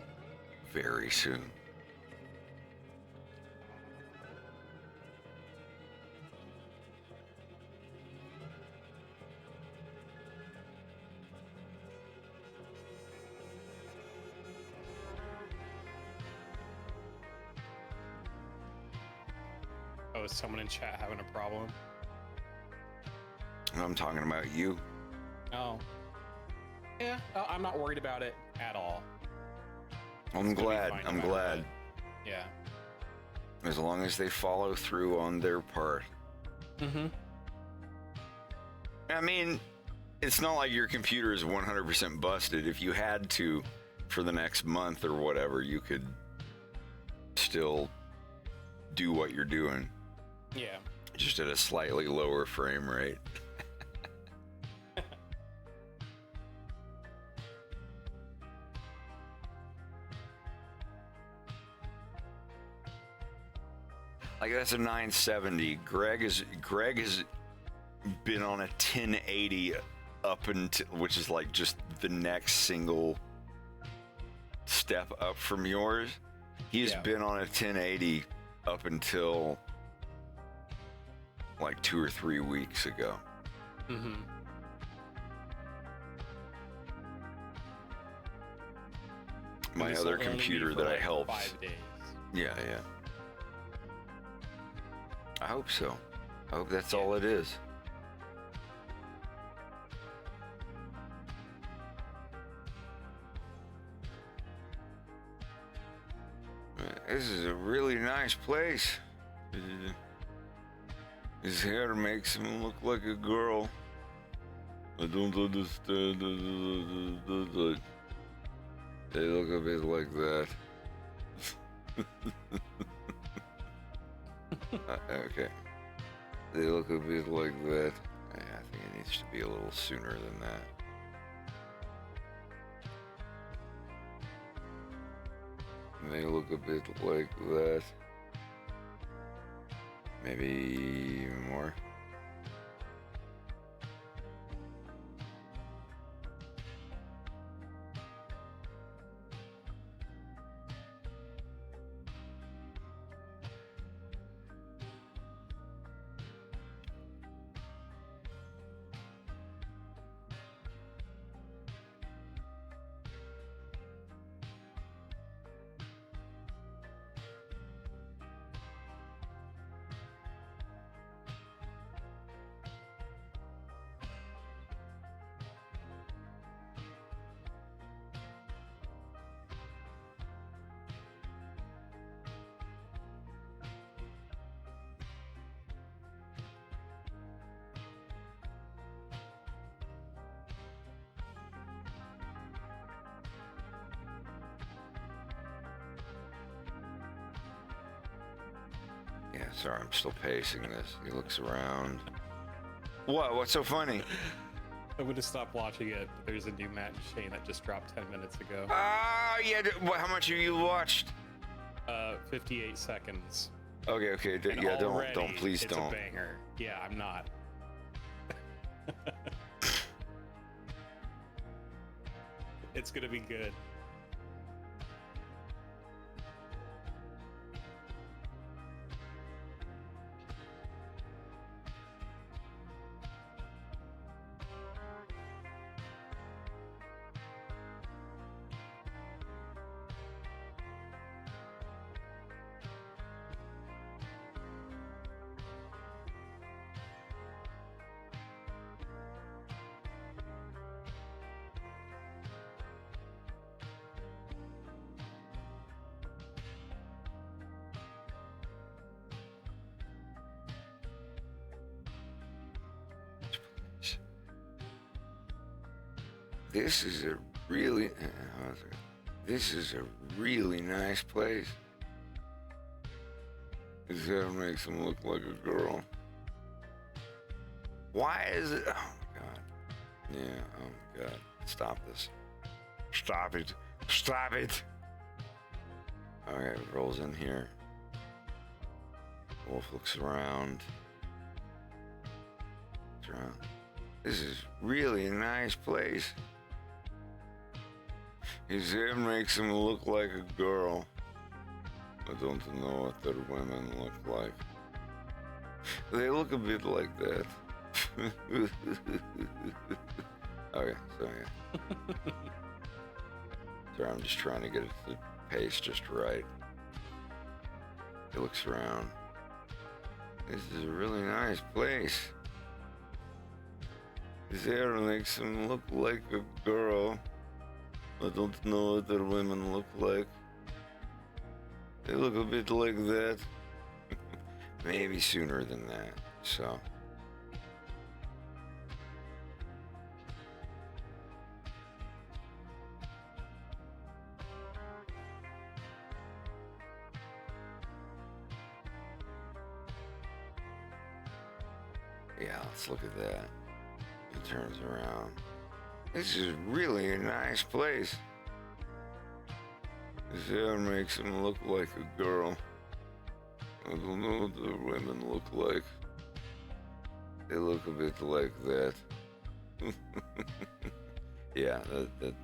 very soon. Oh, is someone in chat having a problem? I'm talking about you. Oh. Yeah, I'm not worried about it at all. I'm glad. I'm glad. What. Yeah. As long as they follow through on their part. Mm-hmm. I mean, it's not like your computer is 100% busted. If you had to, for the next month or whatever, you could still do what you're doing. Yeah. Just at a slightly lower frame rate. Like that's a 970. Greg has been on a 1080 up until, which is like just the next single step up from yours. He's been on a 1080 up until like 2 or 3 weeks ago. Mm-hmm. My other computer that I helped. 5 days. Yeah. I hope so. I hope that's all it is. This is a really nice place. His hair makes him look like a girl. I don't understand. They look a bit like that. Okay. They look a bit like that. I think it needs to be a little sooner than that. They look a bit like that. Maybe even more. Yeah, sorry, I'm still pacing this. He looks around. What? What's so funny? I'm going to stop watching it. But there's a new Matt and Shane that just dropped 10 minutes ago. Ah, yeah. How much have you watched? 58 seconds. Okay. And Yeah, already don't, please it's don't. a banger. Yeah, I'm not. It's going to be good. This is a really nice place. His hair makes him look like a girl. Why is it? Oh my god. Yeah, oh my god. Stop this. Stop it. Stop it. Alright, rolls in here. Wolf looks around. This is really a nice place. His hair makes him look like a girl. I don't know what their women look like. They look a bit like that. Okay, so yeah. Sorry, I'm just trying to get it to pace just right. He looks around. This is a really nice place. His hair makes him look like a girl. I don't know what their women look like. They look a bit like that. Maybe sooner than that, so. Yeah, let's look at that. He turns around. This is really a nice place. His hair makes him look like a girl. I don't know what the women look like. They look a bit like that. Yeah, that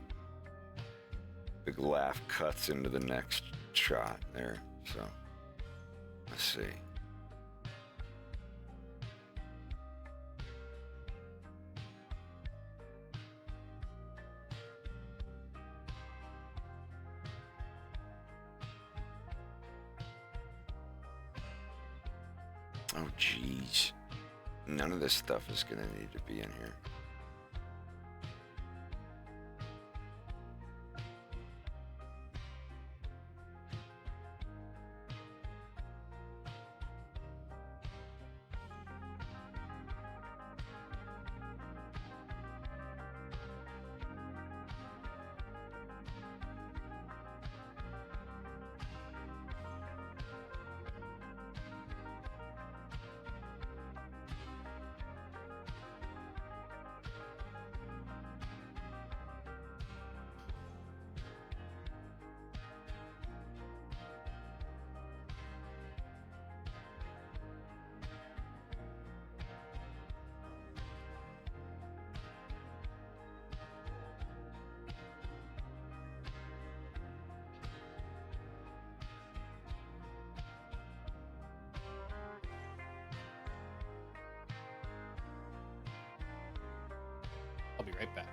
big laugh cuts into the next shot there. So, let's see. Oh, jeez. None of this stuff is going to need to be in here. I'll be right back.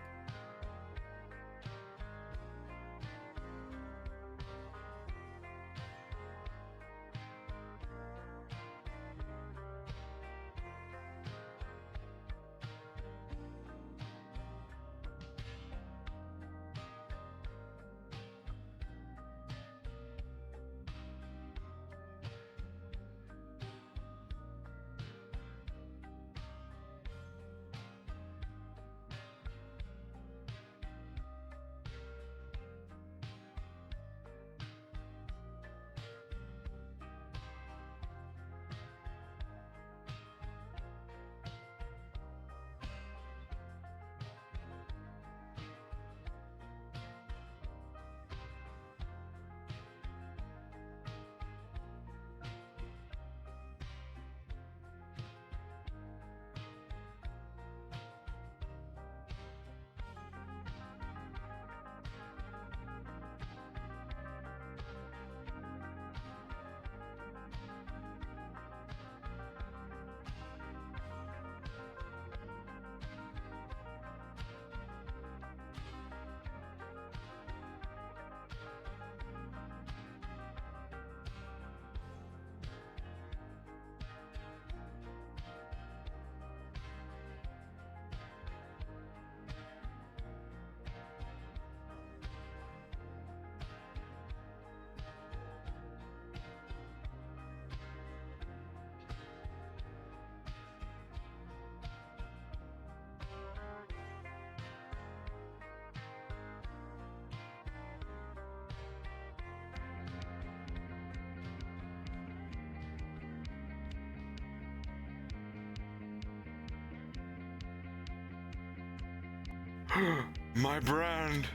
My brand.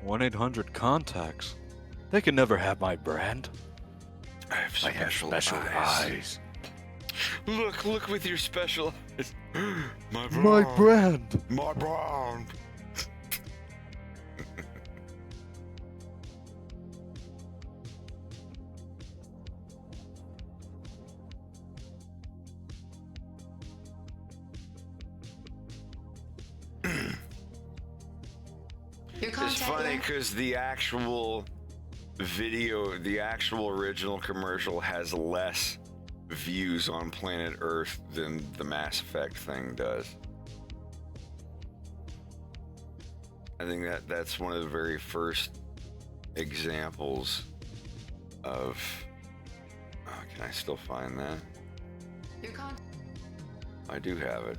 $1-800 contacts. They can never have my brand. I have I have special eyes. eyes. Look with your special eyes. My brand. My brand. My brand. It's funny because the actual video, the actual original commercial has less views on planet Earth than the Mass Effect thing does. I think that's one of the very first examples of... can I still find that? I do have it.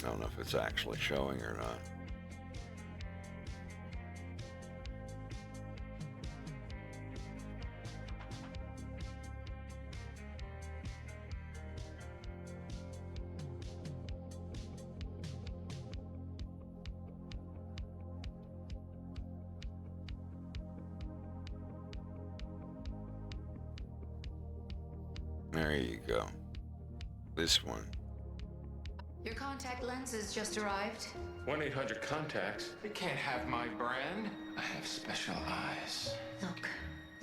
I don't know if it's actually showing or not. There you go. This one. Your contact lenses just arrived. 1-800-CONTACTS. They can't have my brand. I have special eyes.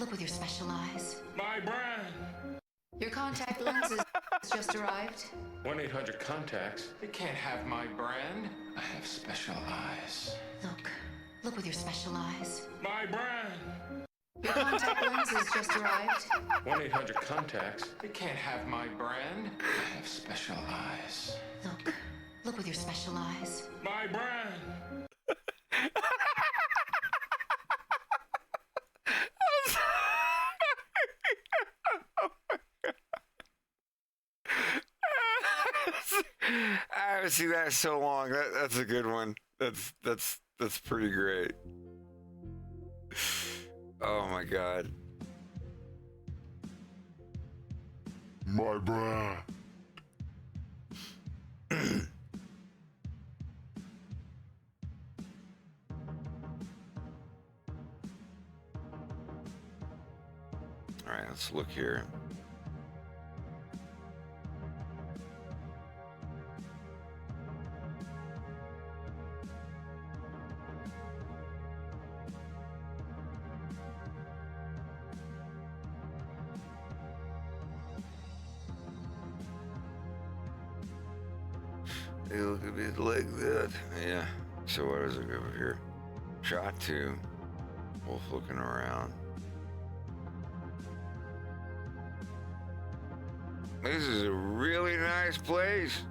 Look with your special eyes. My brand. Your contact lenses just arrived. 1-800-CONTACTS. They can't have my brand. I have special eyes. Look with your special eyes. My brand. Your contact lenses just arrived. 1-800-CONTACTS. They can't have my brand. I have special eyes. Look with your special eyes. My brand. I haven't seen that in so long. That's a good one. That's pretty great. Oh my god. My brand. All right, let's look here. They look a bit like that. Yeah. So what is it over here? Shot 2. Wolf looking around. This is a really nice place.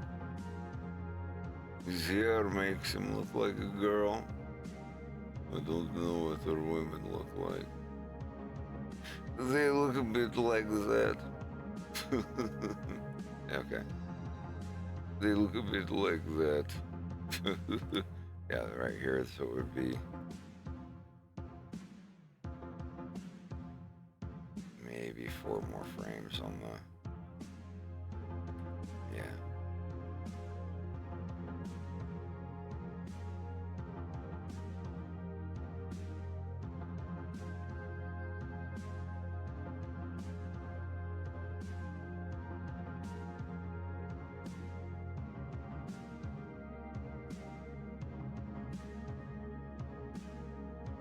You see how it makes him look like a girl? I don't know what other women look like. They look a bit like that. Okay. They look a bit like that. Yeah, right here, so it would be maybe 4 more frames on the... Yeah.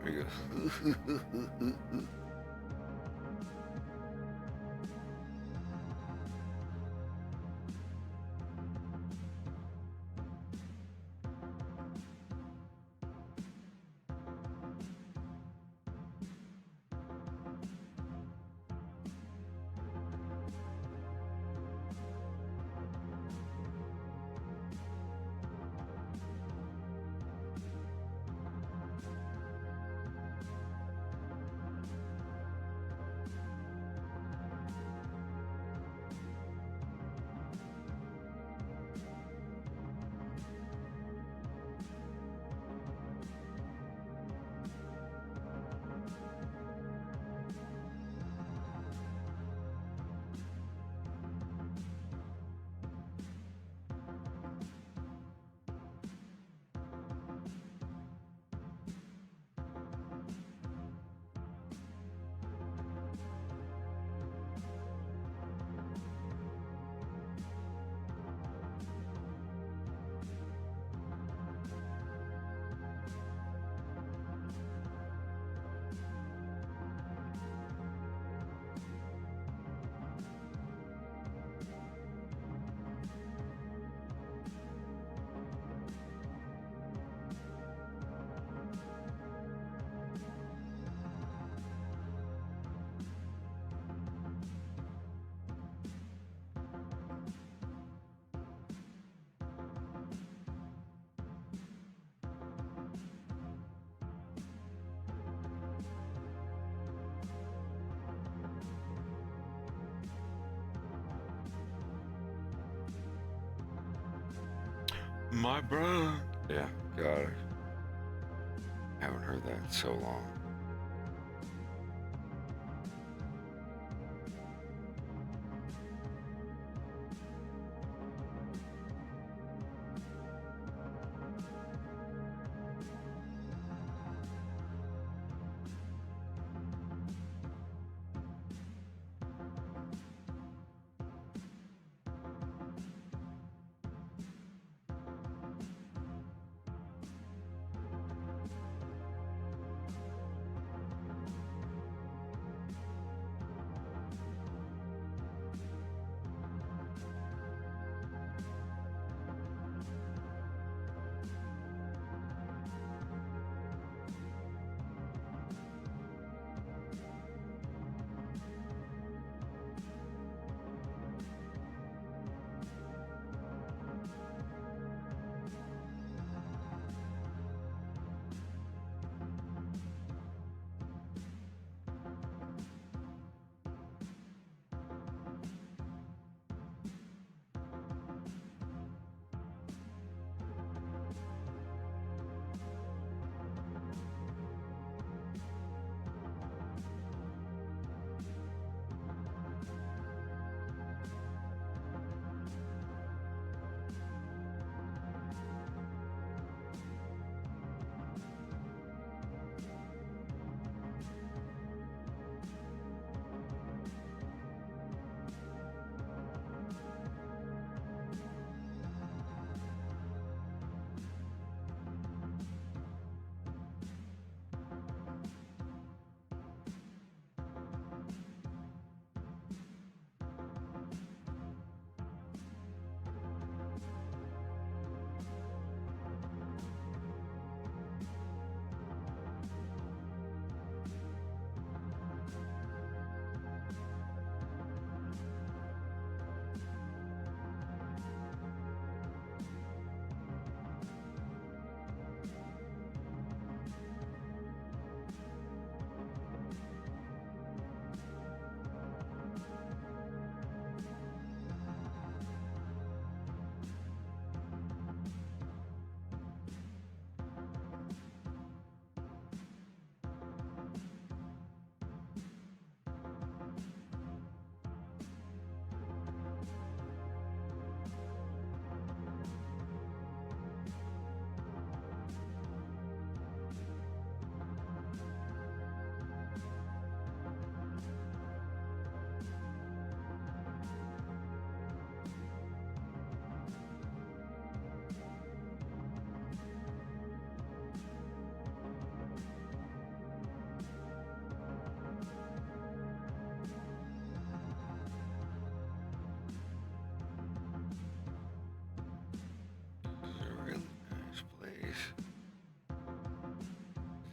There you go. My brother. Yeah, got it. Haven't heard that in so long.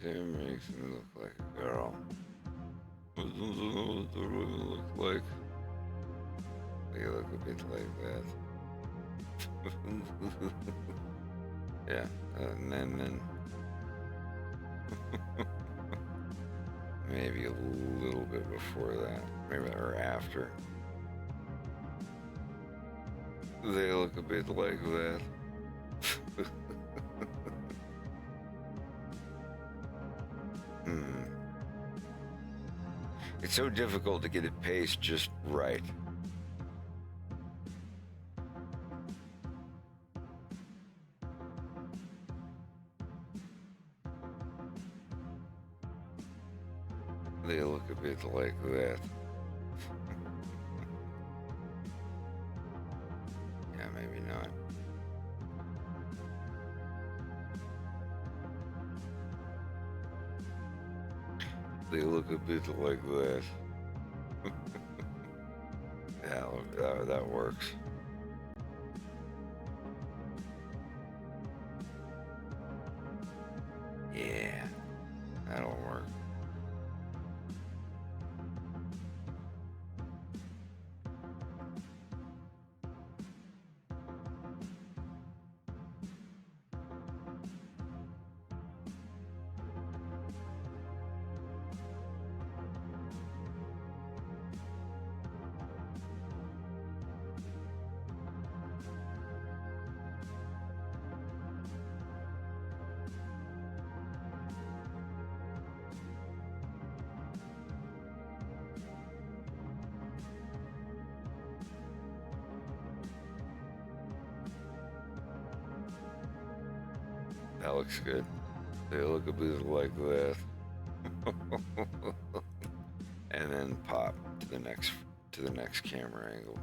It makes me look like a girl. What does it really look like? They look a bit like that. Yeah, and then maybe a little bit before that, maybe or after. They look a bit like that. It's so difficult to get it paced just right. They look a bit like that. Yeah, maybe not. They look a bit like that. Yeah, that works. Yeah, that'll work. That looks good. They look a bit like that. And then pop to the next camera angle.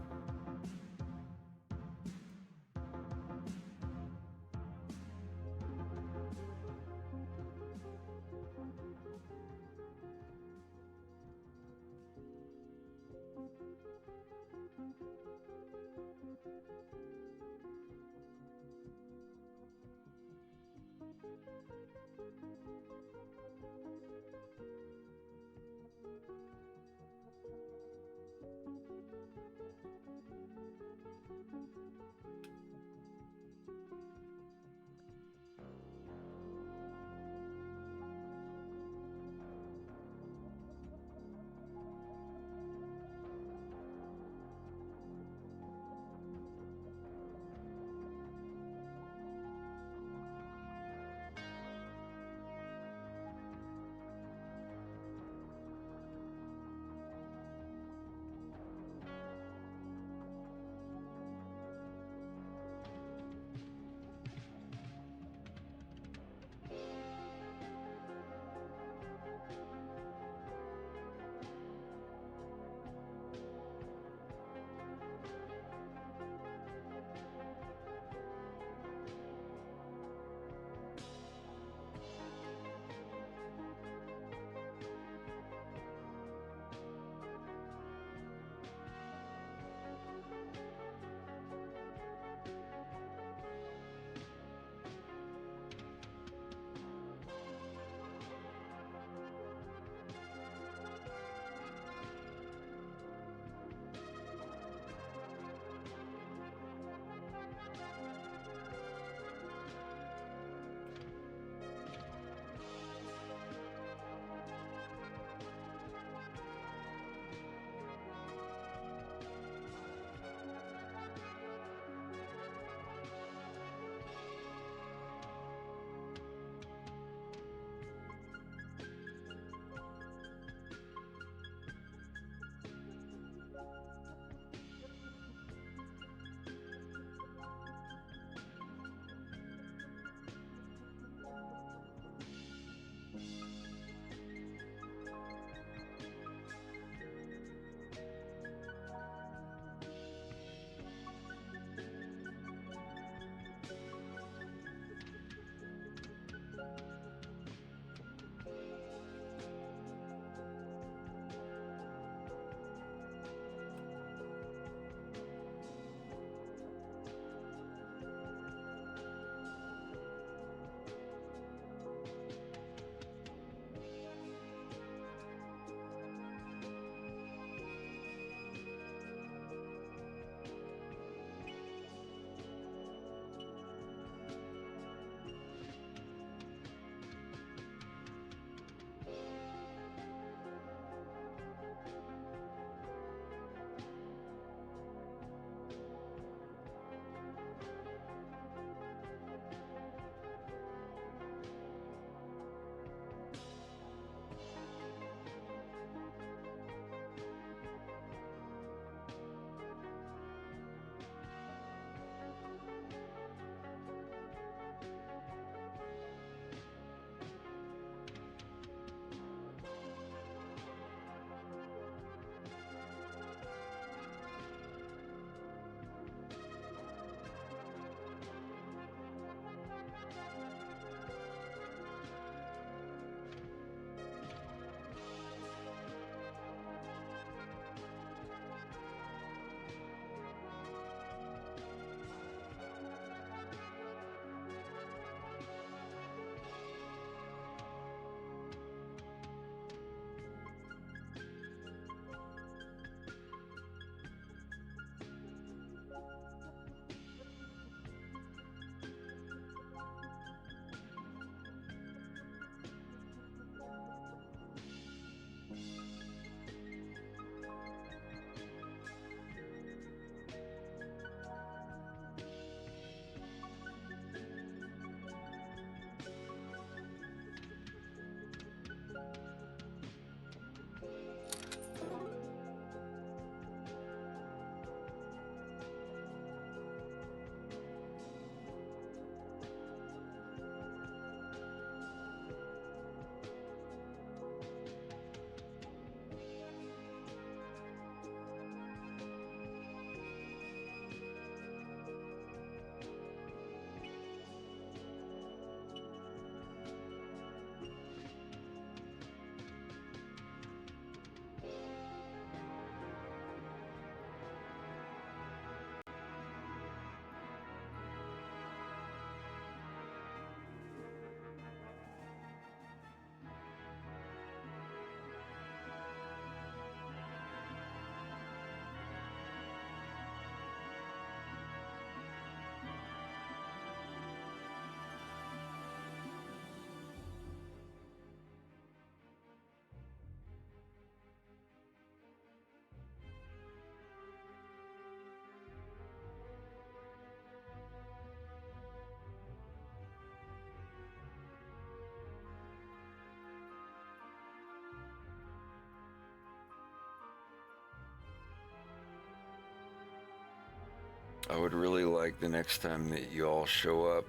I would really like the next time that you all show up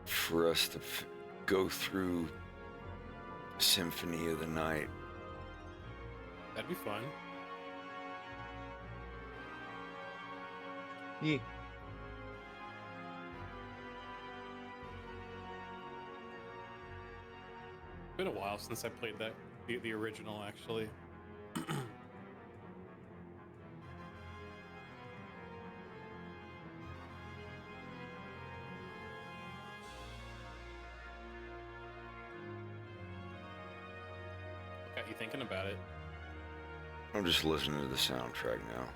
for us to go through Symphony of the Night. That'd be fun. Yeah. Been a while since I played that, the original actually. Got you thinking about it. I'm just listening to the soundtrack now.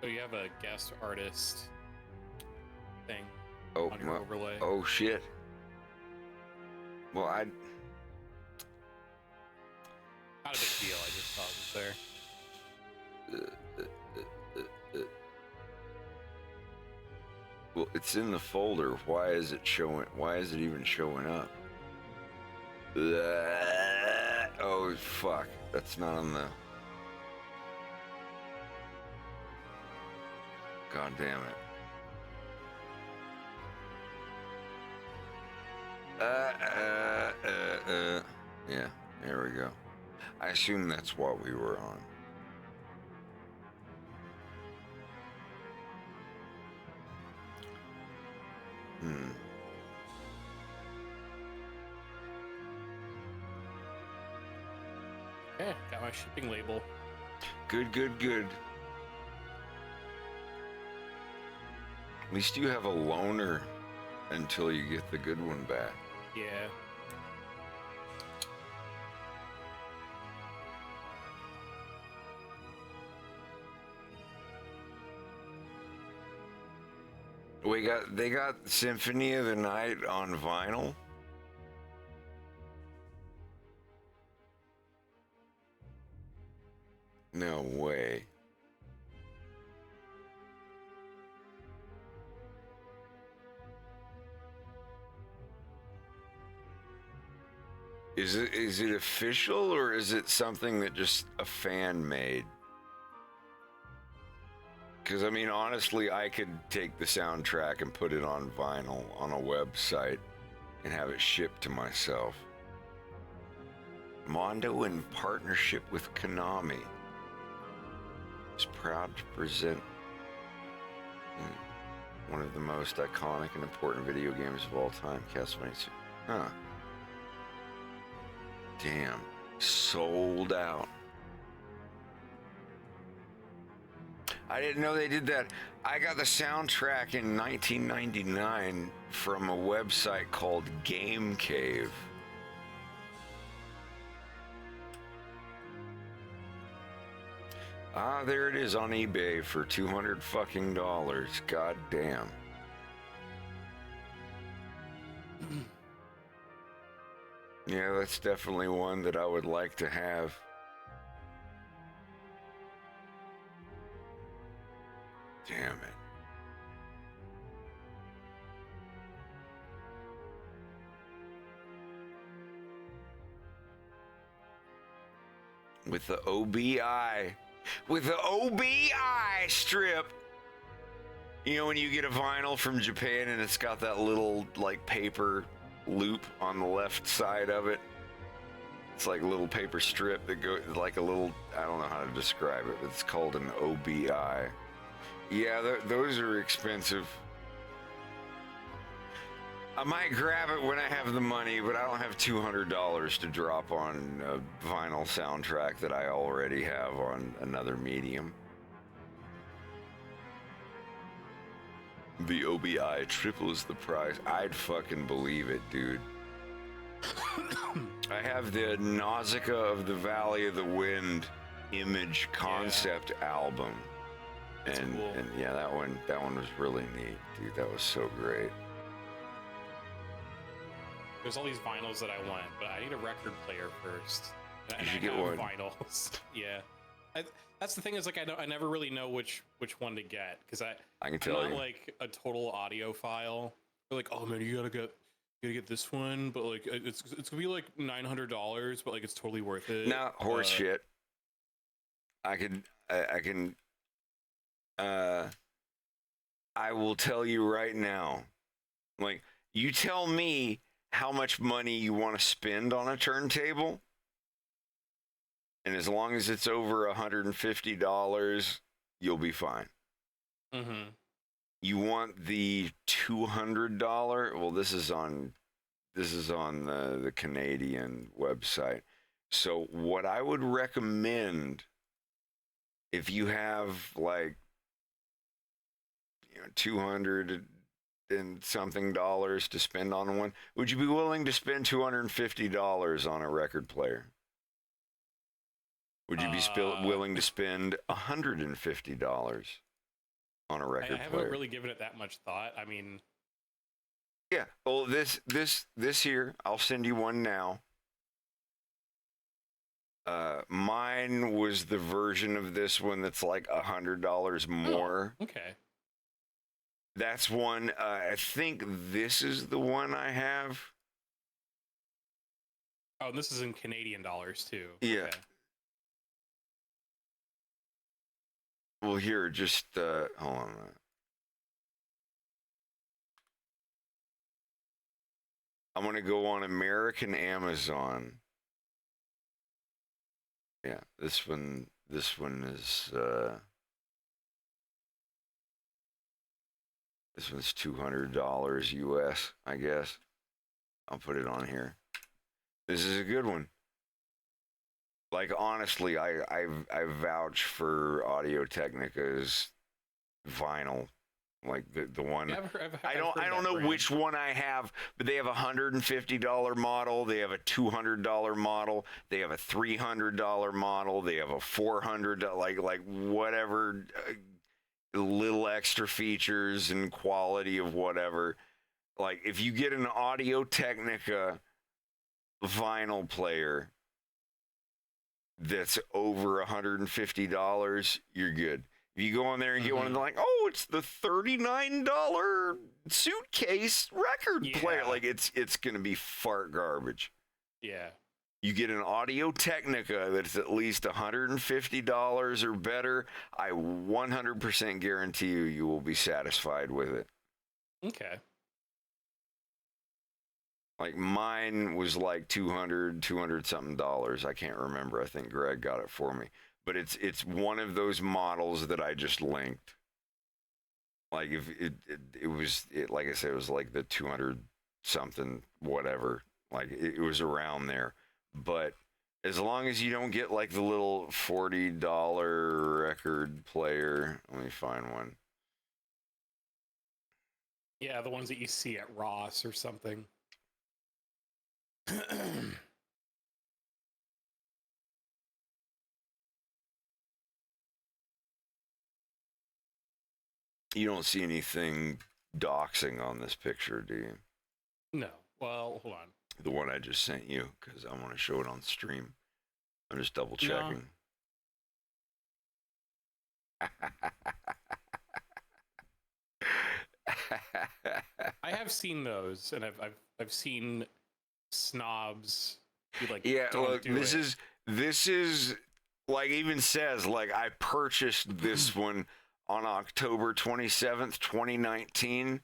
So you have a guest artist thing Oh, on your overlay. Oh shit. Well, Not a big deal. I just thought it was there. Well, it's in the folder. Why is it showing? Why is it even showing up? Oh fuck! That's not on the. God damn it. Yeah, there we go. I assume that's what we were on. Okay, got my shipping label. Good, good, good. At least you have a loaner until you get the good one back. Yeah. They got Symphony of the Night on vinyl. No way. Is it official, or is it something that just a fan made? Because, I mean, honestly, I could take the soundtrack and put it on vinyl on a website and have it shipped to myself. Mondo, in partnership with Konami, is proud to present one of the most iconic and important video games of all time, Castlevania. Huh. Damn. Sold out. I didn't know they did that. I got the soundtrack in 1999 from a website called Game Cave. Ah, there it is on eBay for $200 fucking dollars. God damn. Yeah, that's definitely one that I would like to have. Damn it. With the OBI. With the OBI strip. You know when you get a vinyl from Japan and it's got that little, like, paper loop on the left side of it? It's like a little paper strip that goes, like a little, I don't know how to describe it, but it's called an OBI. Yeah, those are expensive. I might grab it when I have the money, but I don't have $200 to drop on a vinyl soundtrack that I already have on another medium. The OBI triples the price. I'd fucking believe it, dude. I have the Nausicaa of the Valley of the Wind image concept album. And, cool. And yeah, that one was really neat, dude. That was so great. There's all these vinyls that I want, but I need a record player first. You should get one. Vinyls. Yeah. That's the thing is like I never really know which one to get because I can tell I'm not you. like a total audiophile. They're like, oh man, you gotta get this one, but like it's gonna be like $900, but like it's totally worth it. Now, horse shit. I will tell you right now. Like, you tell me how much money you want to spend on a turntable, and as long as it's over $150, you'll be fine. Mm-hmm. You want the $200? Well, this is on the Canadian website. So what I would recommend, if you have like, you know, $200 and something dollars to spend on one, would you be willing to spend $250 on a record player? Would you be willing to spend $150 on a record player? I haven't really given it that much thought. I mean, yeah. Well, this here, I'll send you one now. Mine was the version of this one that's like $100 more. Oh, okay. That's one. I think this is the one I have. Oh, and this is in Canadian dollars too. Yeah. Okay. Well, here, just hold on a minute. I'm gonna go on American Amazon. Yeah, this one is this one's $200 US, I guess. I'll put it on here. This is a good one. Like, honestly, I vouch for Audio-Technica's vinyl. Like the one. Yeah, I don't know brand. which one I have, but they have a $150 model, they have a $200 model, they have a $300 model, they have a $400 like whatever little extra features and quality of whatever. Like, if you get an Audio-Technica vinyl player that's over $150, you're good. If you go on there and get one, and they're like, oh, it's the $39 suitcase record player. Like, it's gonna be fart garbage. Yeah. You get an Audio-Technica that's at least $150 or better, I 100% guarantee you will be satisfied with it. Okay. Like, mine was like $200 something dollars. I can't remember. I think Greg got it for me. But it's one of those models that I just linked. Like, if it was like I said, it was like the 200 something whatever. Like, it was around there. But as long as you don't get like the little $40 record player, let me find one. Yeah, the ones that you see at Ross or something. You don't see anything doxing on this picture, do you? No. Well, hold on. The one I just sent you, because I want to show it on stream. I'm just double checking. No. I have seen those, and I've seen snobs be like, yeah, don't look, do this is like, even says like, I purchased this one on October 27th, 2019.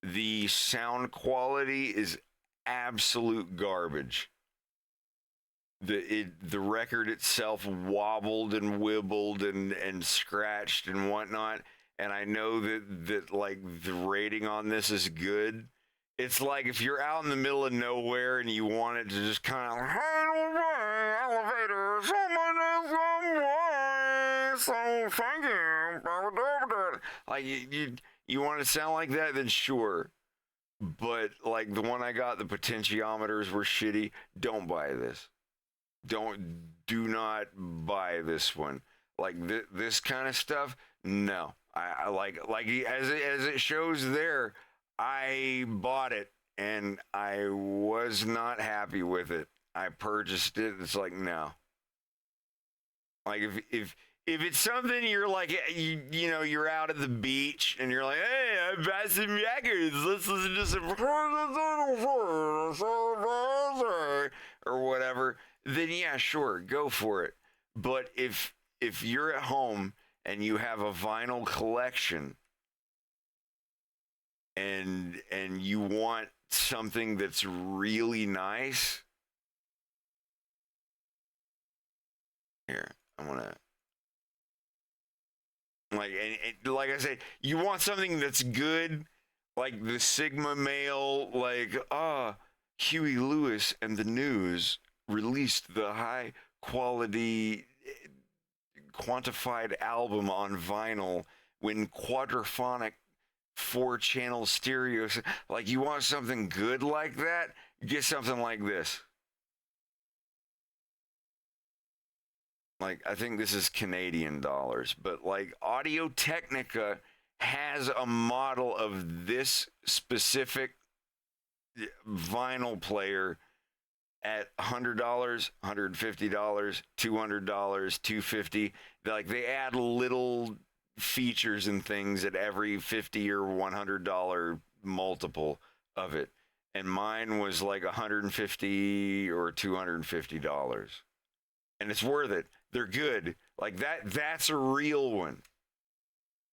The sound quality is absolute garbage. The record itself wobbled and wibbled and scratched and whatnot. And I know that like the rating on this is good. It's like if you're out in the middle of nowhere and you want it to just kind of like, elevator, so thank you. Like, you want to sound like that, then sure. But like the one I got, the potentiometers were shitty. Don't buy this. Do not buy this one. Like this kind of stuff, no. I like as it shows there, I bought it and I was not happy with it. I purchased it. It's like, no. Like if it's something you're like, you know, you're out at the beach and you're like, hey, I bought some records. Let's listen to some or whatever. Then yeah, sure, go for it. But if you're at home and you have a vinyl collection and you want something that's really nice, here, I want to, like, and like I said, you want something that's good, like the Sigma Male, like, Huey Lewis and the News released the high quality quantified album on vinyl when quadraphonic 4-channel stereo. Like, you want something good like that, get something like this. Like, I think this is Canadian dollars, but like Audio Technica has a model of this specific vinyl player at $100, $150, $200, $250. Like, they add little features and things at every $50 or $100 multiple of it. And mine was like $150 or $250. And it's worth it. They're good. Like that's a real one.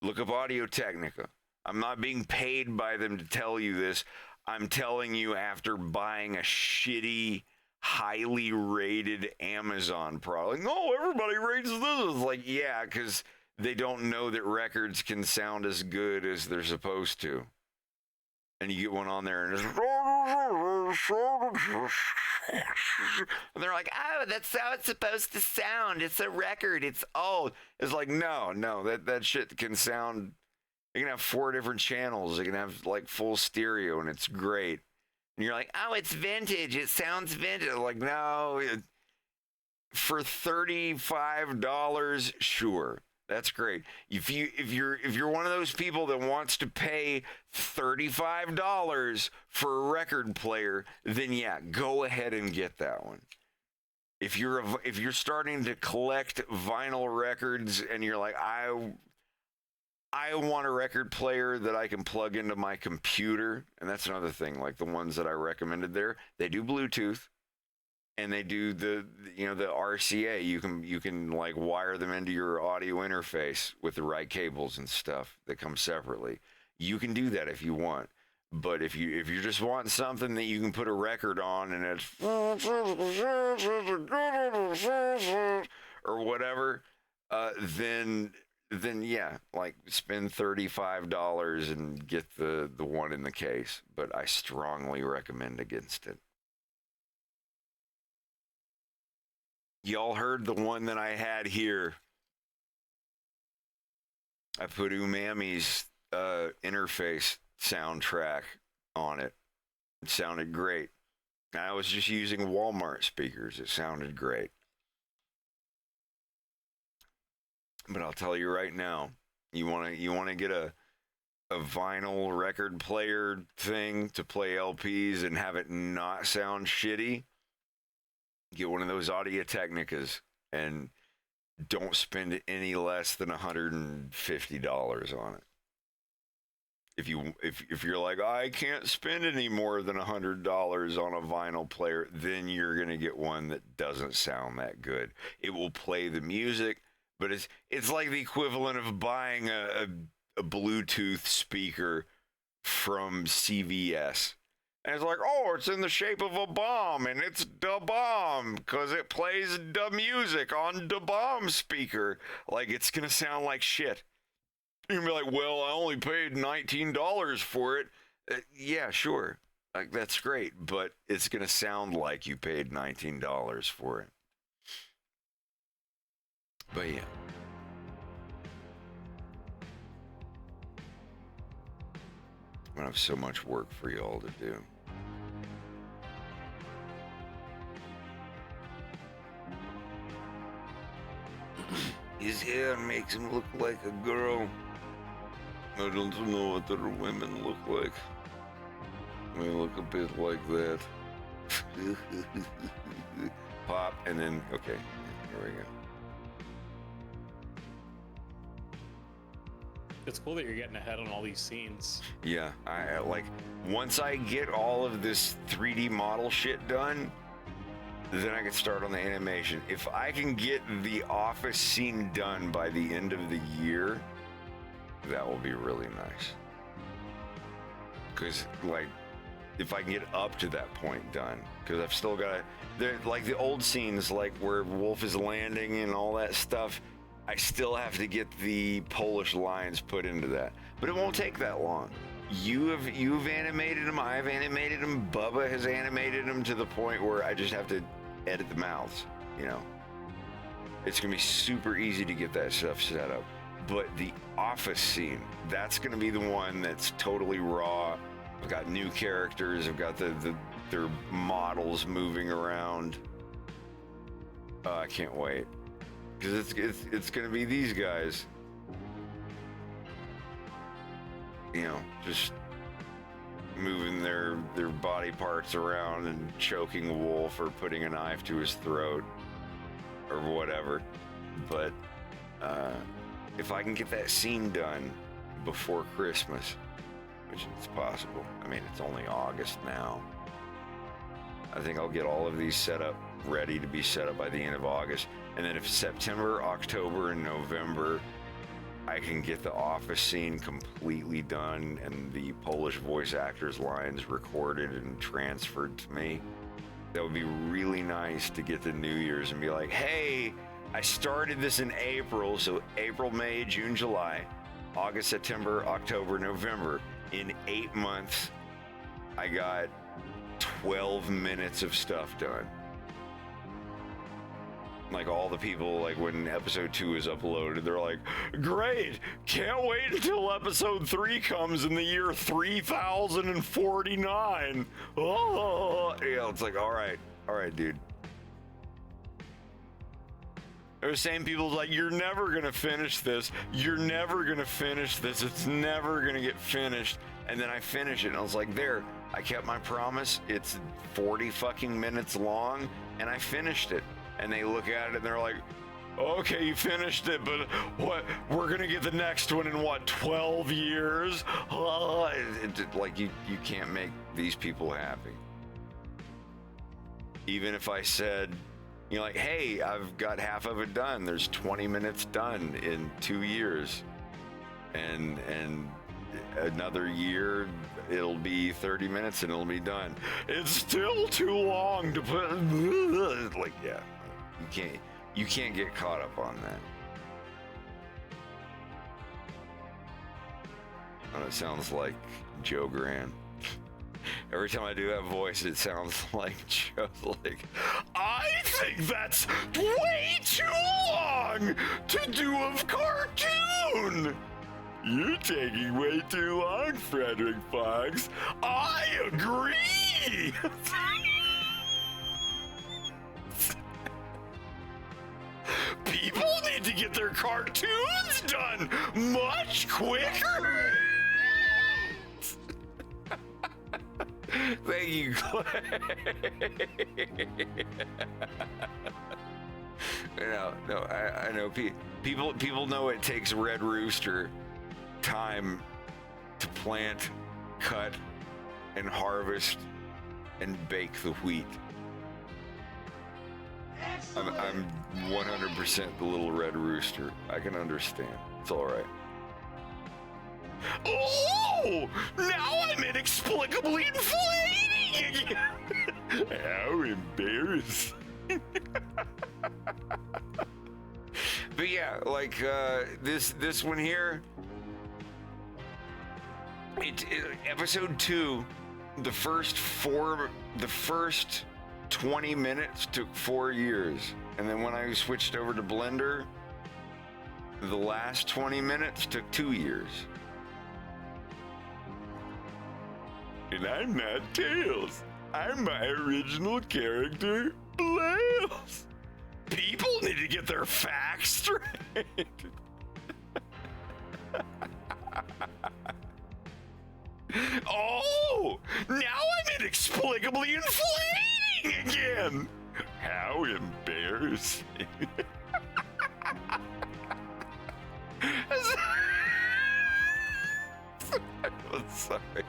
Look up Audio Technica. I'm not being paid by them to tell you this. I'm telling you after buying a shitty, highly rated Amazon product. No, everybody rates this. It's like, yeah, because they don't know that records can sound as good as they're supposed to. And you get one on there and it's, and they're like, oh, that's how it's supposed to sound. It's a record. It's old. It's like, no, that shit can sound. You can have 4 different channels. You can have like full stereo, and it's great. And you're like, oh, it's vintage. It sounds vintage. Like, no, for $35, sure. That's great. If you're one of those people that wants to pay $35 for a record player, then yeah, go ahead and get that one. If you're starting to collect vinyl records and you're like, I want a record player that I can plug into my computer, and that's another thing. Like the ones that I recommended there, they do Bluetooth. And they do the RCA. You can like wire them into your audio interface with the right cables and stuff that come separately. You can do that if you want. But if you just want something that you can put a record on and it's or whatever, then yeah, like spend $35 and get the one in the case. But I strongly recommend against it. Y'all heard the one that I had here. I put Umami's interface soundtrack on it. It sounded great. I was just using Walmart speakers. It sounded great. But I'll tell you right now, you want to get a vinyl record player thing to play LPs and have it not sound shitty? Get one of those Audio Technicas and don't spend any less than $150 on it. If you're like, I can't spend any more than $100 on a vinyl player, then you're gonna get one that doesn't sound that good. It will play the music, but it's like the equivalent of buying a Bluetooth speaker from CVS. And it's like, oh, it's in the shape of a bomb, and it's da bomb, because it plays da music on da bomb speaker. Like, it's going to sound like shit. You're going to be like, well, I only paid $19 for it. Yeah, sure. Like, that's great, but it's going to sound like you paid $19 for it. But yeah. I'm going to have so much work for y'all to do. His hair makes him look like a girl. I don't know what other women look like. They look a bit like that. Pop, and then, okay, here we go. It's cool that you're getting ahead on all these scenes. Yeah, I like once I get all of this 3D model shit done, then I can start on the animation. If I can get the office scene done by the end of the year, that will be really nice. Because like, if I can get up to that point done, because I've still got to, like the old scenes, like where Wolf is landing and all that stuff, I still have to get the Polish lines put into that, but it won't take that long. You've animated them, I've animated them, Bubba has animated them to the point where I just have to edit the mouths, you know. It's gonna be super easy to get that stuff set up. But the office scene, that's gonna be the one that's totally raw. I've got new characters, I've got their models moving around. I can't wait. Because it's gonna be these guys, you know, just moving their body parts around and choking a wolf or putting a knife to his throat or whatever. But if I can get that scene done before Christmas, which is possible, I mean, it's only August now, I think I'll get all of these set up, ready to be set up by the end of August. And then if September, October, and November, I can get the office scene completely done and the Polish voice actors' lines recorded and transferred to me, that would be really nice to get to New Year's and be like, hey, I started this in April, so April, May, June, July, August, September, October, November. In 8 months, I got 12 minutes of stuff done. Like all the people, like when episode 2 is uploaded, they're like, great, can't wait until episode 3 comes in the year 3049. Oh, yeah, it's like, all right, dude. Those same people like, you're never gonna finish this. You're never gonna finish this. It's never gonna get finished. And then I finish it, and I was like, there, I kept my promise. It's 40 fucking minutes long, and I finished it. And they look at it and they're like, okay, you finished it, but what? We're gonna get the next one in what, 12 years? Like you can't make these people happy. Even if I said, you know, like, hey, I've got half of it done. There's 20 minutes done in 2 years, and another year it'll be 30 minutes and it'll be done. It's still too long to put. Like, yeah. You can't get caught up on that. And it sounds like Joe Grant. Every time I do that voice, it sounds like Joe. Like, I think that's way too long to do a cartoon. You're taking way too long, Frederick Fox. I agree. People need to get their cartoons done much quicker. Thank you, Clay. I know people know it takes Red Rooster time to plant, cut, and harvest and bake the wheat. I'm 100% the little Red Rooster. I can understand. It's all right. Oh! Now I'm inexplicably inflating again! How embarrassing. But yeah, like this one here, episode 2, the first 20 minutes took 4 years, and then when I switched over to Blender, the last 20 minutes took 2 years. And I'm not Tails. I'm my original character, Blails. People need to get their facts straight. Oh, now I'm inexplicably inflating again. How embarrassing. sorry.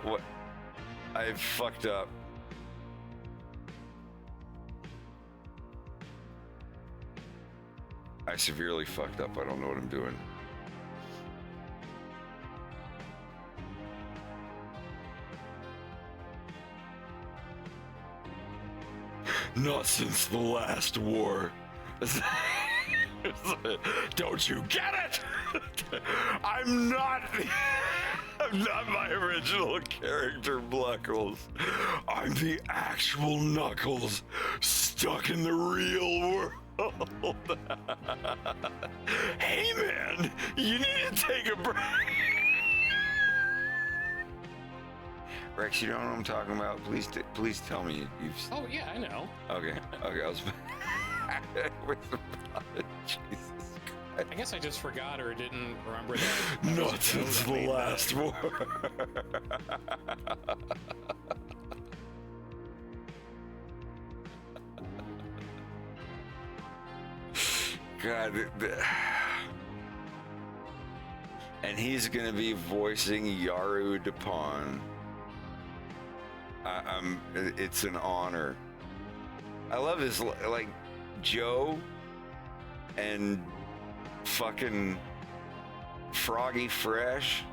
What? I fucked up. I severely fucked up. I don't know what I'm doing. Not since the last war. Don't you get it? I'm not my original character, Bluckles. I'm the actual Knuckles stuck in the real world. Hey man, you need to take a break. Rex, you don't know what I'm talking about? Please tell me you've. Oh yeah, I know. Okay. I was. Jesus Christ. I guess I just forgot or didn't remember that. Not since the last war. God. And he's gonna be voicing Yaru Dupon. It's an honor. I love his, like, Joe and fucking Froggy Fresh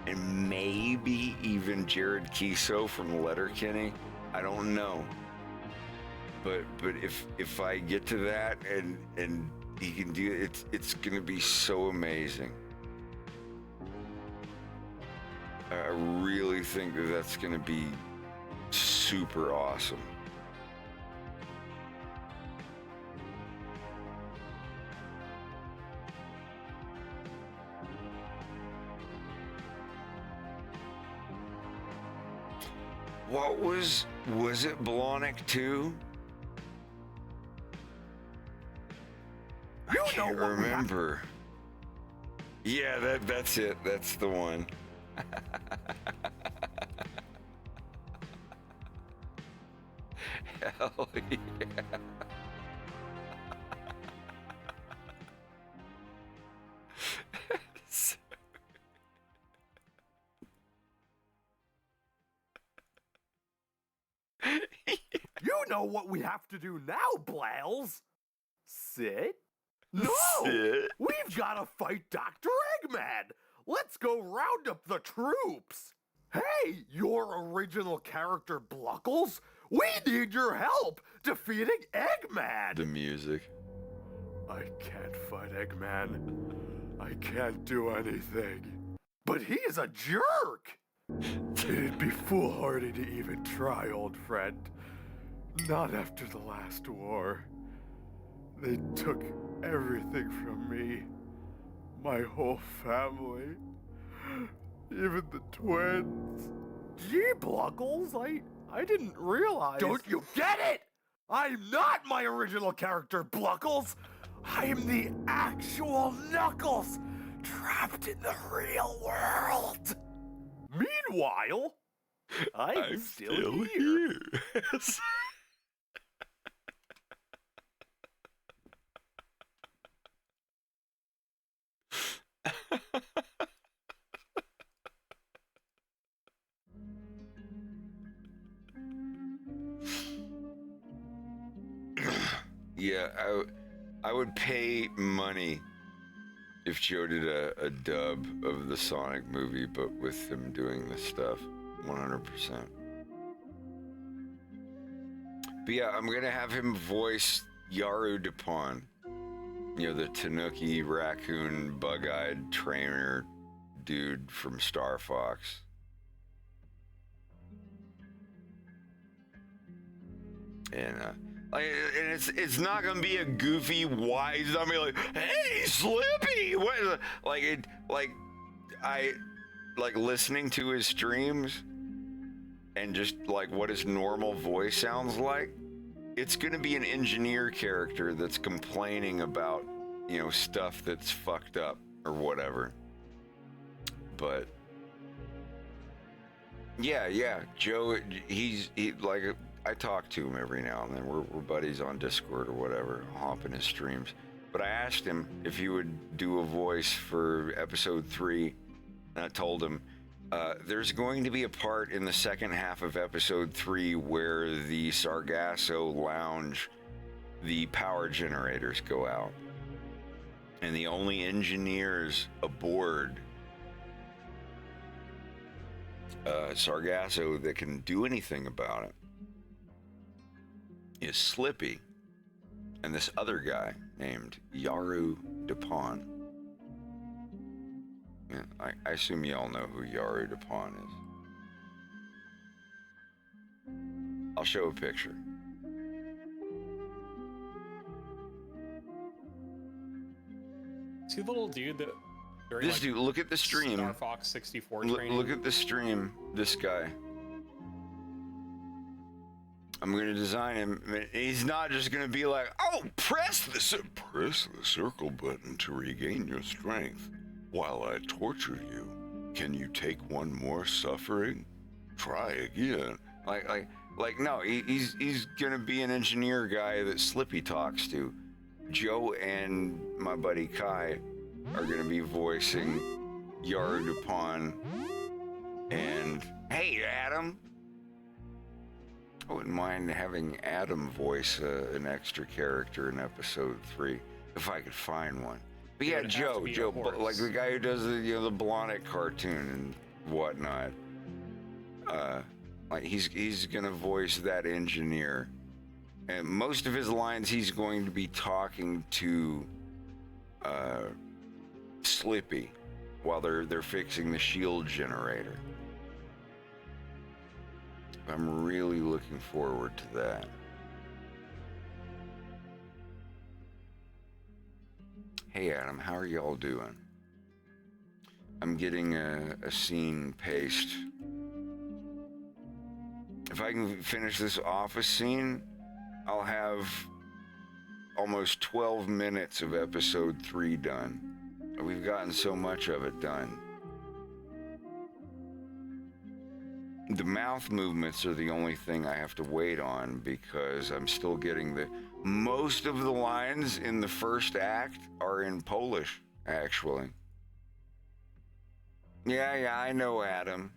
and maybe even Jared Kiso from Letterkenny. I don't know. But if I get to that and he can do it, it's gonna be so amazing. I really think that's gonna be super awesome. What was it Blahnik 2? I can't remember. Yeah, that's it. That's the one. Hell yeah. You know what we have to do now, Blales? Sit? No! Sit? We've got to fight Dr. Eggman! Let's go round up the troops! Hey, your original character Bluckles! We need your help defeating Eggman! The music. I can't fight Eggman. I can't do anything. But he is a jerk! It'd be foolhardy to even try, old friend. Not after the last war. They took everything from me. My whole family. Even the twins. Gee, Bluckles, I didn't realize. Don't you get it? I'm not my original character, Bluckles. I'm the actual Knuckles, trapped in the real world. Meanwhile, I'm still here. Yeah, I would pay money if Joe did a dub of the Sonic movie, but with him doing this stuff, 100%. But yeah, I'm gonna have him voice Yaru Dupon. You know, the Tanuki raccoon bug-eyed trainer dude from Star Fox. And it's not gonna be a goofy, wise. I mean, like, hey, Slippy, what? I like listening to his streams and just like what his normal voice sounds like. It's gonna be an engineer character that's complaining about, you know, stuff that's fucked up or whatever. But yeah, Joe, he like I talk to him every now and then. We're buddies on Discord or whatever. I'll hop in his streams. But I asked him if he would do a voice for episode 3, and I told him there's going to be a part in the second half of episode 3 where the Sargasso Lounge, the power generators go out, and the only engineers aboard Sargasso that can do anything about it is Slippy and this other guy named Yaru Dupont. Yeah, I assume y'all know who Yaru Dupont is. I'll show a picture. See the little dude that... This dude, look at the stream. Star Fox 64 training. Look at the stream. This guy. I'm going to design him. He's not just going to be like, oh, press the circle button to regain your strength while I torture you. Can you take one more suffering? Try again. Like no, he's going to be an engineer guy that Slippy talks to. Joe and my buddy Kai are going to be voicing Yara Dupont and, hey, Adam. I wouldn't mind having Adam voice an extra character in episode 3 if I could find one. But yeah, Joe, like the guy who does the Blonic cartoon and whatnot. Like he's gonna voice that engineer, and most of his lines he's going to be talking to Slippy while they're fixing the shield generator. I'm really looking forward to that. Hey Adam, how are y'all doing? I'm getting a scene paste. If I can finish this office scene, I'll have almost 12 minutes of episode 3 done. We've gotten so much of it done. The mouth movements are the only thing I have to wait on because I'm still getting most of the lines in the first act are in Polish, actually. Yeah, I know, Adam.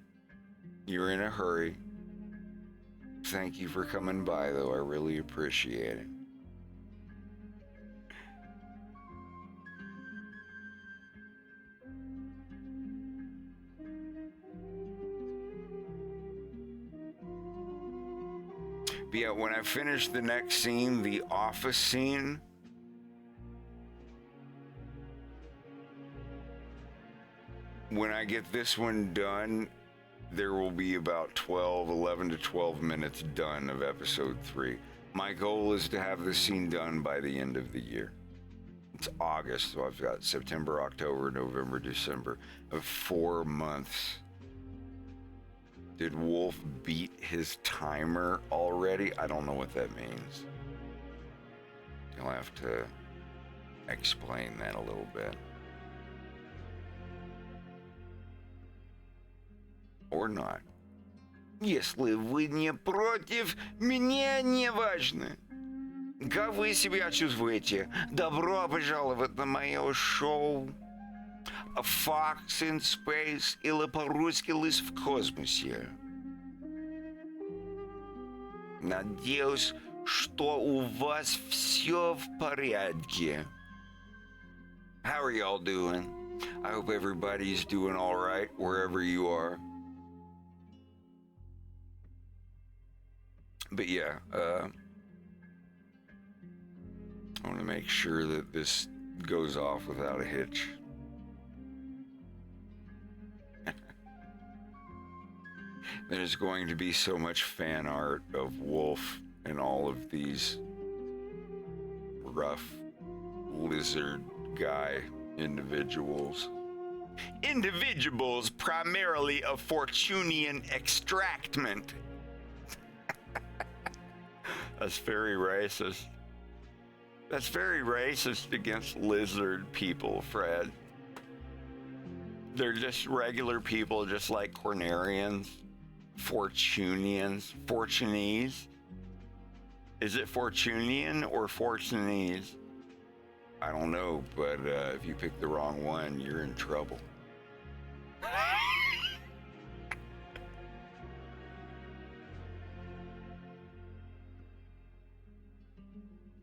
You're in a hurry. Thank you for coming by, though. I really appreciate it. But yeah, when I finish the next scene, the office scene, when I get this one done, there will be about 11 to 12 minutes done of episode 3. My goal is to have this scene done by the end of the year. It's August, so I've got September, October, November, December of 4 months. Did Wolf beat his timer already? I don't know what that means. You'll have to explain that a little bit. Or not. Если вы не против, мне не важно. Как вы себя чувствуете? Добро пожаловать на мое шоу Fox in Space или по-русски Лис в космосе. Надеюсь, что у вас все в порядке. How are y'all doing? I hope everybody's doing all right wherever you are. But yeah, I want to make sure that this goes off without a hitch. There's going to be so much fan art of Wolf and all of these rough lizard guy individuals. Individuals primarily of Fortunian extractment. That's very racist. That's very racist against lizard people, Fred. They're just regular people, just like Cornerians, Fortunians, Fortunese. Is it Fortunian or Fortunese? I don't know, but if you pick the wrong one, you're in trouble.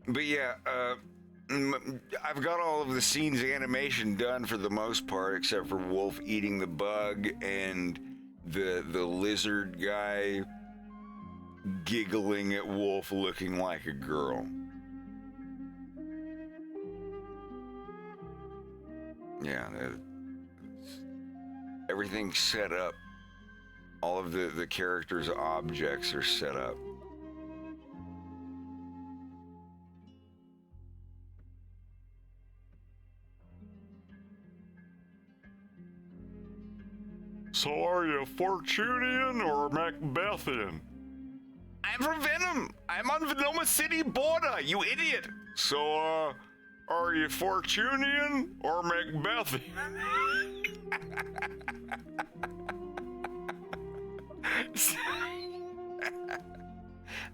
But yeah, I've got all of the scenes animation done for the most part, except for Wolf eating the bug and the lizard guy giggling at Wolf looking like a girl. Yeah, everything's set up. All of the characters' objects are set up. So are you Fortunian or Macbethian? I'm from Venom. I'm on Venoma City border, you idiot. So, are you Fortunian or Macbethian?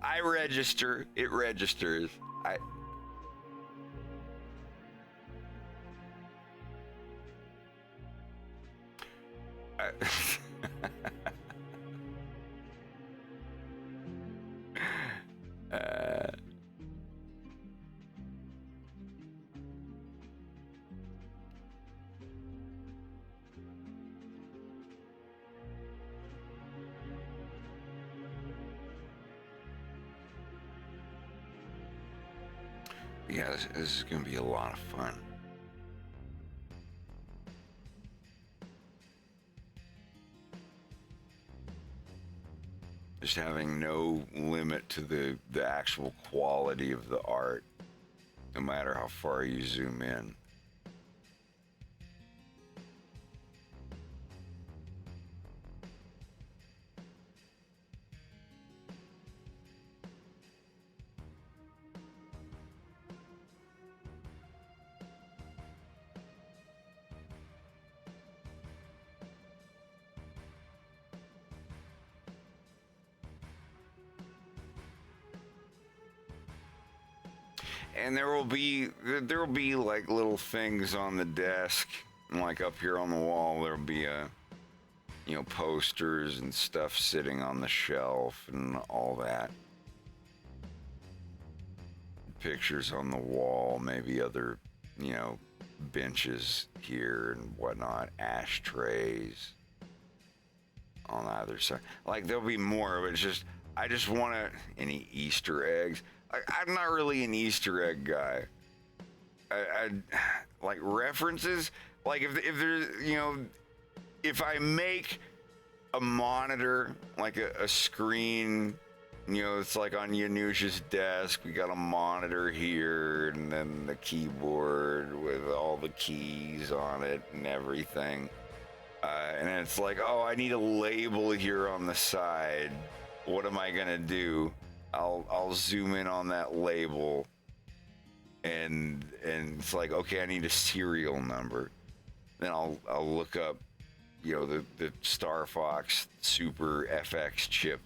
I register. It registers. Yeah, this is going to be a lot of fun. Just having no limit to the actual quality of the art, no matter how far you zoom in. And there will be like little things on the desk, and like up here on the wall there'll be posters and stuff sitting on the shelf and all that. Pictures on the wall, maybe other benches here and whatnot, ashtrays on either side. Like there'll be more, but I just want any Easter eggs. I'm not really an Easter egg guy. I like references. Like if there's if I make a monitor, like a screen, it's like on Yanush's desk. We got a monitor here, and then the keyboard with all the keys on it and everything. And it's like, oh, I need a label here on the side. What am I gonna do? I'll zoom in on that label, and it's like, okay, I need a serial number. Then I'll look up, the Star Fox Super FX chip,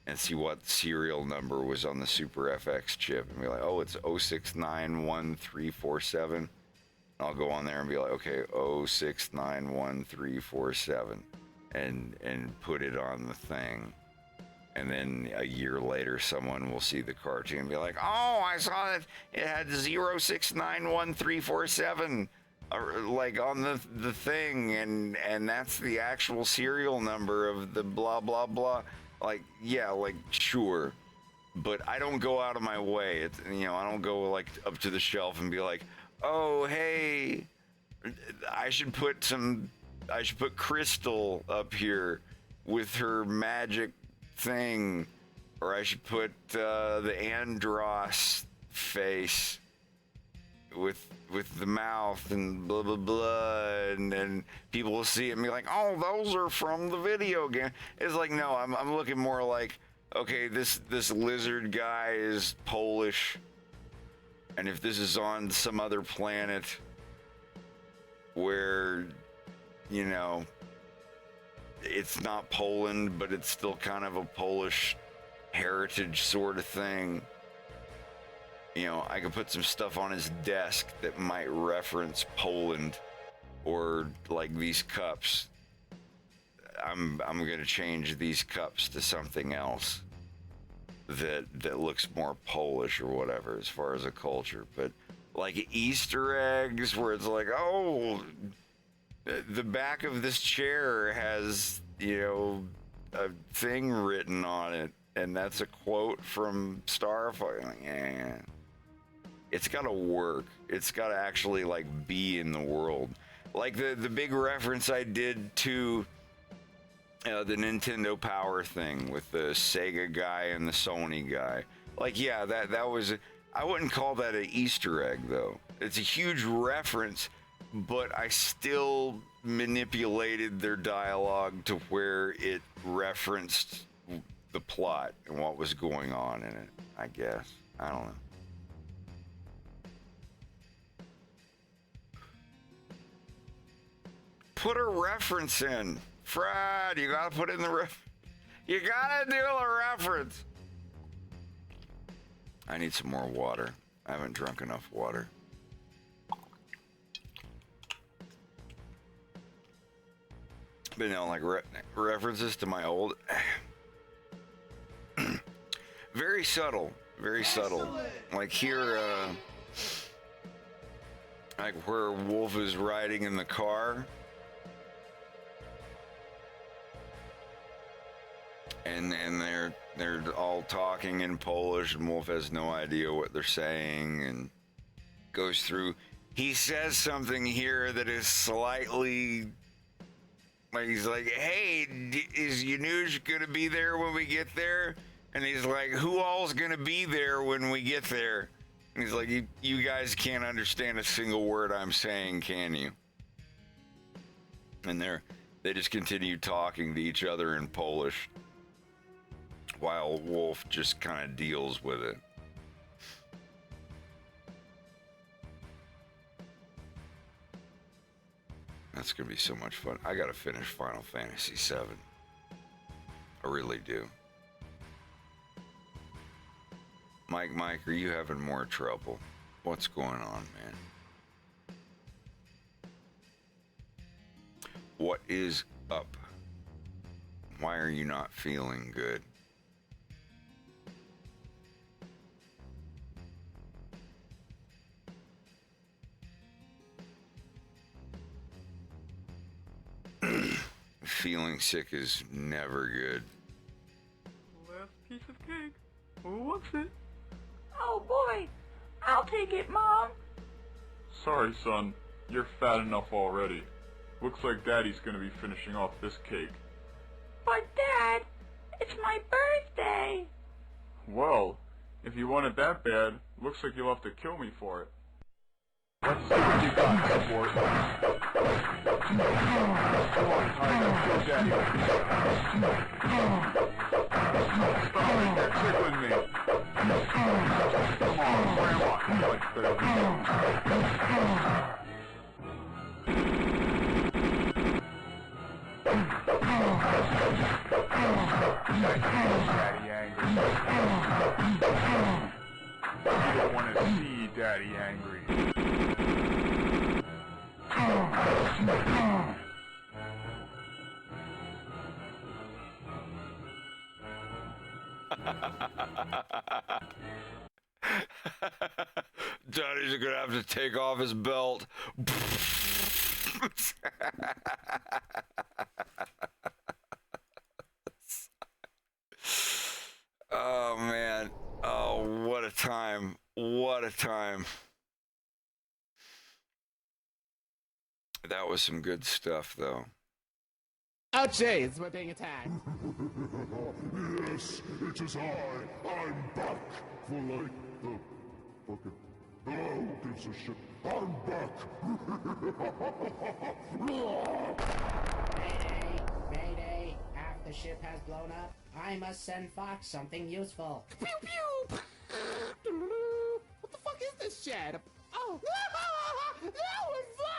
and see what serial number was on the Super FX chip, and be like, oh, it's 0691347. I'll go on there and be like, okay, 0691347, and put it on the thing. And then a year later, someone will see the cartoon and be like, oh, I saw it. It had 0691347 like on the thing. And that's the actual serial number of the blah, blah, blah. Like, yeah, like, sure. But I don't go out of my way. It's, I don't go like up to the shelf and be like, oh, hey, I should put Crystal up here with her magic thing, or I should put the Andros face with the mouth and blah blah blah, and people will see it and be like, oh, those are from the video game. It's like, no, I'm looking more like, okay, this lizard guy is Polish, and if this is on some other planet where it's not Poland, but it's still kind of a Polish heritage sort of thing, You know, I could put some stuff on his desk that might reference Poland, or like these cups. I'm gonna change these cups to something else that looks more Polish or whatever as far as a culture. But like Easter eggs, where it's like, oh, the back of this chair has, you know, a thing written on it, and that's a quote from Starfire. Like, yeah, it's got to work. It's got to actually like be in the world. Like the big reference I did to the Nintendo Power thing with the Sega guy and the Sony guy. Like, yeah, that was. I wouldn't call that an Easter egg though. It's a huge reference, but I still manipulated their dialogue to where it referenced the plot and what was going on in it, I guess. I don't know. Put a reference in. Fred, you gotta put in the you gotta do a reference. I need some more water. I haven't drunk enough water. But you know, like references to my old, very subtle, very subtle. Like here, like where Wolf is riding in the car, and they're all talking in Polish, and Wolf has no idea what they're saying, and goes through. He says something here that is slightly. Like, he's like, hey, is Yanush gonna be there when we get there? And he's like, who all's gonna be there when we get there? And he's like, you guys can't understand a single word I'm saying, can you? And they just continue talking to each other in Polish while Wolf just kind of deals with it. That's gonna be so much fun. I gotta finish Final Fantasy VII. I really do. Mike, are you having more trouble? What's going on, man? What is up? Why are you not feeling good? Feeling sick is never good. Last piece of cake. Who wants it? Oh boy, I'll take it, Mom. Sorry, son. You're fat enough already. Looks like Daddy's gonna be finishing off this cake. But Dad, it's my birthday. Well, if you want it that bad, looks like you'll have to kill me for it. Let's see what you got, sport. Come on, Tiger, show Daddy. Stop it, you're tickling me. Come on, Grandma, you like better than Daddy angry. You don't want to see Daddy angry. Daddy's gonna have to take off his belt. Oh man. Oh, what a time. What a time. That was some good stuff, though. Oh, jeez, we're being attacked. Yes, it is I'm back for like the fucking. Who gives a shit? I'm back. Mayday, half the ship has blown up. I must send Fox something useful. Pew pew. What the fuck is this shit? Oh.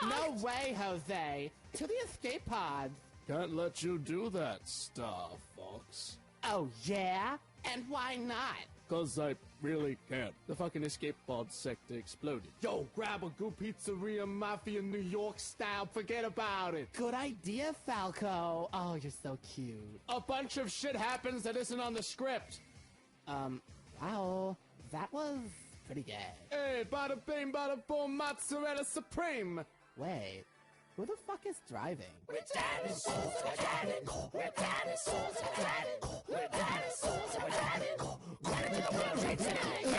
No way, Jose. To the escape pod. Can't let you do that, Star Fox. Oh, yeah? And why not? Cause I really can't. The fucking escape pod sector exploded. Yo, grab a Goo Pizzeria Mafia New York style, forget about it. Good idea, Falco. Oh, you're so cute. A bunch of shit happens that isn't on the script. Wow, that was pretty gay. Hey, bada bing, bada boom, mozzarella supreme. Wait, who the fuck is driving? We're dinosaurs, we're dinosaurs, we're dinosaurs, we're dinosaurs, we're dinosaurs, we're dinosaurs.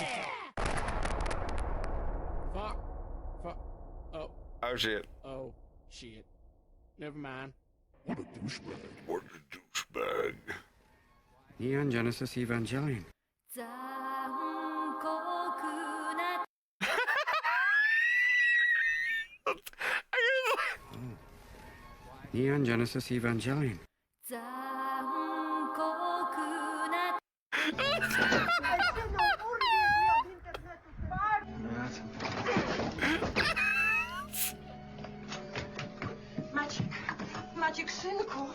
Fuck. Oh. Oh shit. Oh, shit. Never mind. What a douchebag. What a douchebag. Neon Genesis Evangelion. Neon Genesis Evangelion. Maciek, synku.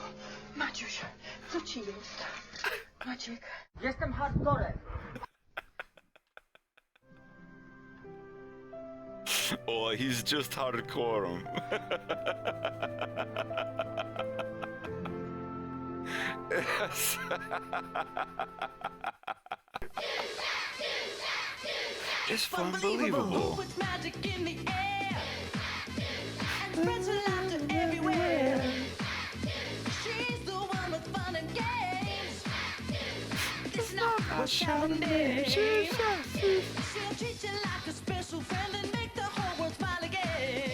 Maciuś, co ci jest? Maciek. Jestem hardcorem. Oh, he's just hardcore. Yes. It's unbelievable. With magic in the air and spreads her laughter everywhere. She's the one with fun and games. It's not a shouting name. She'll treat you like a special friend and make the whole world smile again.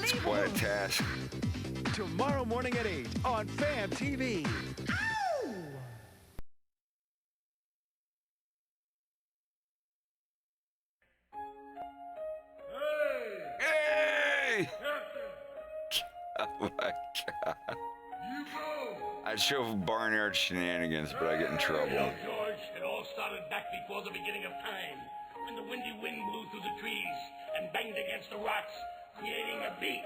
It's quite a task. Tomorrow morning at 8 on FAM TV. Hey! Oh my god. I'd show barnyard shenanigans, but I get in trouble. George, it all started back before the beginning of time, when the windy wind blew through the trees and banged against the rocks, creating a beat.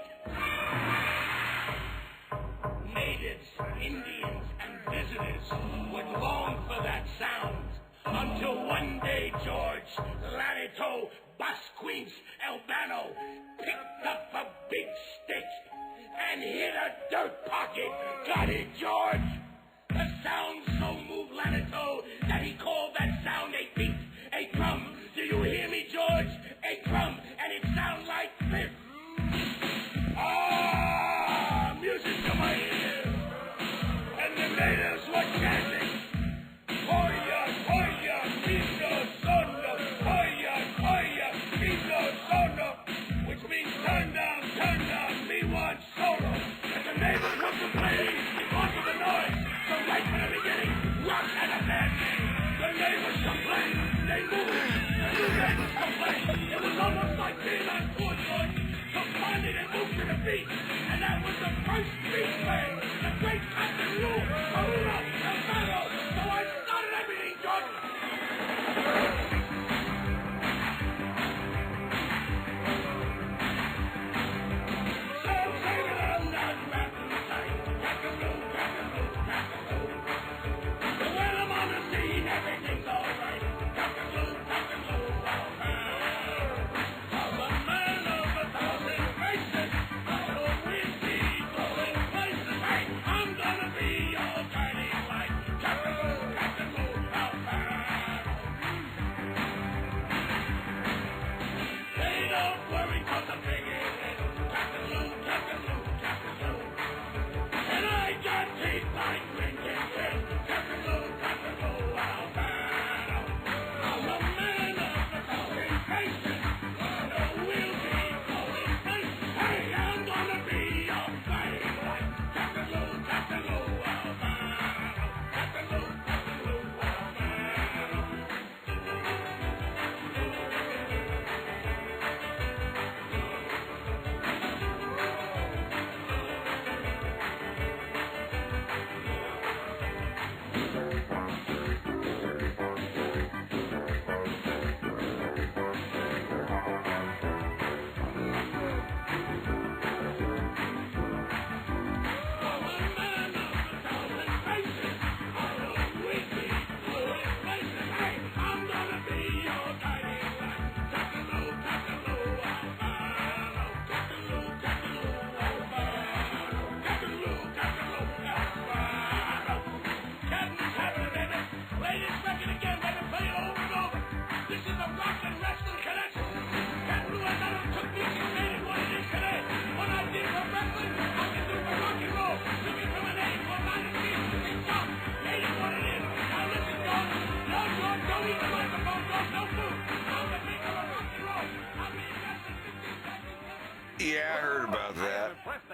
Natives, Indians, and visitors would long for that sound, until one day George Lanito Basquins Albano picked up a big stick and hit a dirt pocket. Got it, George? The sound so moved Lanito that he called that sound a beat, a drum. Do you hear me, George? A drum, and it sounds like this. Ah, music to my ears. And the natives were chanting, Hoya, Hoya, Mino Sono, Hoya, Hoya, Mino Sono, which means turn down, me one solo. And the neighbors were complaining because of the noise.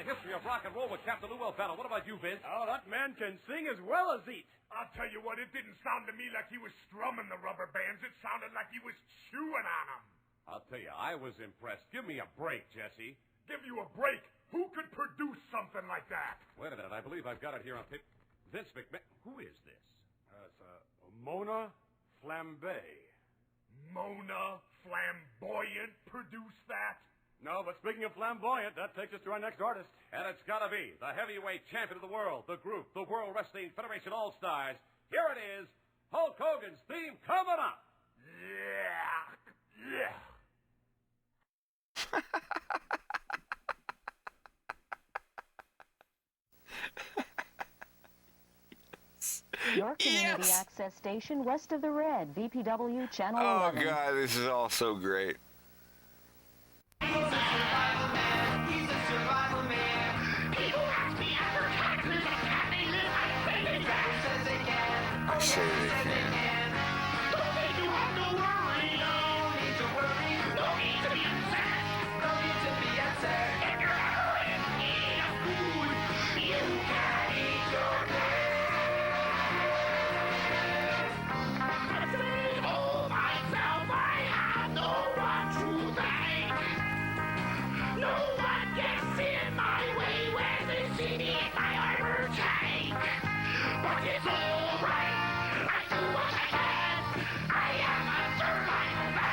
history of rock and roll with Captain Lou Albano. What about you, Vince? Oh, that man can sing as well as eat. I'll tell you what, it didn't sound to me like he was strumming the rubber bands. It sounded like he was chewing on them. I'll tell you, I was impressed. Give me a break, Jesse. Give you a break? Who could produce something like that? Wait a minute, I believe I've got it here on tape. Vince McMahon. Who is this? That's Mona Flambe. Mona Flamboyant produced that? No, but speaking of flamboyant, that takes us to our next artist. And it's gotta be the heavyweight champion of the world, the group, the World Wrestling Federation All-Stars. Here it is, Hulk Hogan's theme coming up. Yeah. Yeah. Your community access station west of the red, VPW Channel 11. Oh, God, this is all so great. He's a survival man. He's a survival man. People ask me after taxes, can they live? I say they can. Says they can. I say they can. Don't think you have to worry. No need to worry. No need to be upset. No need to be upset. If you're ever in need of food, you can eat your pants. I say, oh myself, I have no one to thank. No one gets in my way when they see me in my armor tank. But it's all right. I do what I can. I am a survival man.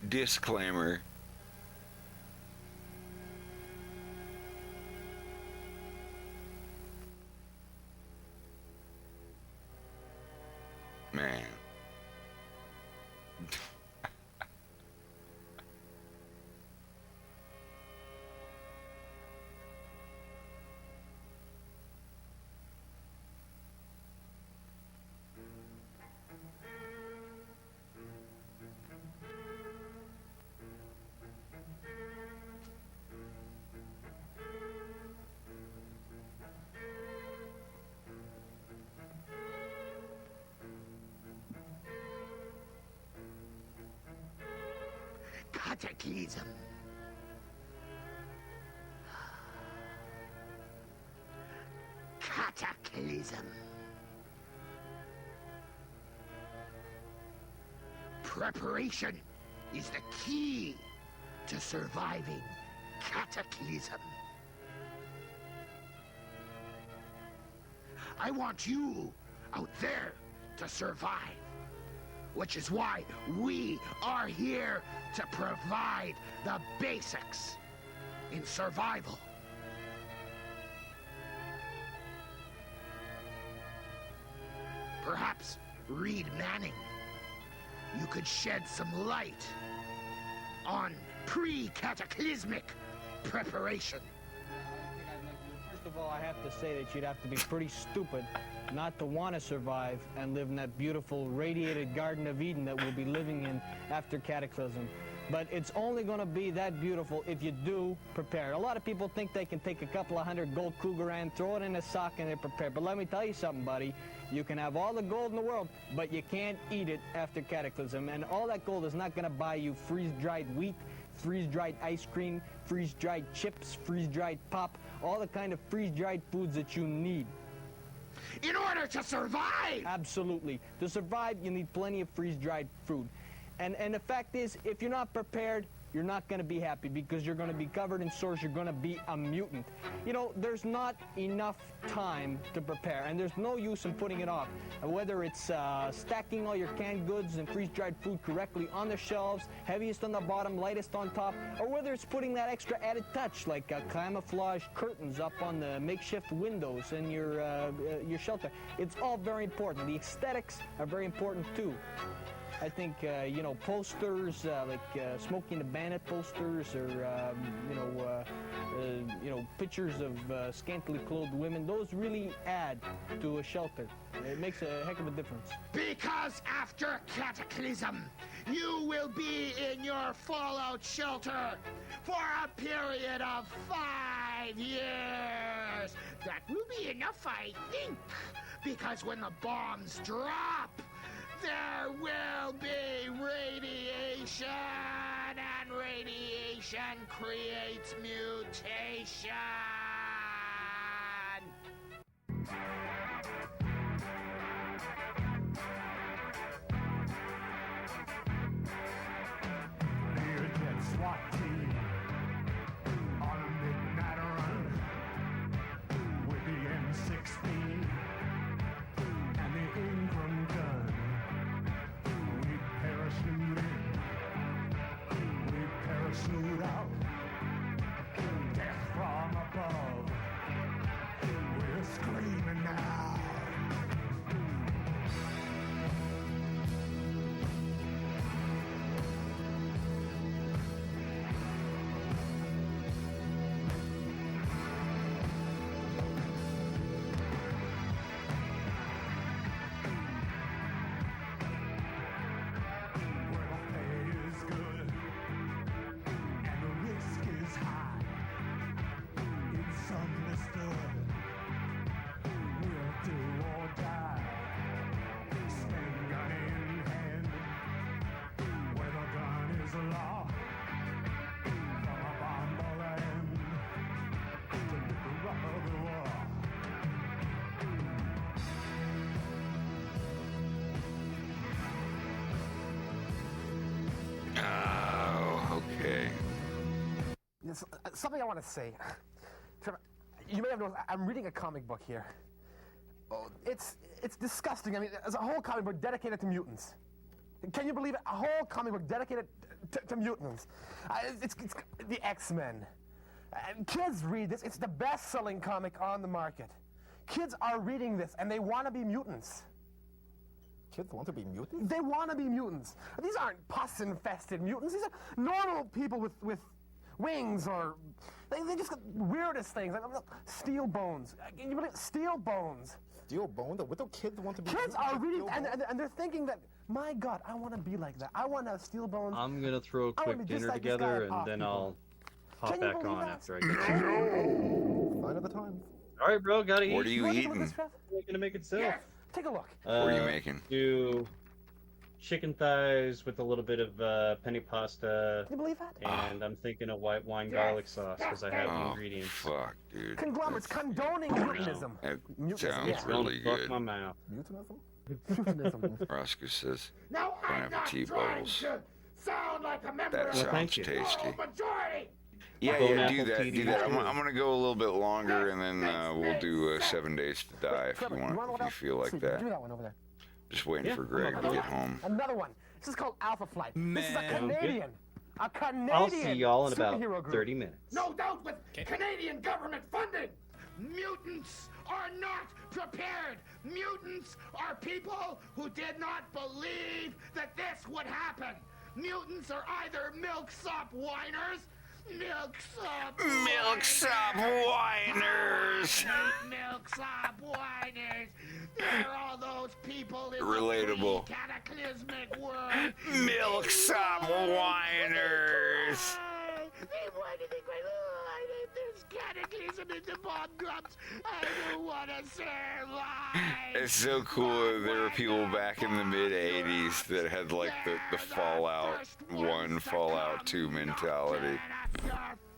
Disclaimer. Man. Cataclysm. Cataclysm. Preparation is the key to surviving cataclysm. I want you out there to survive, which is why we are here to provide the basics in survival. Perhaps, Reed Manning, you could shed some light on pre-cataclysmic preparation. First of all, I have to say that you'd have to be pretty stupid not to want to survive and live in that beautiful radiated Garden of Eden that we'll be living in after cataclysm. But it's only going to be that beautiful if you do prepare. A lot of people think they can take a couple of hundred gold Krugerrand, throw it in a sock, and they're prepared. But let me tell you something, buddy. You can have all the gold in the world, but you can't eat it after cataclysm. And all that gold is not going to buy you freeze-dried wheat, freeze-dried ice cream, freeze-dried chips, freeze-dried pop, all the kind of freeze-dried foods that you need. In order to survive! Absolutely. To survive, you need plenty of freeze-dried food. And the fact is, if you're not prepared, you're not going to be happy because you're going to be covered in sores. You're going to be a mutant. You know, there's not enough time to prepare, and there's no use in putting it off. Whether it's stacking all your canned goods and freeze-dried food correctly on the shelves, heaviest on the bottom, lightest on top, or whether it's putting that extra added touch like camouflage curtains up on the makeshift windows in your shelter. It's all very important. The aesthetics are very important too. I think, you know, posters like Smokey and the Bandit posters, or you know, pictures of scantily clothed women. Those really add to a shelter. It makes a heck of a difference. Because after Cataclysm, you will be in your fallout shelter for a period of 5 years. That will be enough, I think, because when the bombs drop, there will be radiation, and radiation creates mutation. Learjet SWAT team on a midnight run with the M16 and the Ingram gun. We parachute in, we parachute out, death from above. We're screaming now. Oh, okay. Yes, something I want to say. Trevor, you may have noticed, I'm reading a comic book here. Oh, it's disgusting. I mean, there's a whole comic book dedicated to mutants. Can you believe it? A whole comic book dedicated to mutants. It's the X-Men. Kids read this. It's the best-selling comic on the market. Kids are reading this, and they want to be mutants. Kids want to be mutants? They want to be mutants. These aren't pus-infested mutants. These are normal people with wings, or they just got weirdest things. Like steel bones. Can you believe steel bones? Steel bones? What do kids want to be? Kids are reading, and they're thinking that, my God, I want to be like that. I want to have steel bones. I'm gonna throw a quick dinner like together, and then I'll hop back on after I get Sign of the times. All right, bro, gotta eat. What are you eating? We're gonna make it soon. Yeah, take a look. What are you making? Do chicken thighs with a little bit of penny pasta. Can you believe that? And I'm thinking of white wine garlic sauce because I have the ingredients. Fuck, dude. Conglomerates condoning mutinism. That sounds really Fuck good. my mouth. Mutinism? Roscoe says, Now, don't I'm have tea not trying bowls. to sound like a member That of sounds the tasty. majority. Yeah, Bone yeah, apple do that. tea, Do that. I'm gonna go a little bit longer, and then we'll do 7 Days to Die if you want. If you feel like that. Give me that one over there. Just waiting for Greg to get home. Another one. This is called Alpha Flight. This is a Canadian. A Canadian I'll see y'all in about superhero group. 30 minutes. No doubt with Canadian government funding. Mutants are not prepared. Mutants are people who did not believe that this would happen. Mutants are either milksop whiners, milksop whiners. Milksop whiners. They're all those people in Relatable. the cataclysmic world. Milksop whiners. Why do they cry? Oh, I need this cataclysm in the bomb drops. I don't want to survive. It's so cool. There were people back in the mid '80s that had like the Fallout 1, Fallout 2 mentality.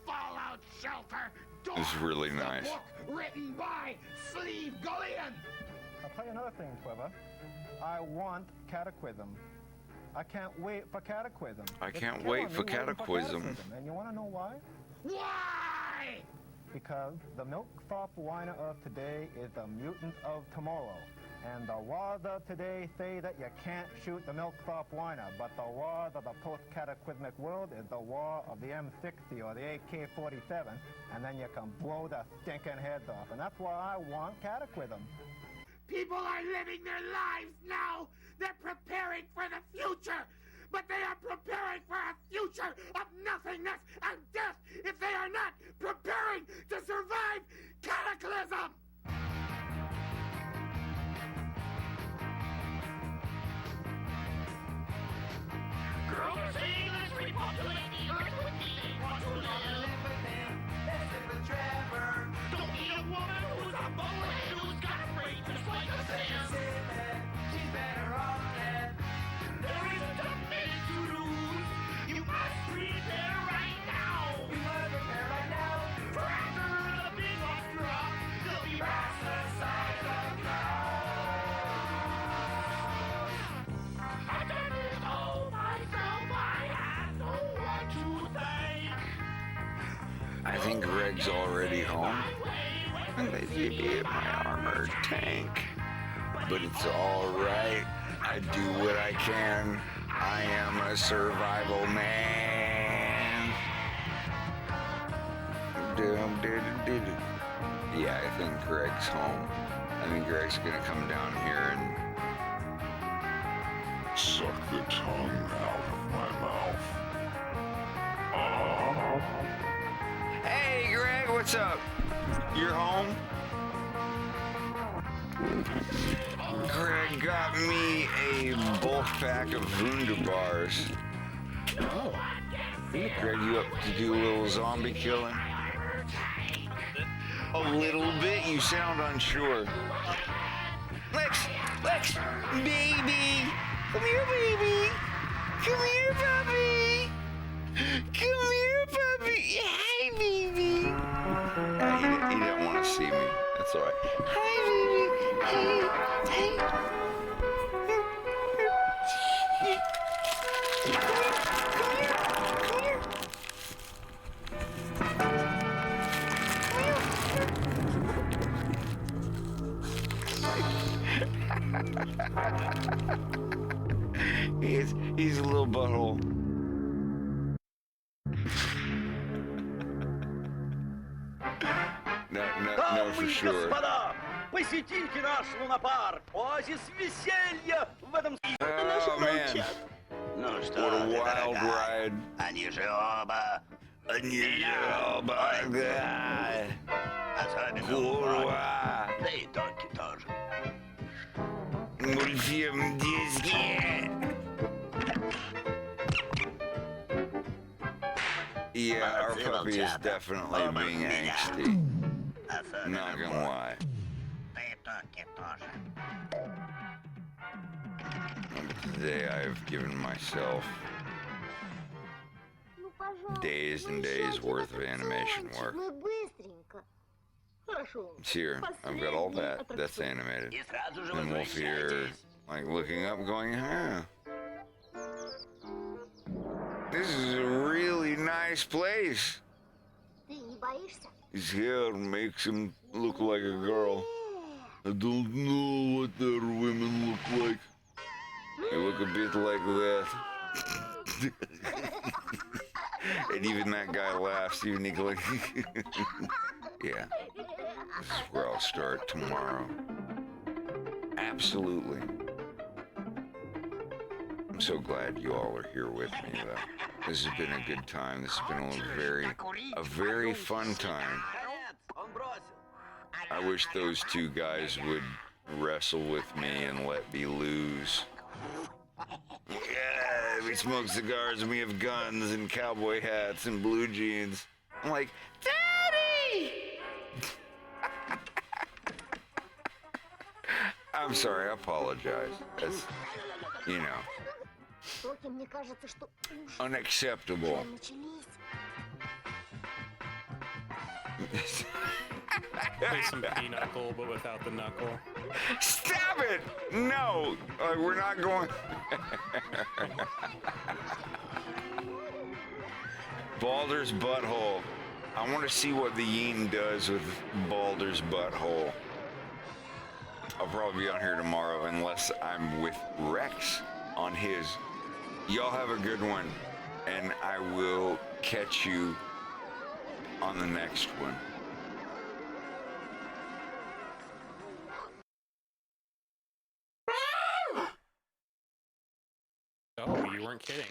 Fallout shelter. It's really nice. Book written by Sleeve Gullion. I'll tell you another thing, Trevor. I want cataclysm. I can't wait for cataclysm. I can't wait for cataclysm. And you want to know why? Why? Because the milksop whiner of today is the mutant of tomorrow. And the wars of today say that you can't shoot the milksop whiner, but the wars of the post-cataclysmic world is the war of the M60 or the AK-47, and then you can blow the stinking heads off. And that's why I want cataclysm. People are living their lives now. They're preparing for the future. But they are preparing for a future of nothingness and death if they are not preparing to survive cataclysm. Girls are saying let's repopulate the earth with me. They want to live with them. Let's live with Trevor. Don't be a woman who's a bullet who's got a brain just like a Sam. She's better off dead. There isn't a minute to lose. You must prepare right now. You must prepare right now. For after the big ones drop, they'll be rats the size of cows. I've done it all myself. I have no one to thank. I think Greg's already home. And they give me my armored tank. But it's alright. I do what I can. I am a survival man. Yeah, I think Greg's home. I think Greg's gonna come down here and suck the tongue out of my mouth. Oh. Hey, Greg, what's up? You're home? Greg got me a bulk pack of Wunderbars. Oh. Greg, you up to do a little zombie killing? A little bit? You sound unsure. Lex, baby! Come here, baby! Come here, puppy! Come here, puppy! Hi, baby! He didn't want to see me. That's all right. Hi, baby! Hey! He's a little butthole. No, for sure. Посетите наш лунопарк, оазис веселья в этом... Oh, man. Ну что, what a wild ride. Они же оба... Да. Особенно Курва. да и Токи тоже. Мультфильм Дисней. Yeah, our puppy is definitely being angsty. Not gonna lie. Today I have given myself days and days worth of animation work. It's here. I've got all that. That's animated. And Wolf here, like looking up, going, huh. This is a really nice place. His hair makes him look like a girl. I don't know what other women look like. They look a bit like that. And even that guy laughs uniquely. Yeah. This is where I'll start tomorrow. Absolutely. I'm so glad you all are here with me, though. This has been a good time. This has been a very fun time. I wish those two guys would wrestle with me and let me lose. Yeah, we smoke cigars and we have guns and cowboy hats and blue jeans. I'm like, Daddy! I'm sorry, I apologize. That's, you know, unacceptable. Play some pinochle, but without the knuckle. Stop it! No, we're not going. Baldur's butthole. I want to see what the yin does with Baldur's butthole. I'll probably be on here tomorrow unless I'm with Rex on his. Y'all have a good one, and I will catch you on the next one. Oh, you weren't kidding.